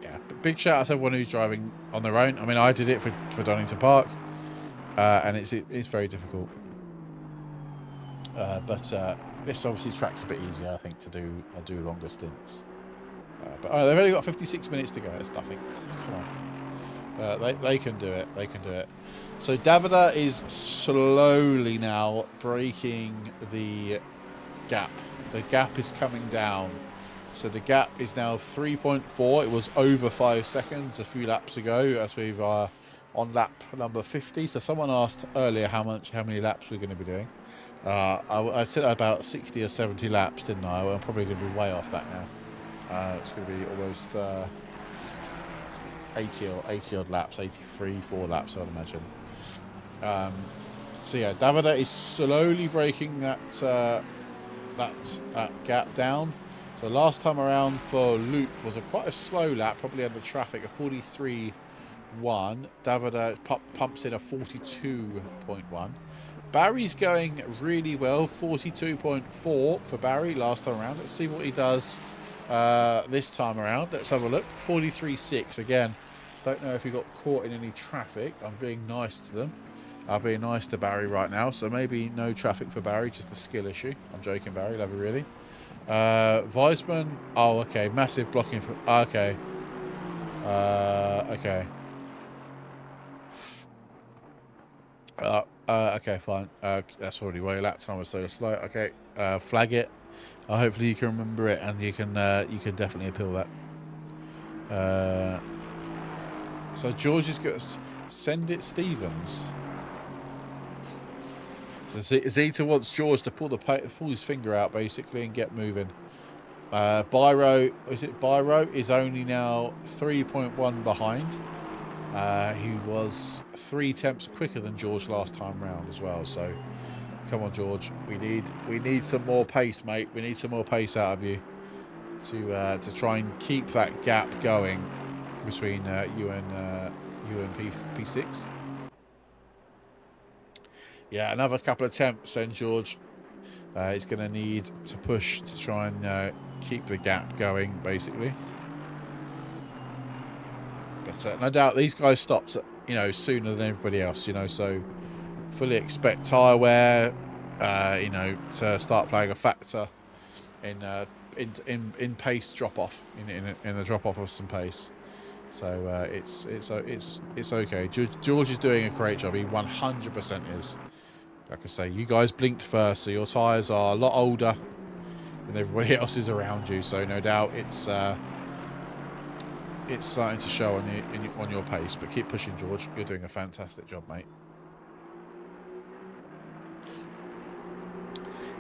yeah, big shout out to everyone who's driving on their own. I mean, I did it for Donington Park, and it's very difficult. But this obviously track's a bit easier, I think, to do longer stints. But they've only got 56 minutes to go. It's nothing. Come on. They can do it. They can do it. So Davida is slowly now breaking the gap. The gap is coming down. So the gap is now 3.4. It was over 5 seconds a few laps ago, as we've on lap number 50. So someone asked earlier how many laps we're going to be doing. I said about 60 or 70 laps, didn't I? I'm probably going to be way off that now. It's going to be almost 80 odd laps, 83, 4 laps, I'd imagine. So yeah, Davida is slowly breaking that gap down. So last time around for Luke was quite a slow lap, probably under traffic, a 43.1. Davida pumps in a 42.1. Barry's going really well, 42.4 for Barry last time around. Let's see what he does this time around. Let's have a look. 43.6 again. Don't know if he got caught in any traffic. I'm being nice to them. I'm being nice to Barry right now. So maybe no traffic for Barry, just a skill issue. I'm joking, Barry. Love you really. Weisman. Oh, okay. Massive blocking for. Okay. Okay. Okay, fine. That's already why your lap time was so slow. Okay. Flag it. Hopefully you can remember it, and you can definitely appeal that. So George is going to send it Stevens. So Zeta wants George to pull his finger out basically and get moving. Byro is only now 3.1 behind. He was 3 tenths quicker than George last time round as well. So come on, George. We need some more pace, mate. We need some more pace out of you to try and keep that gap going between you and P6. Yeah, another couple of attempts, then George is going to need to push to try and keep the gap going, basically. But no doubt these guys stopped, sooner than everybody else, so fully expect tyre wear, to start playing a factor in pace drop off, in the drop off of some pace. So it's okay. George is doing a great job. He 100% is. Like I say, you guys blinked first, so your tyres are a lot older than everybody else is around you. So no doubt it's starting to show on your pace. But keep pushing, George. You're doing a fantastic job, mate.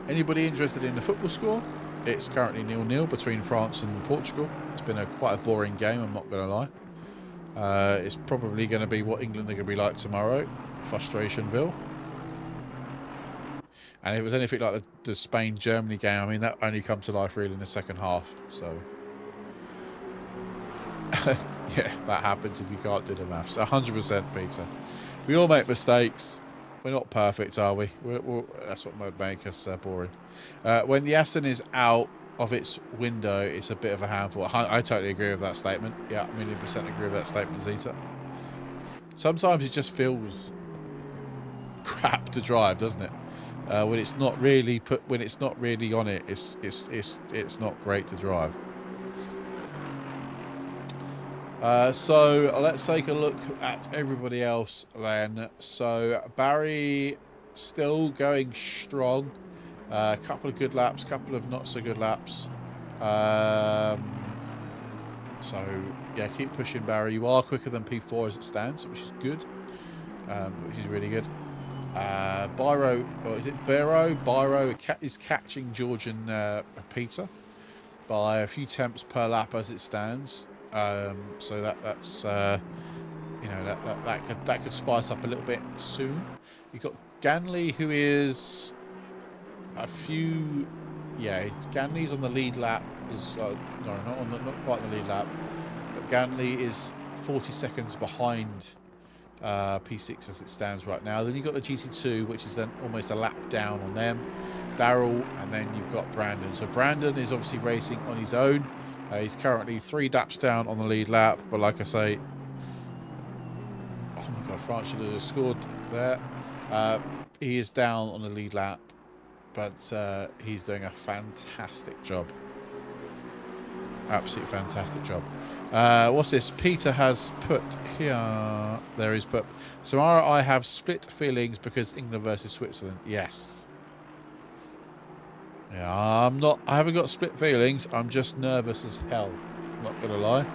Anybody interested in the football score? It's currently 0-0 between France and Portugal. It's been quite a boring game, I'm not going to lie. It's probably going to be what England are going to be like tomorrow. Frustrationville. And if it was anything like the Spain-Germany game, I mean, that only come to life really in the second half. So, yeah, that happens if you can't do the maths. 100%, Peter. We all make mistakes. We're not perfect, are we? That's what might make us boring. When the Aston is out of its window, it's a bit of a handful. I totally agree with that statement. Yeah, 1,000,000% agree with that statement, Zeta. Sometimes it just feels crap to drive, doesn't it? When it's not really on it, it's not great to drive. So let's take a look at everybody else then. So Barry still going strong. A couple of good laps, couple of not so good laps. So yeah, keep pushing, Barry. You are quicker than P4 as it stands, which is good. Which is really good. Byro, or is it Byro? Byro is catching George and Peter by a few tenths per lap as it stands. So that's that could spice up a little bit soon. You've got Ganley, who is a few, Ganley's on the lead lap. Not quite the lead lap, but Ganley is 40 seconds behind P6 as it stands right now. Then you've got the GT2, which is then almost a lap down on them. Darrell, and then you've got Brandon. So Brandon is obviously racing on his own. He's currently 3 laps down on the lead lap, but like I say, oh my god, France should have scored there. He is down on the lead lap, but he's doing a fantastic job. Absolutely fantastic job. What's this? Peter has put here. There is put. Samara, I have split feelings because England versus Switzerland. Yes. Yeah, I haven't got split feelings. I'm just nervous as hell. Not gonna lie.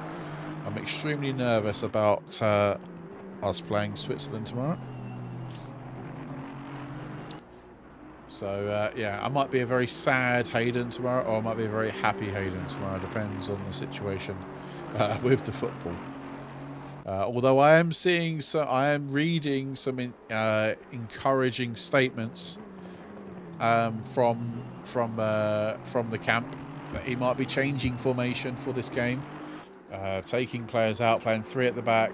I'm extremely nervous about us playing Switzerland tomorrow. So yeah, I might be a very sad Hayden tomorrow, or I might be a very happy Hayden tomorrow. Depends on the situation with the football. Although I am seeing, I am reading some encouraging statements from the camp that he might be changing formation for this game, taking players out, playing 3 at the back.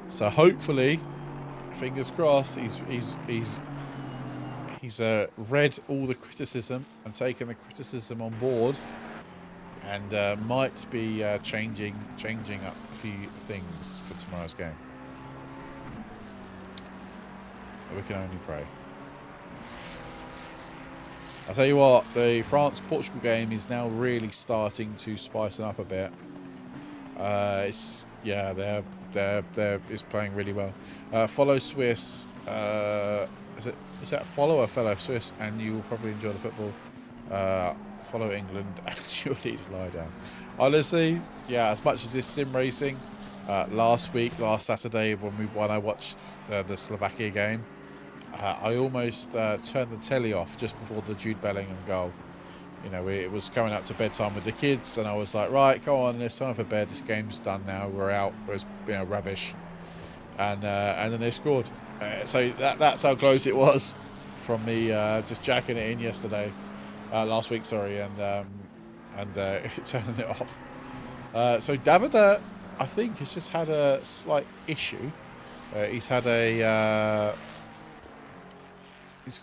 So hopefully, fingers crossed, he's read all the criticism and taken the criticism on board, and might be changing up a few things for tomorrow's game. We can only pray. I'll tell you what, the France-Portugal game is now really starting to spice it up a bit. It's playing really well. Follow Swiss. Is that follow or fellow Swiss, and you will probably enjoy the football. Follow England, and you'll need to lie down. Honestly, yeah. As much as this sim racing, last Saturday when I watched the Slovakia game, I almost turned the telly off just before the Jude Bellingham goal. You know, it was coming up to bedtime with the kids, and I was like, right, go on, it's time for bed. This game's done now. We're out. It was, rubbish, and then they scored. So that's how close it was from me just jacking it in last week, sorry, and turning it off. So Davida, I think, has just had a slight issue. He's got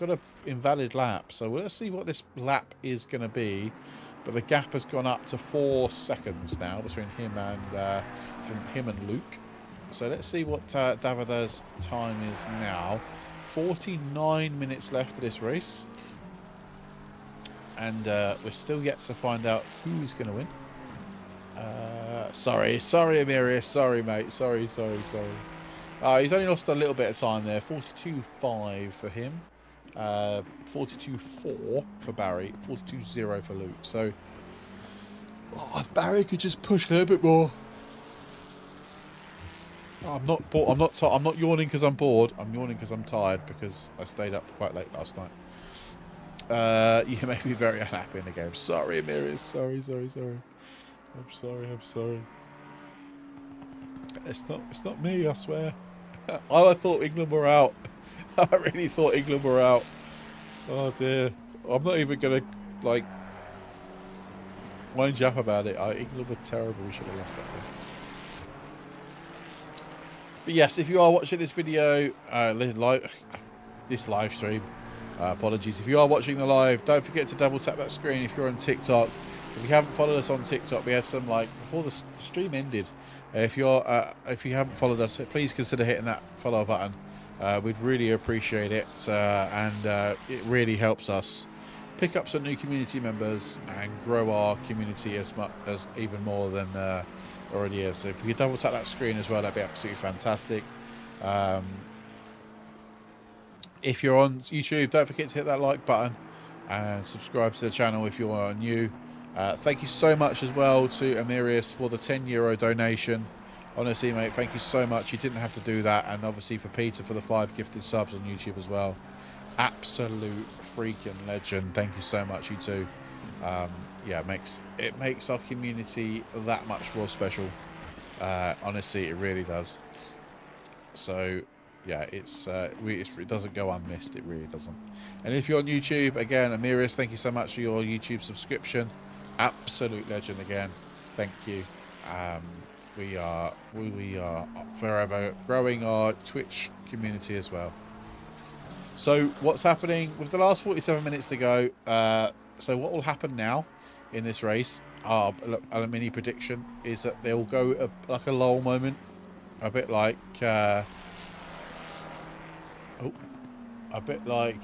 an invalid lap, so let's see what this lap is going to be. But the gap has gone up to 4 seconds now between him and Luke. So let's see what Davida's time is now. 49 minutes left of this race, and we're still yet to find out who's going to win. Sorry, Amirius. Sorry, mate. Sorry. He's only lost a little bit of time there. 42.5 for him. 42.4 for Barry. 42.0 for Luke. So, if Barry could just push a little bit more. I'm not bored. I'm not yawning because I'm bored. I'm yawning because I'm tired because I stayed up quite late last night. You made me very unhappy in the game. Sorry, Amirius. Sorry. I'm sorry. It's not me, I swear. I thought England were out. I really thought England were out. Oh dear. I'm not even gonna wind you up about it. England were terrible. We should have lost that game. But yes, if you are watching this video, this live stream, apologies. If you are watching the live, don't forget to double tap that screen if you're on TikTok. If you haven't followed us on TikTok, we had some before the stream ended. If you haven't followed us, please consider hitting that follow button. We'd really appreciate it, and it really helps us pick up some new community members and grow our community as even more than already is. So if you could double tap that screen as well, that'd be absolutely fantastic. If you're on YouTube, don't forget to hit that like button and subscribe to the channel if you are new. Thank you so much as well to Amirius for the €10 donation. Honestly, mate, thank you so much. You didn't have to do that. And obviously for Peter for the 5 gifted subs on YouTube as well. Absolute freaking legend. Thank you so much, you two. Yeah, it makes our community that much more special. Honestly, it really does. So yeah, it doesn't go unmissed. It really doesn't. And if you're on YouTube, again, Amirius, thank you so much for your YouTube subscription. Absolute legend again. Thank you. we are forever growing our Twitch community as well. So what's happening with the last 47 minutes to go? So what will happen now in this race? A mini prediction is that they'll go like a lull moment, a bit like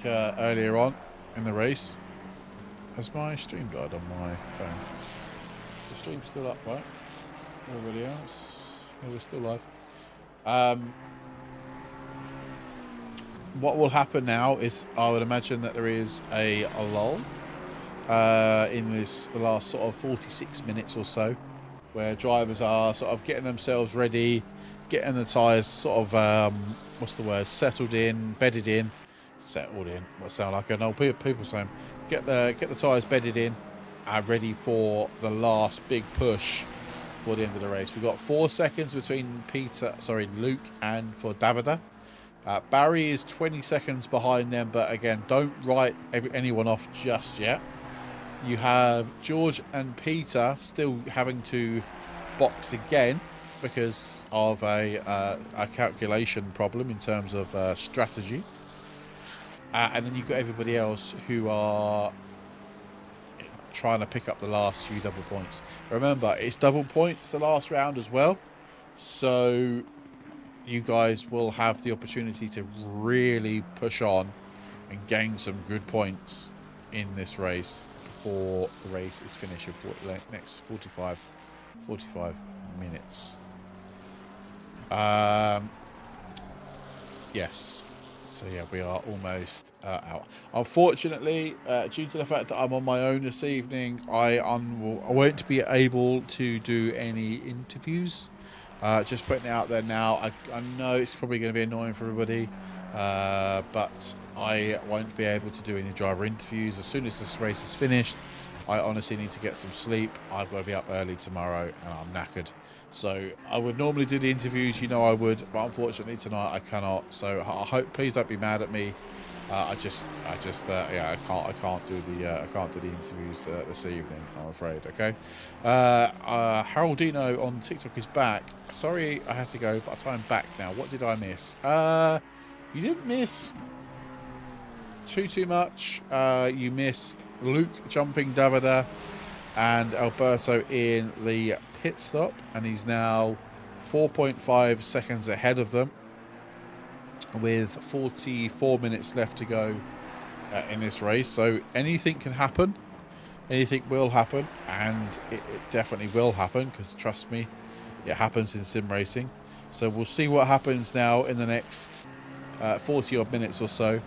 earlier on in the race. Has my stream died on my phone? The stream's still up, right? Everybody else? Yeah, we're still live. What will happen now is I would imagine that there is a lull in the last sort of 46 minutes or so, where drivers are sort of getting themselves ready, getting the tyres sort of settled in, bedded in. Settled in. What sound like an old people saying? Get the tyres bedded in, ready for the last big push for the end of the race. We've got 4 seconds between Luke and for Davida. Barry is 20 seconds behind them, but again, don't write anyone off just yet. You have George and Peter still having to box again because of a calculation problem in terms of strategy. And then you've got everybody else who are trying to pick up the last few double points. Remember, it's double points the last round as well. So you guys will have the opportunity to really push on and gain some good points in this race before the race is finished in the next 45 minutes. Yes. So yeah, we are almost out. Unfortunately, due to the fact that I'm on my own this evening, I won't be able to do any interviews. Just putting it out there now. I know it's probably going to be annoying for everybody, but I won't be able to do any driver interviews. As soon as this race is finished, I honestly need to get some sleep. I've got to be up early tomorrow, and I'm knackered. So I would normally do the interviews, I would, but unfortunately tonight I cannot. So I hope, please don't be mad at me. I can't do the interviews this evening, I'm afraid. Okay. Haroldino on TikTok is back. Sorry, I had to go, but I'm back now. What did I miss? You didn't miss too much. You missed Luke jumping Davida and Alberto in the pit stop, and he's now 4.5 seconds ahead of them with 44 minutes left to go in this race. So anything can happen, anything will happen, and it definitely will happen, because trust me, it happens in sim racing. So we'll see what happens now in the next 40 odd minutes or so.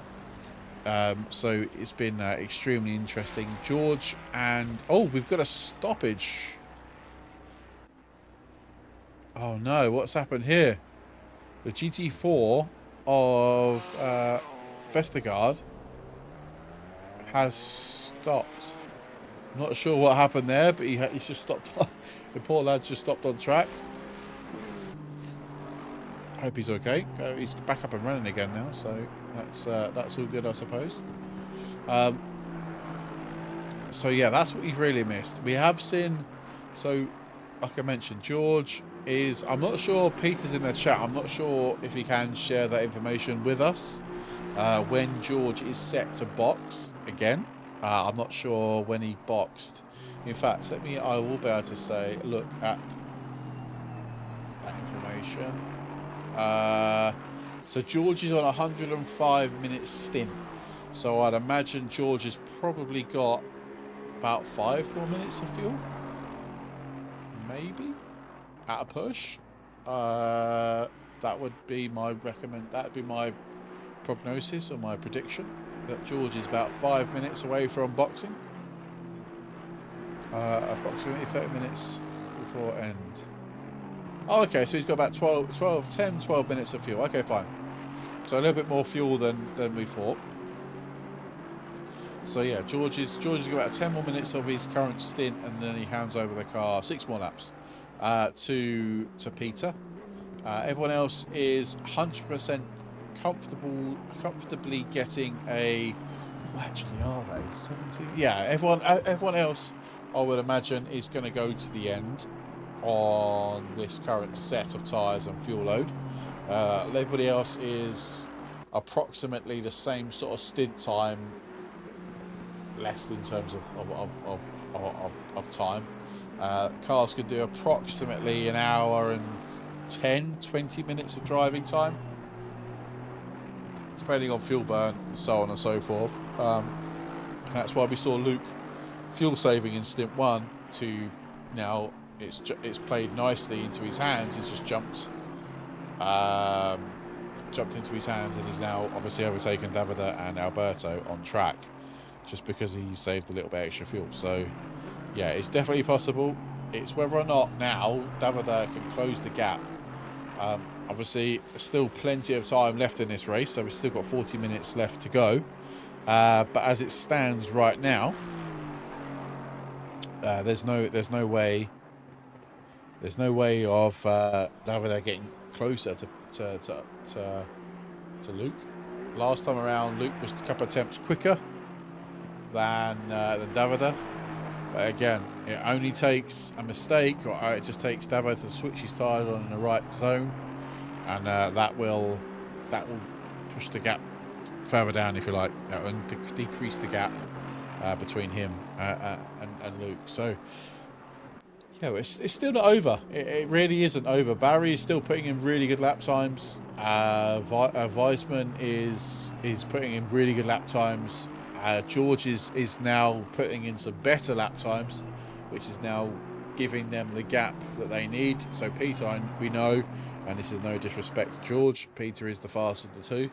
So it's been extremely interesting. George and we've got a stoppage. Oh no, what's happened here? The GT4 of Vestergaard has stopped. I'm not sure what happened there, but he's just stopped. The poor lad's just stopped on track. I hope he's okay. He's back up and running again now, so that's all good, I suppose. So yeah, that's what you've really missed. We have seen, so like I mentioned, George is, I'm not sure, Peter's in the chat, I'm not sure if he can share that information with us when George is set to box again. I'm not sure when he boxed. In fact, I will be able to say, look at that information. So George is on a 105-minute stint. So I'd imagine George has probably got about 5 more minutes of fuel, maybe, at a push. That would be my That'd be my prognosis or my prediction, that George is about 5 minutes away from boxing. Approximately 30 minutes before end. Oh, okay, so he's got about 12 minutes of fuel. Okay, fine. So a little bit more fuel than we thought. So yeah, George has got about 10 more minutes of his current stint, and then he hands over the car, 6 more laps, to Peter. Everyone else is 100% comfortably getting a. What actually are they? 17? Yeah, everyone else, I would imagine, is going to go to the end. on this current set of tyres and fuel load. Everybody else is approximately the same sort of stint time left in terms of time. Cars could do approximately an hour and 10-20 minutes of driving time, depending on fuel burn, so on and so forth. That's why we saw Luke fuel saving in stint 1 to now it's played nicely into his hands. He's just jumped into his hands, and he's now obviously overtaken Davide and Alberto on track just because he saved a little bit extra fuel. So yeah, it's definitely possible. It's whether or not now Davide can close the gap. Obviously still plenty of time left in this race, so we've still got 40 minutes left to go, but as it stands right now, there's no way of Davide getting closer to Luke. Last time around, Luke was a couple of attempts quicker than Davide, but again, it only takes a mistake, or it just takes Davide to switch his tyres on in the right zone, and that will push the gap further down, if you like, and decrease the gap between him and Luke. So yeah, it's still not over. It really isn't over. Barry is still putting in really good lap times. Weisman is putting in really good lap times. George is now putting in some better lap times, which is now giving them the gap that they need. So Peter, we know, and this is no disrespect to George, Peter is the fastest of the two.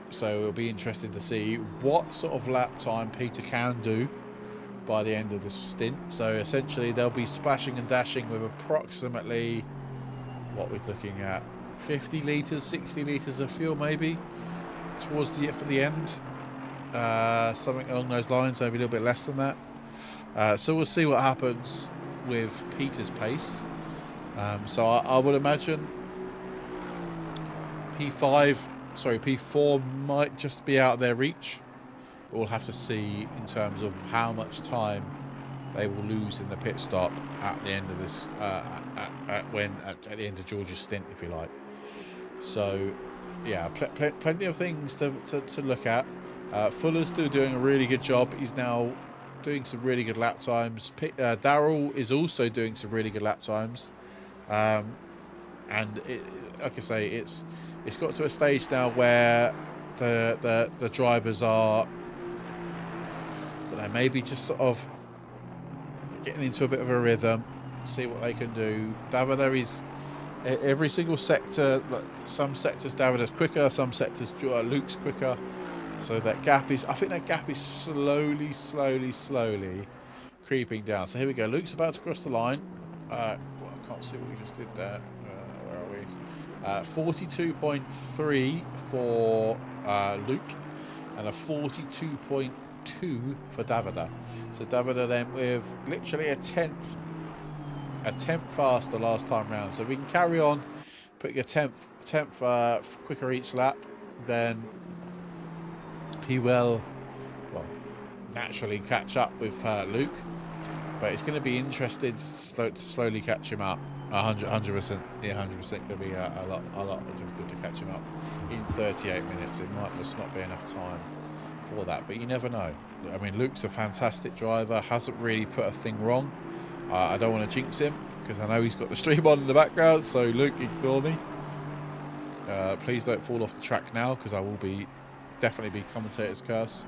So it'll be interesting to see what sort of lap time Peter can do by the end of the stint. So essentially they'll be splashing and dashing with approximately, what we're looking at, 50 litres, 60 litres of fuel maybe towards for the end. Something along those lines, maybe a little bit less than that. So we'll see what happens with Peter's pace. So I would imagine P4 might just be out of their reach. But we'll have to see in terms of how much time they will lose in the pit stop at the end of this, at the end of George's stint, if you like. So yeah, plenty of things to look at. Fuller's still doing a really good job. He's now doing some really good lap times. Darrell is also doing some really good lap times, and like I say, it's got to a stage now where the drivers are, I don't know, maybe just sort of getting into a bit of a rhythm, see what they can do. Davide is every single sector. Some sectors Davide's quicker, some sectors Luke's quicker. So that gap is, I think that gap is slowly creeping down. So here we go. Luke's about to cross the line. Well, I can't see what we just did there. Where are we? 42.3 for Luke, and a 42.2 for Davide. So Davide then with literally a tenth faster last time round. So if we can carry on putting a tenth quicker each lap, then he will, well, naturally catch up with Luke. But it's going to be interesting to slowly catch him up. 100%. Yeah, 100% going to be a lot difficult to catch him up in 38 minutes. It might just not be enough time for that, but you never know. I mean, Luke's a fantastic driver, hasn't really put a thing wrong. I don't want to jinx him because I know he's got the stream on in the background, so Luke, ignore me. Please don't fall off the track now, because I will definitely be commentator's curse.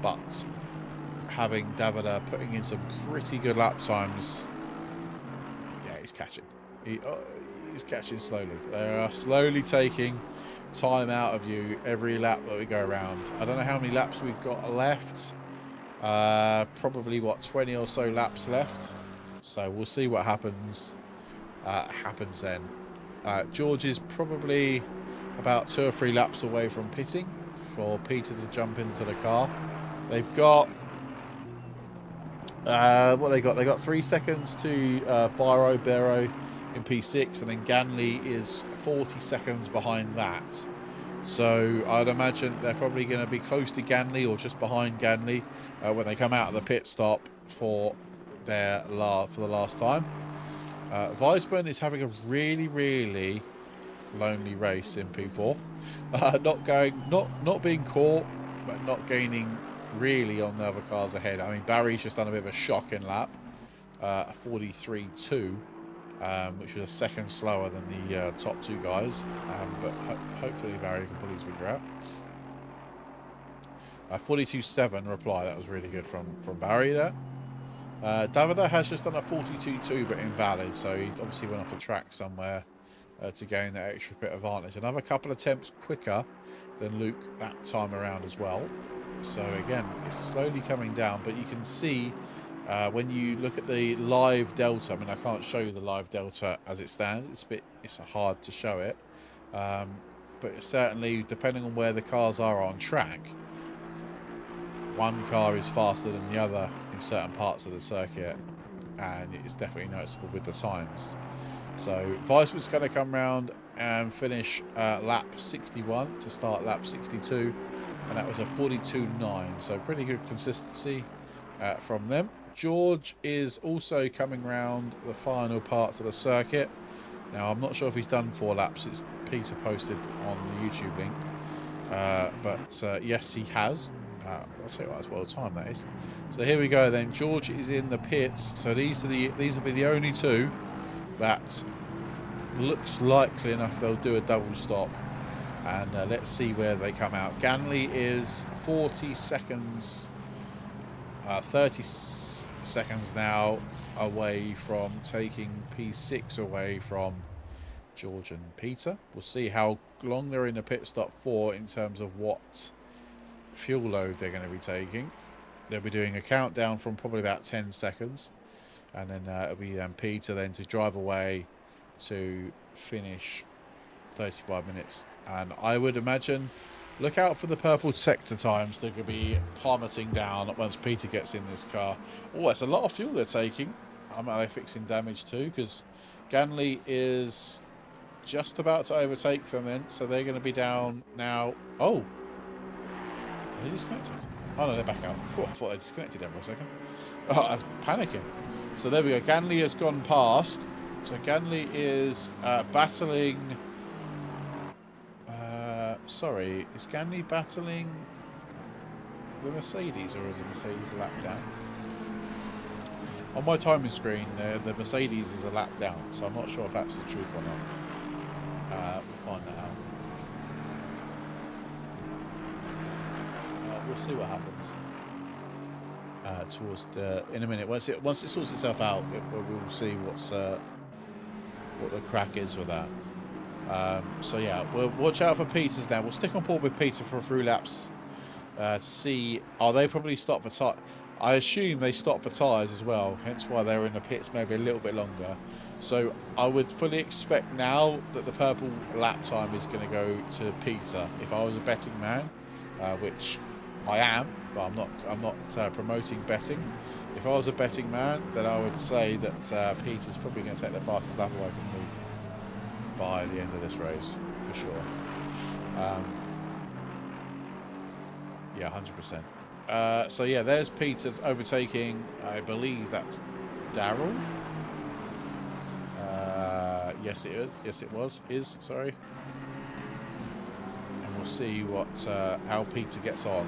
But having Davide putting in some pretty good lap times, yeah, he's catching. He's catching slowly. They are slowly taking time out of you every lap that we go around. I don't know how many laps we've got left. Probably, what, 20 or so laps left. So we'll see what happens then. George is probably about 2 or 3 laps away from pitting for Peter to jump into the car. They've got what they got 3 seconds to Barrow in P6, and then Ganley is 40 seconds behind that. So I'd imagine they're probably going to be close to Ganley or just behind Ganley when they come out of the pit stop for there for the last time. Weisman is having a really, really lonely race in P4. Not being caught, but not gaining really on the other cars ahead. I mean, Barry's just done a bit of a shocking lap, 43.2, which was a second slower than the top two guys. But hopefully Barry can pull his finger out. 42.7 reply. That was really good from Barry there. Davida has just done a 42.2, but invalid, so he obviously went off the track somewhere to gain that extra bit of advantage. Another couple of attempts quicker than Luke that time around as well. So again, it's slowly coming down, but you can see when you look at the live delta. I mean, I can't show you the live delta as it stands. It's hard to show it, but certainly depending on where the cars are on track, one car is faster than the other in certain parts of the circuit, and it's definitely noticeable with the times. So Weisman's going to come round and finish lap 61 to start lap 62, and that was a 42.9, so pretty good consistency from them. George is also coming round the final parts of the circuit. Now, I'm not sure if he's done 4 laps. It's Peter posted on the YouTube link, but yes, he has. I'll tell you what, that's well timed, that is. So here we go then. George is in the pits. So these will be the only two that looks likely enough they'll do a double stop. And let's see where they come out. Ganley is 40 seconds, 30 seconds now away from taking P6 away from George and Peter. We'll see how long they're in the pit stop for in terms of what fuel load they're going to be taking. They'll be doing a countdown from probably about 10 seconds, and then it'll be Peter then to drive away to finish 35 minutes. And I would imagine look out for the purple sector times. They're going to be plummeting down once Peter gets in this car. Oh, that's a lot of fuel they're taking. Are they fixing damage too? Because Ganley is just about to overtake them then, so they're going to be down now. Oh, are they disconnected? Oh no, they're back out. I thought they disconnected them for a second. Oh, I was panicking. So there we go. Ganley has gone past. So Ganley is battling. Sorry, is Ganley battling the Mercedes, or is the Mercedes a lap down? On my timing screen, the Mercedes is a lap down, so I'm not sure if that's the truth or not. We'll find that out. We'll see what happens in a minute. Once it sorts itself out, we'll see what the crack is with that. So yeah, we'll watch out for Peters now. We'll stick on board with Peter for a few laps to see. They probably stop for tyre? I assume they stop for tyres as well, hence why they're in the pits maybe a little bit longer. So I would fully expect now that the purple lap time is going to go to Peter. If I was a betting man, which I am, but I'm not promoting betting. If I was a betting man, then I would say that Peter's probably going to take the fastest lap away from me by the end of this race, for sure. Yeah, 100%. So yeah, there's Peter's overtaking. I believe that's Daryl. Yes, it is. Yes, it was. Sorry. And we'll see what how Peter gets on.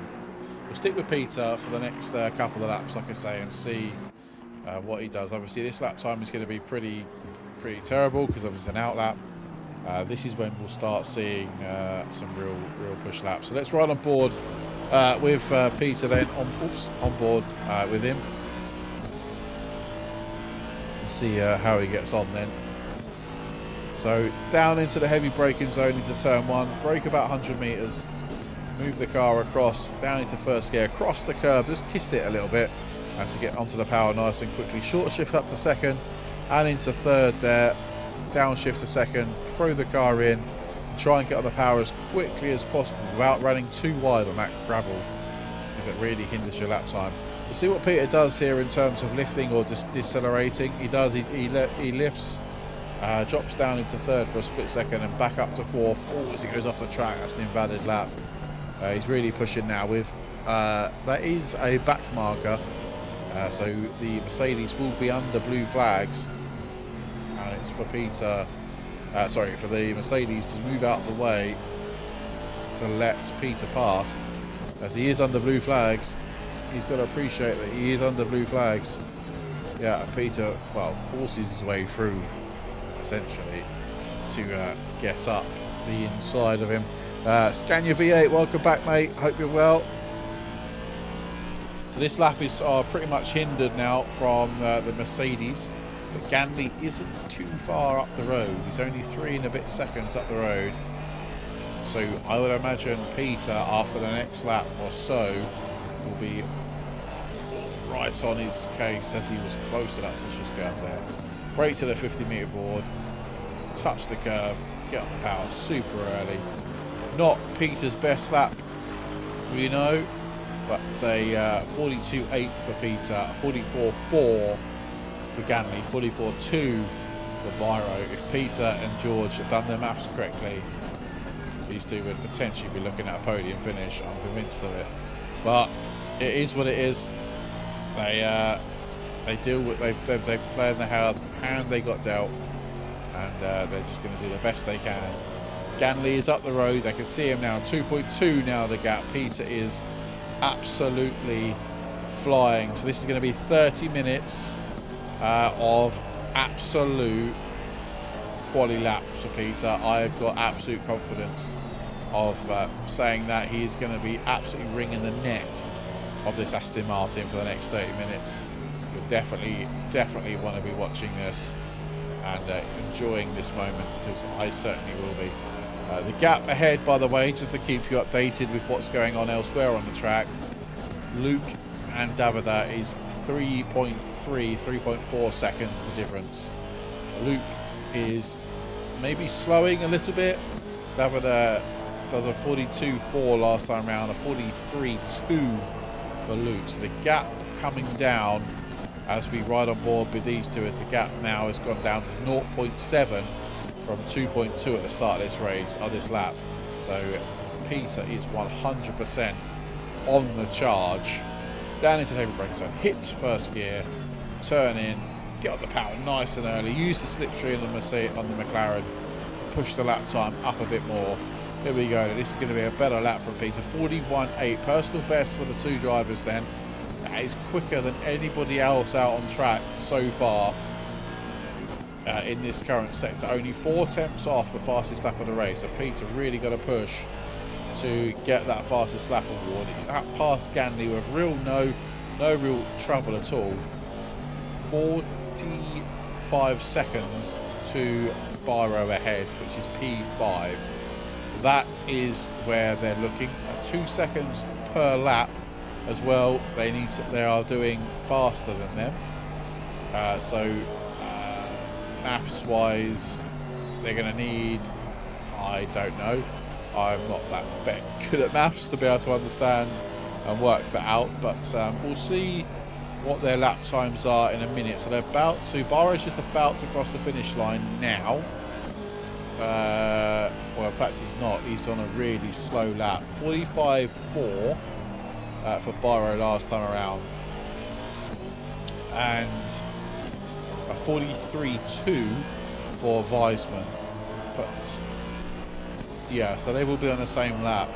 We'll stick with Peter for the next couple of laps, like I say, and see what he does. Obviously, this lap time is going to be pretty terrible because obviously it's an out lap. This is when we'll start seeing some real push laps. So let's ride on board with Peter then on board with him and see how he gets on then. So down into the heavy braking zone into turn 1, brake about 100 metres, move the car across, down into first gear, across the curb, just kiss it a little bit and to get onto the power nice and quickly. Short shift up to second and into third there, downshift to second, throw the car in, try and get on the power as quickly as possible without running too wide on that gravel, because it really hinders your lap time. We'll see what Peter does here in terms of lifting or just decelerating. He lifts, drops down into third for a split second and back up to fourth. Oh, as he goes off the track, that's an invalid lap. He's really pushing now with that is a back marker So the Mercedes will be under blue flags, and it's for Peter, for the Mercedes to move out of the way to let Peter past, as he is under blue flags. He's got to appreciate that he is under blue flags. Yeah, Peter, well, forces his way through, essentially, to get up the inside of him. Scania V8, welcome back, mate. Hope you're well. So this lap is pretty much hindered now from the Mercedes, but Ganley isn't too far up the road. He's only 3 and a bit seconds up the road. So I would imagine Peter, after the next lap or so, will be right on his case, as he was close to that. So just go up there, brake to the 50-meter board, touch the curb, get on the power super early. Not Peter's best lap, we know, but a 42.8 for Peter, 44.4 for Ganley, 44.2 for Byro. If Peter and George had done their maths correctly, these two would potentially be looking at a podium finish. I'm convinced of it. But it is what it is. They deal with, they play in the hand they got dealt, and they're just going to do the best they can. Ganley is up the road. They can see him now. 2.2 now the gap. Peter is absolutely flying. So this is going to be 30 minutes of absolute quality laps for Peter. I have got absolute confidence of saying that he is going to be absolutely wringing the neck of this Aston Martin for the next 30 minutes. You'll definitely want to be watching this and enjoying this moment, because I certainly will be. The gap ahead, by the way, just to keep you updated with what's going on elsewhere on the track, Luke and Davida is 3.4 seconds the difference. Luke is maybe slowing a little bit. Davida does a 42.4 last time round, a 43.2 for Luke. So the gap coming down as we ride on board with these two, as the gap now has gone down to 0.7 from 2.2 at the start of this race, of this lap. So Peter is 100% on the charge. Down into heavy braking zone, hits first gear, turn in, get up the power nice and early, use the slipstream on the McLaren to push the lap time up a bit more. Here we go. This is going to be a better lap from Peter. 41.8, personal best for the two drivers then. That is quicker than anybody else out on track so far in this current sector. Only 4 tenths off the fastest lap of the race. So Peter really got to push to get that fastest lap award. That passed Ganley with no real trouble at all. 45 seconds to Byro ahead, which is P5. That is where they're looking. 2 seconds per lap as well. They are doing faster than them. Maths wise, they're going to need, I don't know. I'm not that good at maths to be able to understand and work that out, but we'll see what their lap times are in a minute. So Byro's just about to cross the finish line now. Well, in fact, he's not. He's on a really slow lap. 45.4 for Byro last time around, and a 43.2 for Weisman. But yeah, so they will be on the same lap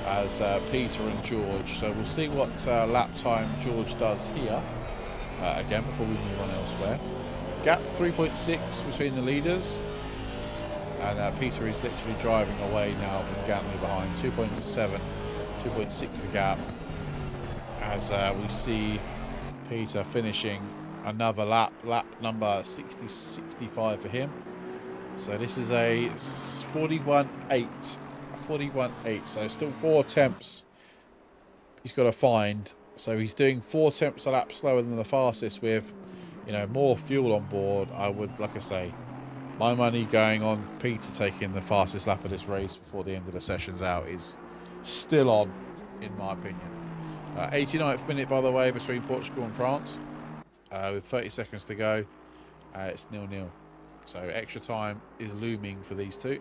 as Peter and George. So we'll see what lap time George does here again before we move on elsewhere. Gap 3.6 between the leaders, and Peter is literally driving away now from Ganley behind. 2.7, 2.6 the gap, as we see Peter finishing another lap number 65 for him. So this is a 41.8, so still 4 attempts he's got to find. So he's doing 4 attempts a lap slower than the fastest with, more fuel on board. I would, like I say, my money going on Peter taking the fastest lap of this race before the end of the session's out is still on, in my opinion. 89th minute, by the way, between Portugal and France, with 30 seconds to go. It's 0-0. So extra time is looming for these two,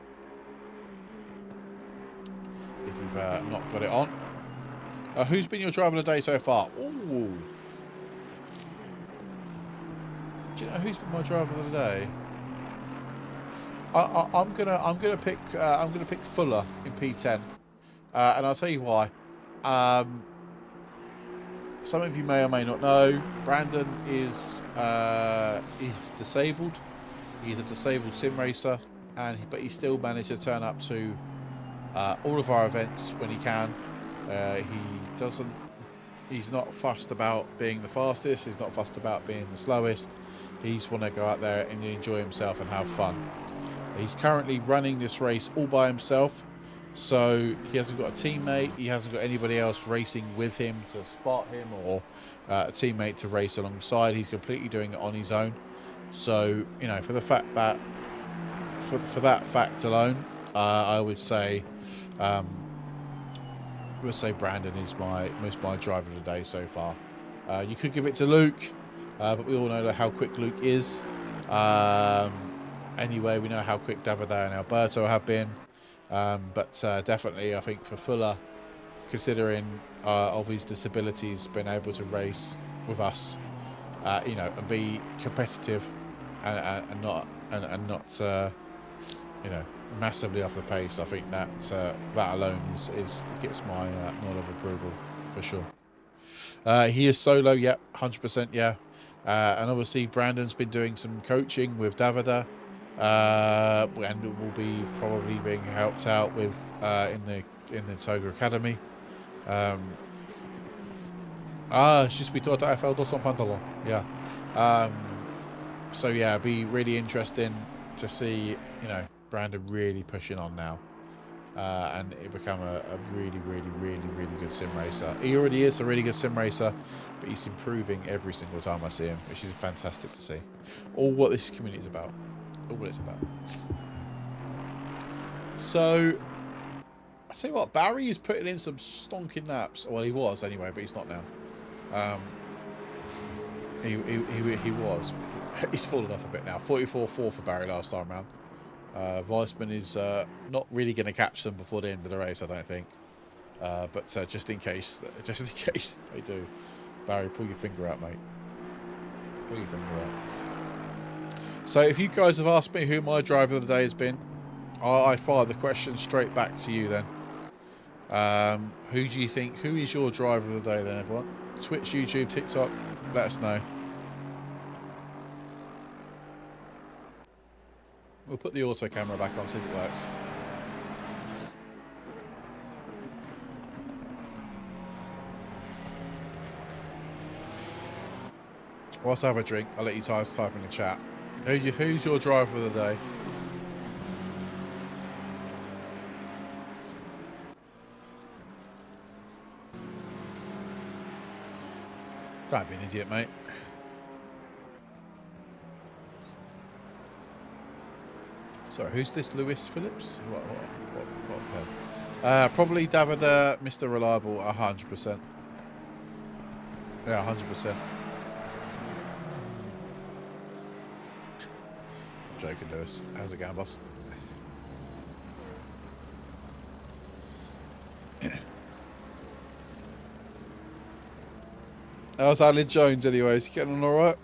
if you've not got it on. Who's been your driver of the day so far? Ooh, Do you know who's been my driver of the day? I'm gonna pick Fuller in P10, and I'll tell you why. Some of you may or may not know, Brandon is disabled. He's a disabled sim racer, but he still managed to turn up to all of our events when he can. He's not fussed about being the fastest. He's not fussed about being the slowest. He's want to go out there and enjoy himself and have fun. He's currently running this race all by himself, so he hasn't got a teammate. He hasn't got anybody else racing with him to spot him, or a teammate to race alongside. He's completely doing it on his own. So, you know, for the fact that for that fact alone, I would say Brandon is my driver of the day so far. You could give it to Luke, but we all know how quick Luke is. Anyway, we know how quick Davide and Alberto have been. But definitely, I think for Fuller, considering of his disabilities, being able to race with us, you know, and be competitive and not you know, massively off the pace, I think that alone gets my nod of approval for sure. He is solo, yep, 100%, yeah. And obviously Brandon's been doing some coaching with Davide, and will be probably being helped out with in the Toga Academy. Je suis tout à fait dans son pantalon. Yeah. So yeah, it'd be really interesting to see, you know, Brandon really pushing on now, and it become a really good sim racer. He already is a really good sim racer, but he's improving every single time I see him, which is fantastic to see. All what this community is about. All what it's about. So, I tell you what, Barry is putting in some stonking laps. Well, he was anyway, but he's not now. He was. He's fallen off a bit now. 44.4 for Barry last time round. Weissman is not really going to catch them before the end of the race, I don't think. But just in case they do, Barry, pull your finger out, mate. Pull your finger out. So if you guys have asked me who my driver of the day has been, I fire the question straight back to you then. Who do you think? Who is your driver of the day then, everyone? Twitch, YouTube, TikTok, let us know. We'll put the auto camera back on, see if it works. Whilst I have a drink, I'll let you guys type in the chat. Who's your driver of the day? Don't be an idiot, mate. Sorry, who's this? Lewis Phillips? What player? Probably Davide, Mr. Reliable, 100%. Yeah, 100%. I'm joking, Lewis. How's it going, boss? How's Alan Jones, anyways? Getting on all right?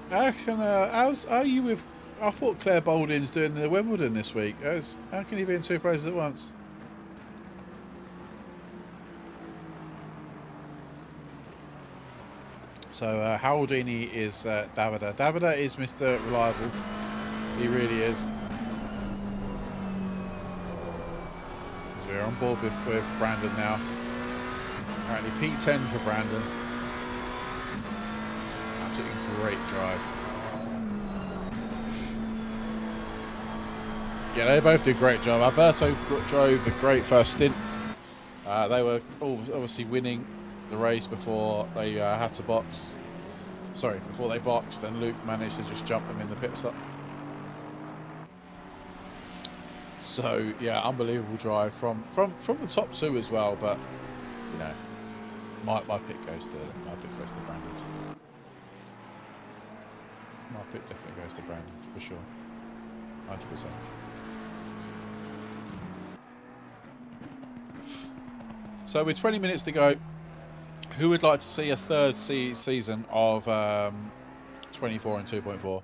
How are you with? I thought Claire Balding's doing the Wimbledon this week. How can he be in two places at once? So Haldini is Davide. Davide is Mr. Reliable. He really is. So we're on board with Brandon now. Apparently P10 for Brandon. Absolutely great drive. Yeah, they both do a great job. Alberto drove a great first stint. They were obviously winning the race before they had to box. Sorry, before they boxed, and Luke managed to just jump them in the pit stop. So yeah, unbelievable drive from the top two as well. But you know, my pick goes to Brandon. My pick definitely goes to Brandon for sure, 100%. So with 20 minutes to go, Who would like to see a third season of 24 and 2.4?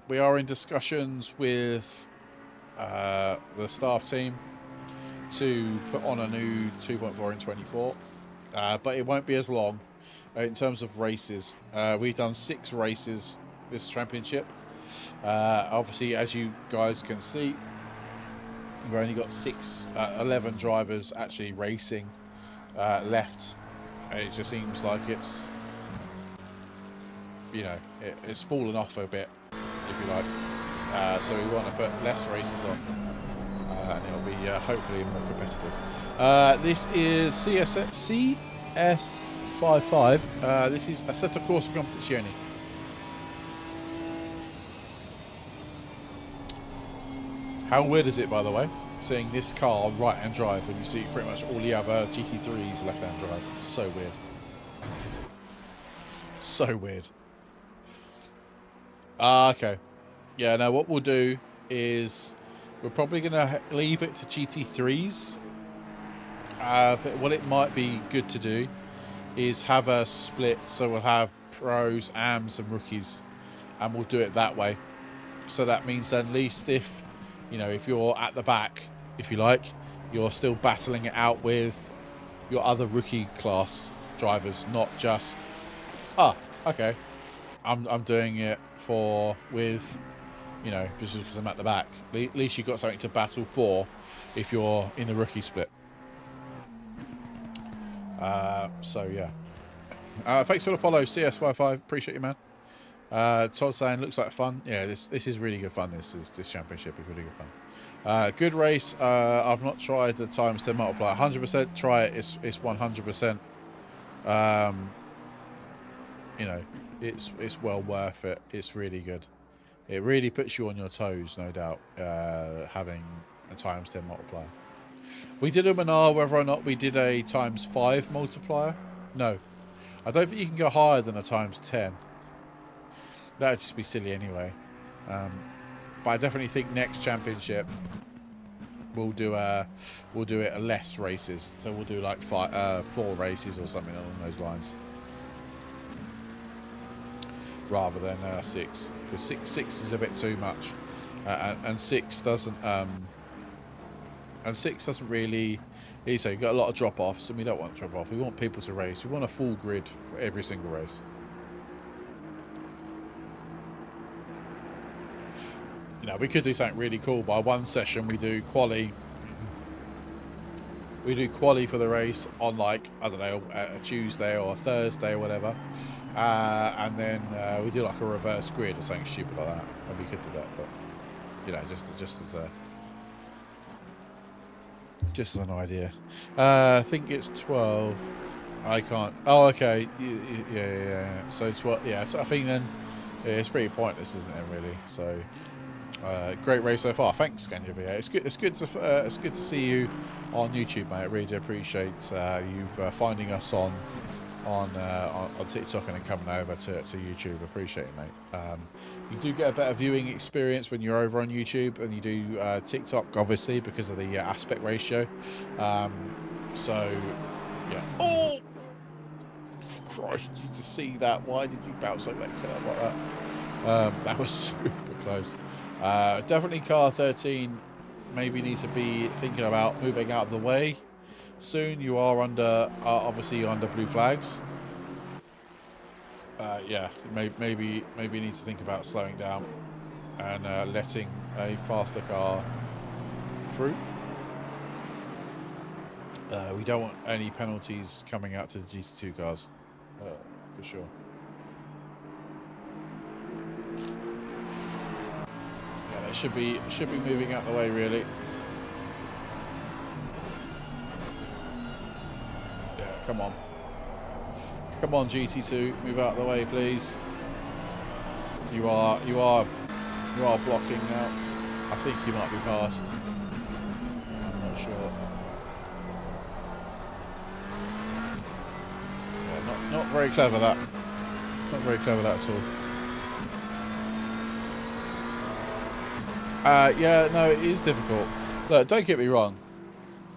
We are in discussions with the staff team to put on a new 2.4 and 24, but it won't be as long in terms of races. We've done 6 races this championship. Obviously, as you guys can see, we've only got 11 drivers actually racing left. It just seems like it's, you know, it's fallen off a bit, if you like. So we want to put less races on, and it'll be hopefully more competitive. This is CS55. This is Assetto Corsa Competizione. How weird is it, by the way, seeing this car on right-hand drive when you see pretty much all the other GT3s left-hand drive? It's so weird. So weird. Okay. Yeah, no, what we'll do is we're probably going to leave it to GT3s. But what it might be good to do is have a split. So we'll have pros, AMs and rookies. And we'll do it that way. So that means at least if, you know, if you're at the back, if you like, you're still battling it out with your other rookie class drivers, not just, okay, I'm doing it with, you know, just because I'm at the back. At least you've got something to battle for if you're in the rookie split. So yeah. Thanks for the follow, CS55. Appreciate you, man. Todd saying looks like fun. Yeah, this is really good fun. This championship is really good fun. Good race. I've not tried the times 10 multiplier. 100% try it. It's 100%. You know, it's well worth it. It's really good. It really puts you on your toes, no doubt. Having a times 10 multiplier. We did a Manar whether or not we did a times 5 multiplier. No, I don't think you can go higher than a times 10. That'd just be silly anyway. But I definitely think next championship we'll do it at less races. So we'll do like 4 races or something along those lines, rather than 6. Because six is a bit too much, and 6 doesn't really. So you've got a lot of drop-offs, and we don't want drop-off. We want people to race. We want a full grid for every single race. You know, we could do something really cool. By one session, we do quali. We do quali for the race on, like, I don't know, a Tuesday or a Thursday or whatever, and then we do like a reverse grid or something stupid like that. And we could do that, but you know, just as an idea. I think it's 12. I can't. Oh, okay. Yeah. So 12. Yeah. So I think then it's pretty pointless, isn't it? Really. So. Great race so far. Thanks, Scandinavia. It's good to see you on YouTube, mate. I really do appreciate you finding us on TikTok and then coming over to YouTube. Appreciate it, mate. You do get a better viewing experience when you're over on YouTube and you do TikTok, obviously, because of the aspect ratio. So, yeah. Oh, Christ! To see that, why did you bounce like that curve like that? That was super close. Definitely car 13 maybe need to be thinking about moving out of the way soon. You are obviously under blue flags. Yeah, maybe need to think about slowing down and letting a faster car through. We don't want any penalties coming out to the GT2 cars, for sure. Should be moving out the way, really. Yeah, come on GT2, move out of the way, please. You are blocking now. I think you might be passed. I'm not sure. Yeah, not very clever that. Not very clever that at all. Yeah, no, it is difficult. Look, don't get me wrong.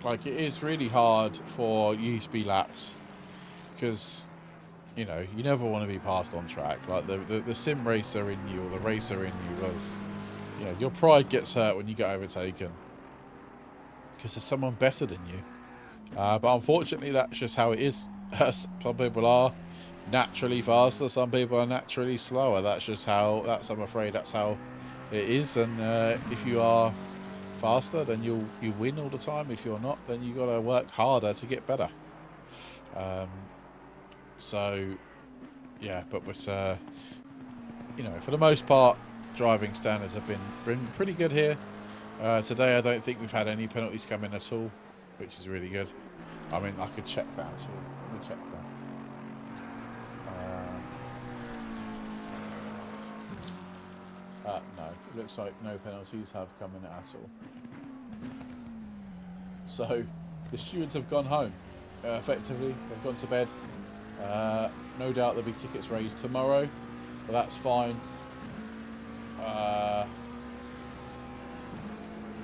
Like, it is really hard for you to be lapped because you know you never want to be passed on track. Like the sim racer in you or the racer in you was, you know, your pride gets hurt when you get overtaken because there's someone better than you. But unfortunately, that's just how it is. Some people are naturally faster, some people are naturally slower. That's just how. I'm afraid that's how it is. And if you are faster, then you win all the time. If you're not, then you got to work harder to get better. So yeah, but with you know, for the most part, driving standards have been pretty good here. Today, I don't think we've had any penalties come in at all, which is really good. I mean, I could check that actually. Let me check that. No, it looks like no penalties have come in at all. So the stewards have gone home. Effectively, they've gone to bed. No doubt there'll be tickets raised tomorrow, but that's fine.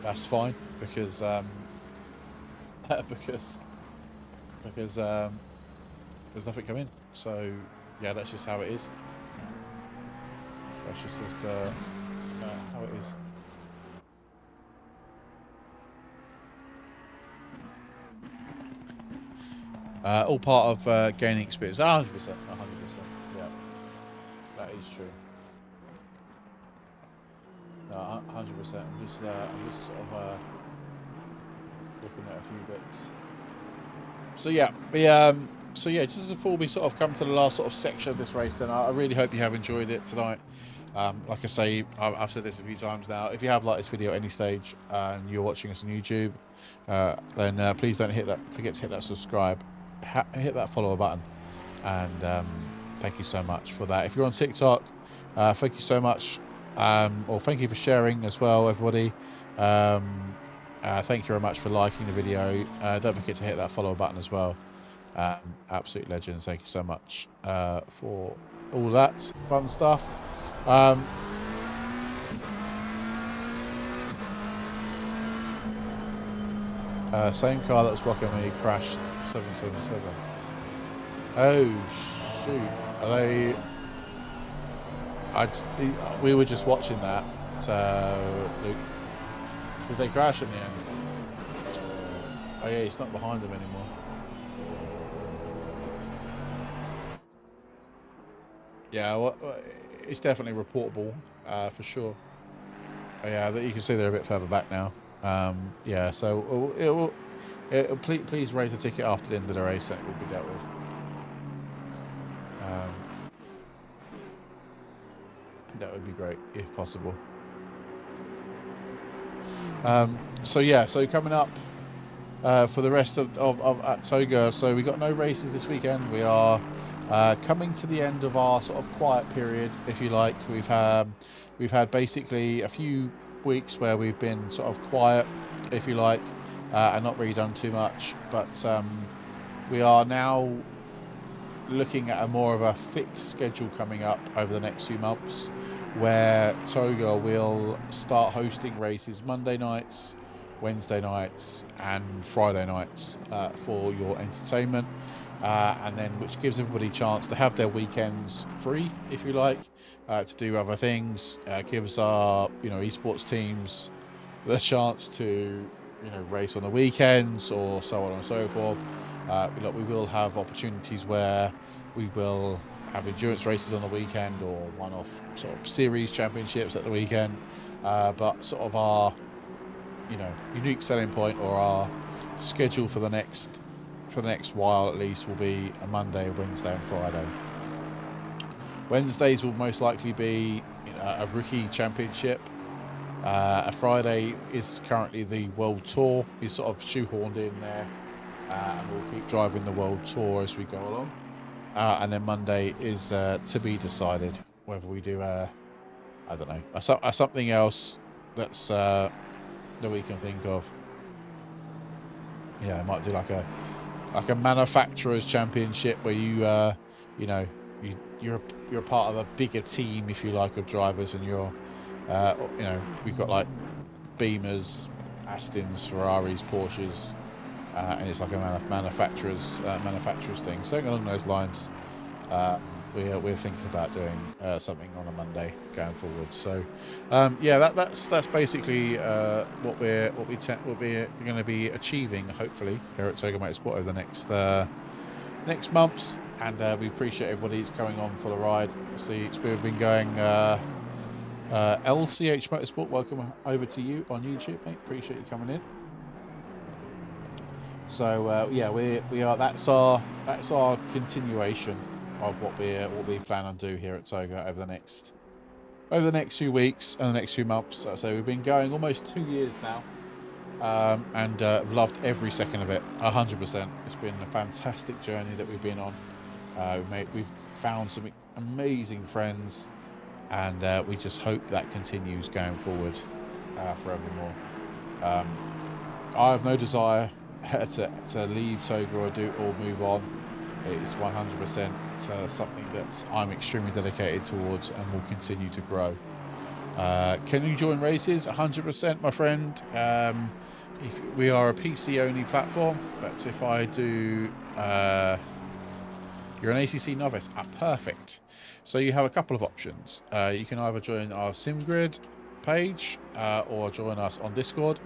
That's fine because because there's nothing coming. So yeah, that's just how it is. That's just how it is. All part of gaining experience. 100%, 100%. Yeah, that is true. No, 100%. I'm just sort of looking at a few bits. So yeah, just before we sort of come to the last sort of section of this race, then I really hope you have enjoyed it tonight. Like I say, I've said this a few times now. If you have liked this video at any stage and you're watching us on YouTube, then please don't forget to hit that subscribe, hit that follow button, and thank you so much for that. If you're on TikTok, thank you so much, or thank you for sharing as well, everybody. Thank you very much for liking the video. Don't forget to hit that follow button as well. Absolute legends. Thank you so much for all that fun stuff. Same car that was blocking me crashed. 777. Oh shoot! We were just watching that. Luke, did they crash in the end? Oh yeah, he's not behind them anymore. Yeah, well, it's definitely reportable for sure. Oh, yeah, you can see they're a bit further back now. Yeah, so please raise a ticket after the end of the race and it will be dealt with. That would be great if possible. So yeah, so coming up for the rest of at Toga, so we got no races this weekend. We are coming to the end of our sort of quiet period, if you like. We've had basically a few weeks where we've been sort of quiet, if you like, and not really done too much. But we are now looking at a more of a fixed schedule coming up over the next few months, where Toga will start hosting races Monday nights, Wednesday nights and Friday nights for your entertainment, and then which gives everybody a chance to have their weekends free, if you like, to do other things. Gives our esports teams the chance to race on the weekends or so on and so forth. We will have opportunities where we will have endurance races on the weekend or one-off sort of series championships at the weekend, but sort of our unique selling point, or our schedule for the next while at least, will be a Monday, Wednesday and Friday. Wednesdays will most likely be a rookie championship. A Friday is currently the World Tour, is sort of shoehorned in there, and we'll keep driving the World Tour as we go along. And then Monday is to be decided whether we do I don't know, something else that's that we can think of. I might do like a manufacturers championship where you're a part of a bigger team, if you like, of drivers, and you're we've got like Beamers, Astons, Ferraris, Porsches, and it's like a manufacturer's thing. Something along those lines. We're thinking about doing something on a Monday going forward. So yeah, that's basically what we're going to be achieving, hopefully, here at Togo Motorsport over the next months. And we appreciate everybody who's coming on for the ride. See, we've been going LCH Motorsport. Welcome over to you on YouTube, mate. Appreciate you coming in. So yeah, we are. That's our continuation of what we plan on do here at Togo over the next few weeks and the next few months. So we've been going almost 2 years now, and loved every second of it, 100%. It's been a fantastic journey that we've been on. We've found some amazing friends, and we just hope that continues going forward forevermore. I have no desire to leave Togo or move on. It's 100% something that I'm extremely dedicated towards and will continue to grow. Can you join races? 100%, my friend. We are a PC only platform, but if I do, you're an ACC novice. Perfect. So you have a couple of options. You can either join our SimGrid page or join us on Discord.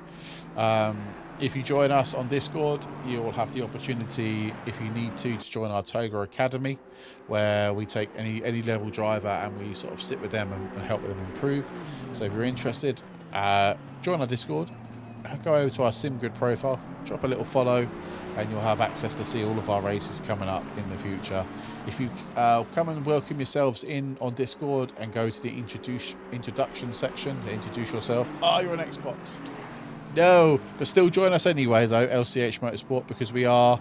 If you join us on Discord, you will have the opportunity, if you need to join our Togo Academy, where we take any level driver and we sort of sit with them and help them improve. So if you're interested, join our Discord, go over to our SimGrid profile, drop a little follow, and you'll have access to see all of our races coming up in the future. If you come and welcome yourselves in on Discord and go to the introduction section to introduce yourself. Oh, you're an Xbox. No, but still join us anyway, though, LCH Motorsport, because we are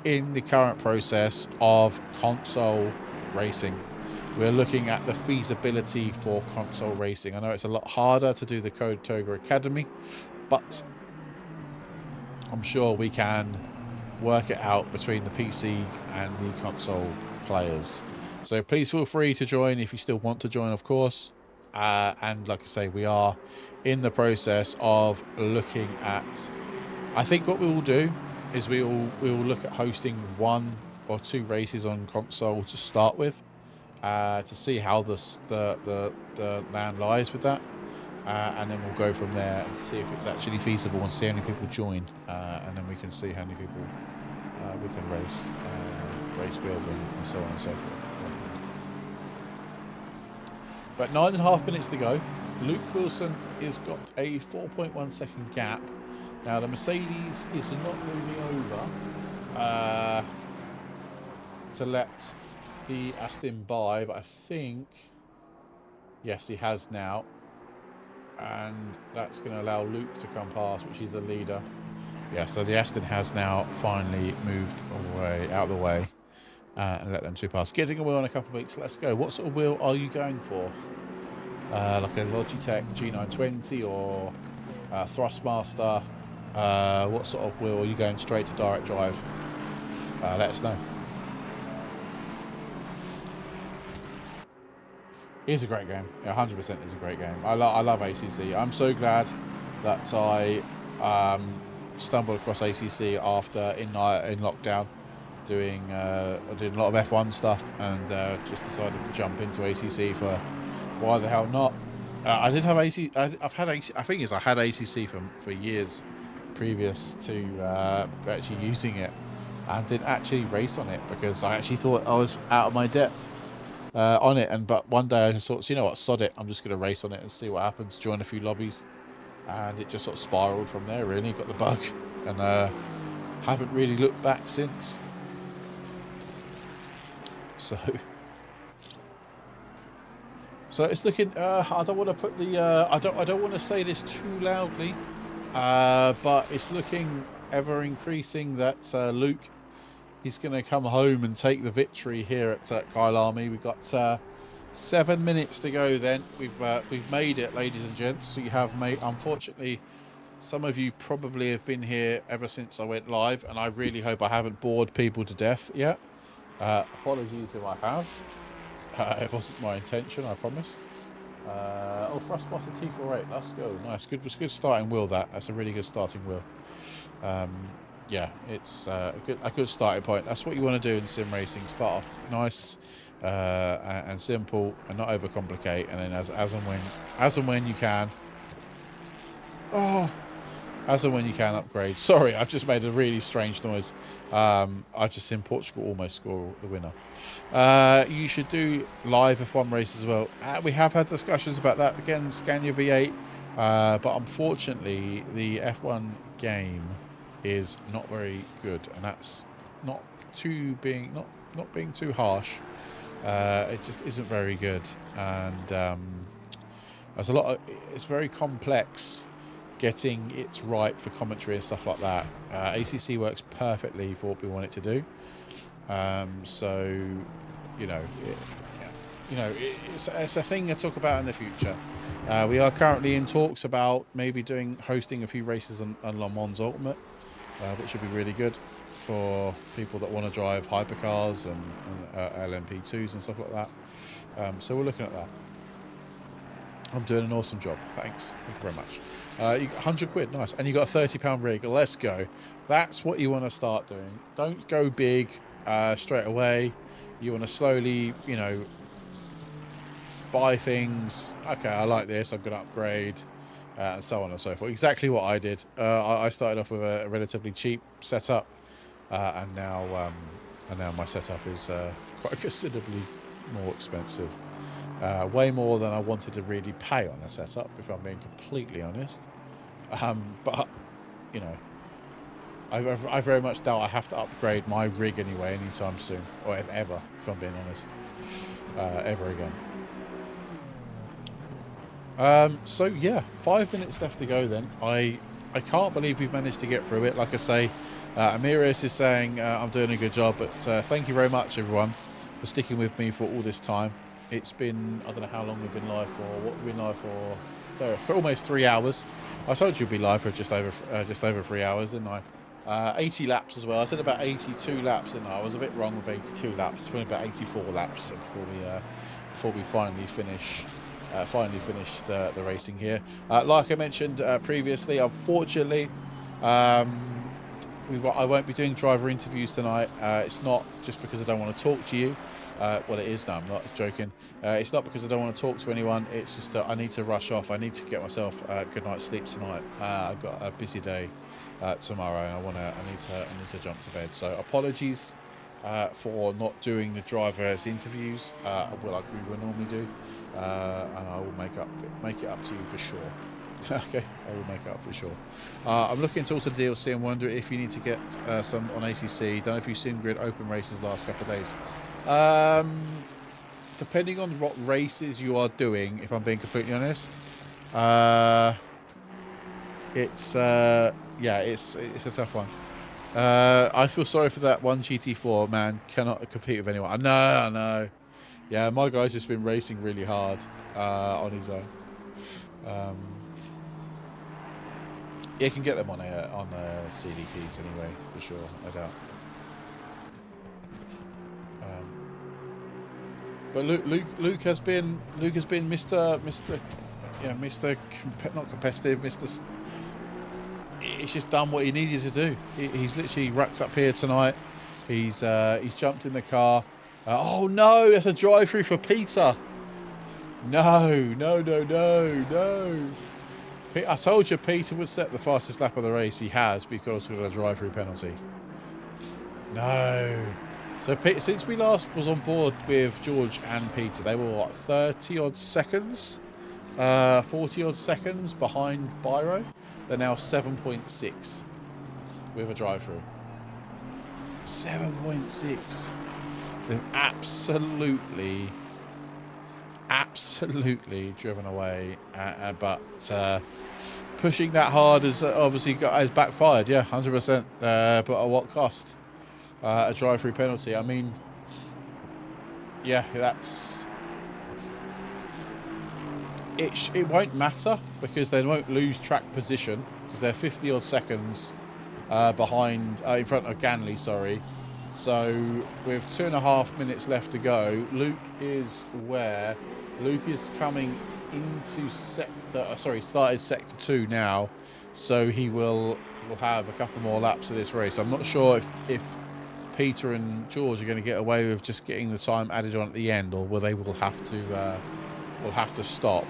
in the current process of console racing. We're looking at the feasibility for console racing. I know it's a lot harder to do the Code Togo Academy, but I'm sure we can work it out between the PC and the console players. So please feel free to join if you still want to join, of course. And like I say, we are in the process of looking at, I think what we will do is we will look at hosting 1 or 2 races on console to start with, to see how the land lies with that, and then we'll go from there and see if it's actually feasible and see how many people join, and then we can see how many people we can race with and so on and so forth. But 9.5 minutes to go. Luke Wilson has got a 4.1 second gap. Now the Mercedes is not moving over to let the Aston by, but I think, yes, he has now. And that's going to allow Luke to come past, which is the leader. Yeah, so the Aston has now finally moved away, out of the way, and let them 2 pass. Getting a wheel in a couple of weeks. Let's go. What sort of wheel are you going for? Like a Logitech G920 or Thrustmaster? What sort of wheel are you going straight to direct drive? Let us know. It's a great game. Yeah, 100% is a great game. I love ACC. I'm so glad that I stumbled across ACC after in lockdown, doing a lot of F1 stuff, and just decided to jump into ACC for why the hell not. I did have AC. I've had AC. I think I had ACC for years previous to actually using it, and didn't actually race on it because I actually thought I was out of my depth on it. But one day I just thought, you know what, sod it. I'm just going to race on it and see what happens. Join a few lobbies, and it just sort of spiraled from there. Really got the bug, and haven't really looked back since. So it's looking. I don't want to put the. I don't want to say this too loudly, but it's looking ever increasing that Luke is going to come home and take the victory here at Kyalami. We've got 7 minutes to go. Then we've made it, ladies and gents. So you have made. Unfortunately, some of you probably have been here ever since I went live, and I really hope I haven't bored people to death yet. Apologies if I have. It wasn't my intention, I promise. Thrustmaster T48, let's go. Nice, good starting wheel. That's a really good starting wheel. yeah, it's a good starting point. That's what you want to do in sim racing. Start off nice and simple, and not overcomplicate. And then as and when you can, as and when you can upgrade. Sorry, I've just made a really strange noise. I just seen Portugal almost score the winner. You should do live F1 races as well. We have had discussions about that again, Scania V8, but unfortunately the F1 game is not very good, and that's not being too harsh. It just isn't very good, and there's it's very complex getting it right for commentary and stuff like that. ACC works perfectly for what we want it to do. So, it's a thing to talk about in the future. We are currently in talks about maybe hosting a few races on Le Mans Ultimate, which would be really good for people that want to drive hypercars and LMP2s and stuff like that. So we're looking at that. I'm doing an awesome job. Thanks. Thank you very much. You got 100 quid. Nice. And you got a £30 rig. Let's go. That's what you want to start doing. Don't go big straight away. You want to slowly, buy things. Okay, I like this. I'm going to upgrade. And so on and so forth. Exactly what I did. I started off with a relatively cheap setup. And now my setup is quite considerably more expensive. Way more than I wanted to really pay on a setup, if I'm being completely honest. But, I very much doubt I have to upgrade my rig anyway anytime soon, or if ever, if I'm being honest, ever again. So, yeah, 5 minutes left to go then. I can't believe we've managed to get through it. Like I say, Amiris is saying I'm doing a good job, but thank you very much, everyone, for sticking with me for all this time. It's been, I don't know how long we've been live for. What we've been live for almost 3 hours. I told you we'd be live for just over 3 hours, didn't I? 80 laps as well. I said about 82 laps, didn't I? I was a bit wrong with 82 laps. It's been about 84 laps before we finally finish the racing here. Like I mentioned previously, unfortunately, I won't be doing driver interviews tonight. It's not just because I don't want to talk to you. Well, it is. No, I'm not joking. It's not because I don't want to talk to anyone. It's just that I need to rush off. I need to get myself a good night's sleep tonight. I've got a busy day tomorrow, and I need to jump to bed. So apologies for not doing the drivers' interviews. Like we would normally do, and I will make it up to you for sure. Okay, I will make it up for sure. I'm looking into also DLC and wonder if you need to get some on ACC. Don't know if you've seen grid open races the last couple of days. Depending on what races you are doing, if I'm being completely honest, it's a tough one. I feel sorry for that one GT4 man. Cannot compete with anyone. I know. Yeah, my guy's just been racing really hard on his own. You can get them on CD keys anyway, for sure. I doubt. But Luke has been Mr. Not competitive, Mr. He's just done what he needed to do. He's literally racked up here tonight. He's jumped in the car. Oh no, that's a drive-through for Peter. No. I told you Peter would set the fastest lap of the race. He has, but he's also got a drive-through penalty. No. So since we last was on board with George and Peter, they were what, 30-odd seconds? 40-odd seconds behind Byro. They're now 7.6 with a drive-through. 7.6. They've absolutely driven away. But pushing that hard has obviously has backfired. Yeah, 100%. But at what cost? A drive-through penalty. I mean, yeah, that's it. It won't matter because they won't lose track position because they're 50-odd seconds behind in front of Ganley. Sorry. So with 2.5 minutes left to go, Luke is where? Luke is coming into started sector 2 now. So he will will have a couple more laps of this race. I'm not sure if Peter and George are going to get away with just getting the time added on at the end, or will they will have to stop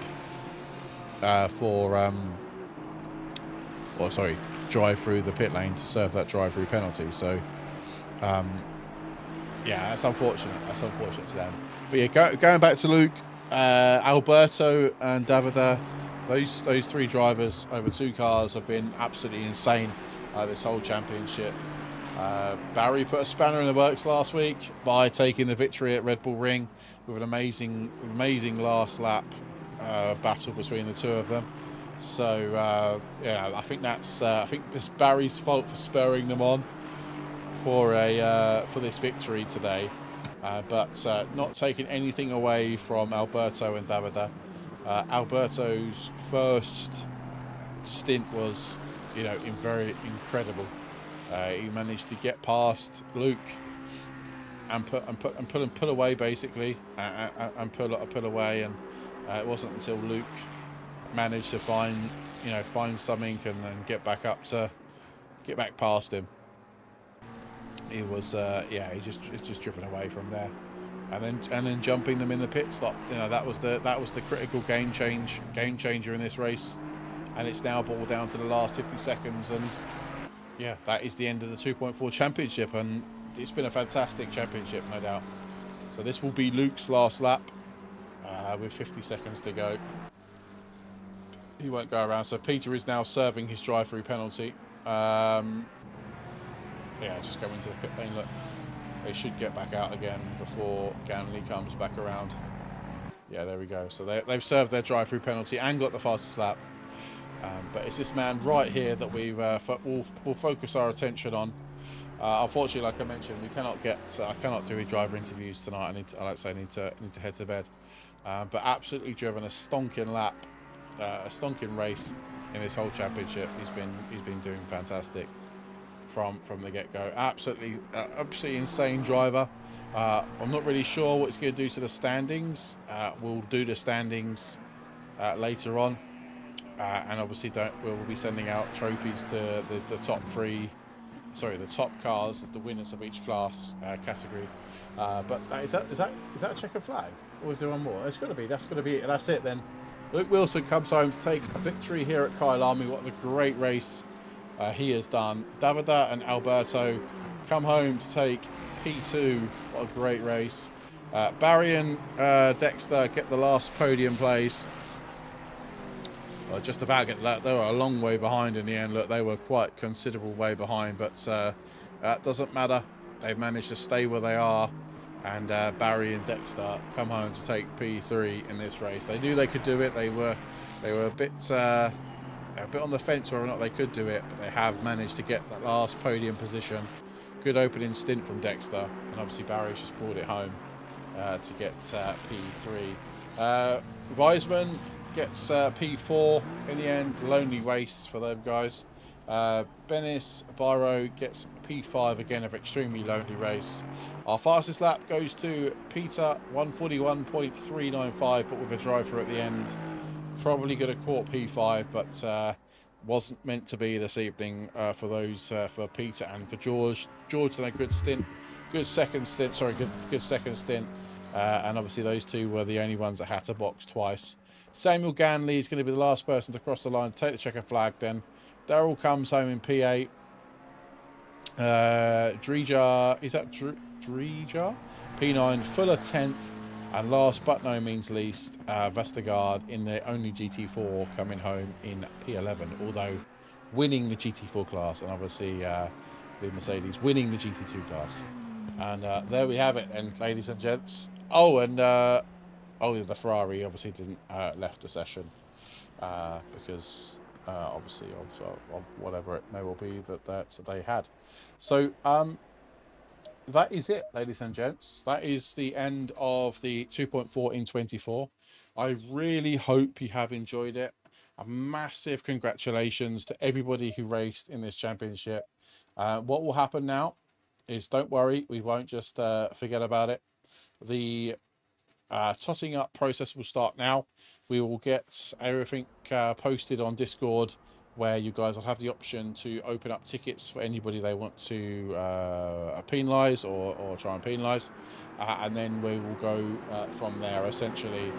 drive through the pit lane to serve that drive-through penalty. So, yeah, that's unfortunate. That's unfortunate to them. But yeah, going back to Luke, Alberto and Davide, those three drivers over 2 cars have been absolutely insane this whole championship. Barry put a spanner in the works last week by taking the victory at Red Bull Ring with an amazing last lap battle between the two of them. So yeah, I think it's Barry's fault for spurring them on for this victory today, but not taking anything away from Alberto and Davide. Alberto's first stint was, very incredible. He managed to get past Luke and pull away basically, and pull away, and it wasn't until Luke managed to find something and then get back past him. He was he's just driven away from there, and then jumping them in the pit stop. That was the critical game changer in this race, and it's now ball down to the last 50 seconds, and yeah, that is the end of the 2.4 championship, and it's been a fantastic championship, no doubt. So this will be Luke's last lap with 50 seconds to go. He won't go around, so Peter is now serving his drive-through penalty. Yeah, just go into the pit lane. Look, they should get back out again before Ganley comes back around. Yeah, there we go. So they've served their drive-through penalty and got the fastest lap. But it's this man right here that we'll focus our attention on. Unfortunately, like I mentioned, I cannot do driver interviews tonight. I need to head to bed. But absolutely driven a stonking lap, a stonking race in this whole championship. He's been doing fantastic from the get-go. Absolutely insane driver. I'm not really sure what it's going to do to the standings. We'll do the standings later on, and obviously we'll be sending out trophies to the top top cars, the winners of each class category. But is that a checkered flag, or is there one more? It's got to be. That's got to be it. That's it then. Luke Wilson comes home to take a victory here at Kyalami. What a great race he has done. Davide and Alberto come home to take P2. What a great race. Barry and Dexter get the last podium place. Well, just about they were a long way behind in the end. Look, they were quite considerable way behind, but that doesn't matter. They've managed to stay where they are, and Barry and Dexter come home to take P3 in this race. They knew they could do it. They were a bit on the fence whether or not they could do it, but they have managed to get that last podium position. Good opening stint from Dexter, and obviously Barry's just brought it home to get P3. Weisman gets P4 in the end. Lonely race for them guys. Benis Byro gets P5 again, of extremely lonely race. Our fastest lap goes to Peter, 141.395, but with a drive-through at the end. Probably could have caught P5, but wasn't meant to be this evening for Peter and for George. George done a good second stint, and obviously those two were the only ones that had to box twice. Samuel Ganley is going to be the last person to cross the line to take the checker flag then. Daryl comes home in P8. Drija, is that Drija? P9, Fuller 10th. And last but no means least, Vestergaard in the only GT4 coming home in P11, although winning the GT4 class, and obviously the Mercedes winning the GT2 class. And there we have it then, ladies and gents. Oh, and the Ferrari obviously didn't left the session because obviously of whatever it may well be that they had. So that is it, ladies and gents. That is the end of the 2.4 in 24. I really hope you have enjoyed it. A massive congratulations to everybody who raced in this championship. What will happen now is, don't worry, we won't just forget about it. The totting up process will start now. We will get everything posted on Discord where you guys will have the option to open up tickets for anybody they want to penalise or try and penalise, and then we will go from there essentially,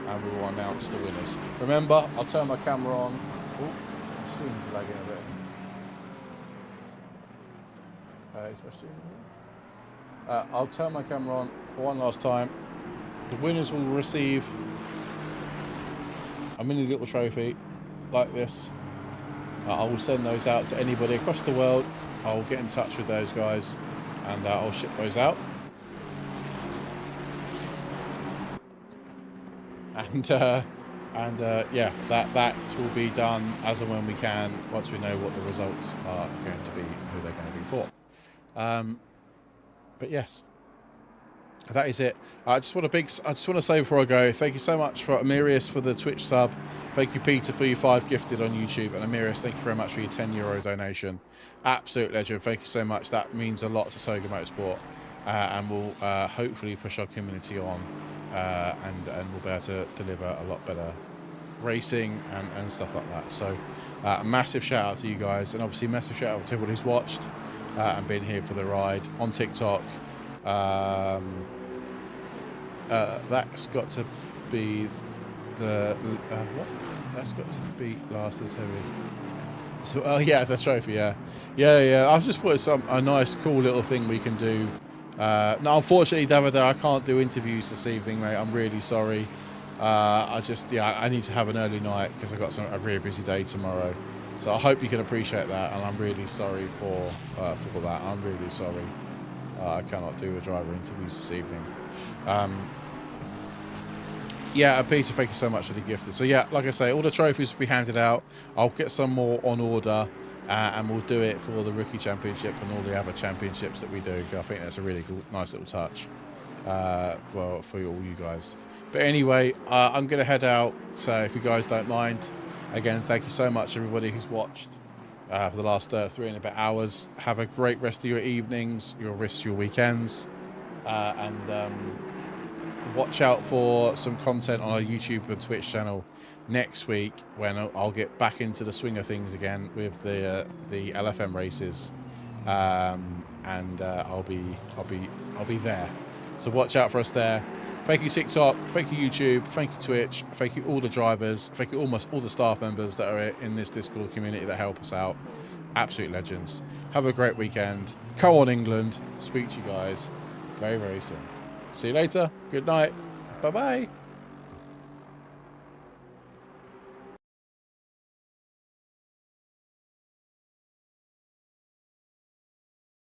and we will announce the winners. Remember, I'll turn my camera on. Oh, my stream's lagging a bit. Is my stream on? I'll turn my camera on for one last time. The winners will receive a mini little trophy like this. I will send those out to anybody across the world. I'll get in touch with those guys and I'll ship those out. And yeah, that will be done as and when we can, once we know what the results are going to be, who they're going to be for. But yes, that is it. I just want to say before I go, thank you so much for Amirius for the Twitch sub. Thank you, Peter, for your 5 gifted on YouTube, and Amirius, thank you very much for your €10 donation. Absolute legend. Thank you so much. That means a lot to Soga Motorsport, and will hopefully push our community on, and we'll be able to deliver a lot better racing and stuff like that. So a massive shout out to you guys, and obviously massive shout out to everybody who's watched and been here for the ride on TikTok. That's got to be the what? That's got to be last as heavy. So, oh yeah, the trophy. Yeah. I just thought it's a nice, cool little thing we can do. No, unfortunately, Davide, I can't do interviews this evening, mate. I'm really sorry. I need to have an early night because I've got a really busy day tomorrow. So I hope you can appreciate that, and I'm really sorry for that. I'm really sorry. I cannot do a driver interviews this evening. Yeah, Peter, thank you so much for the gifted. So yeah, like I say, all the trophies will be handed out. I'll get some more on order, and we'll do it for the Rookie Championship and all the other championships that we do. I think that's a really cool, nice little touch for all you guys. But anyway, I'm going to head out, so if you guys don't mind, again, thank you so much, everybody who's watched for the last 3 and a bit hours. Have a great rest of your evenings, your weekends, and watch out for some content on our YouTube and Twitch channel next week, when I'll get back into the swing of things again with the LFM races, and I'll be there. So watch out for us there. Thank you TikTok, thank you YouTube, thank you Twitch, thank you all the drivers, thank you almost all the staff members that are in this Discord community that help us out. Absolute legends. Have a great weekend. Come on, England. Speak to you guys very, very soon. See you later. Good night. Bye-bye.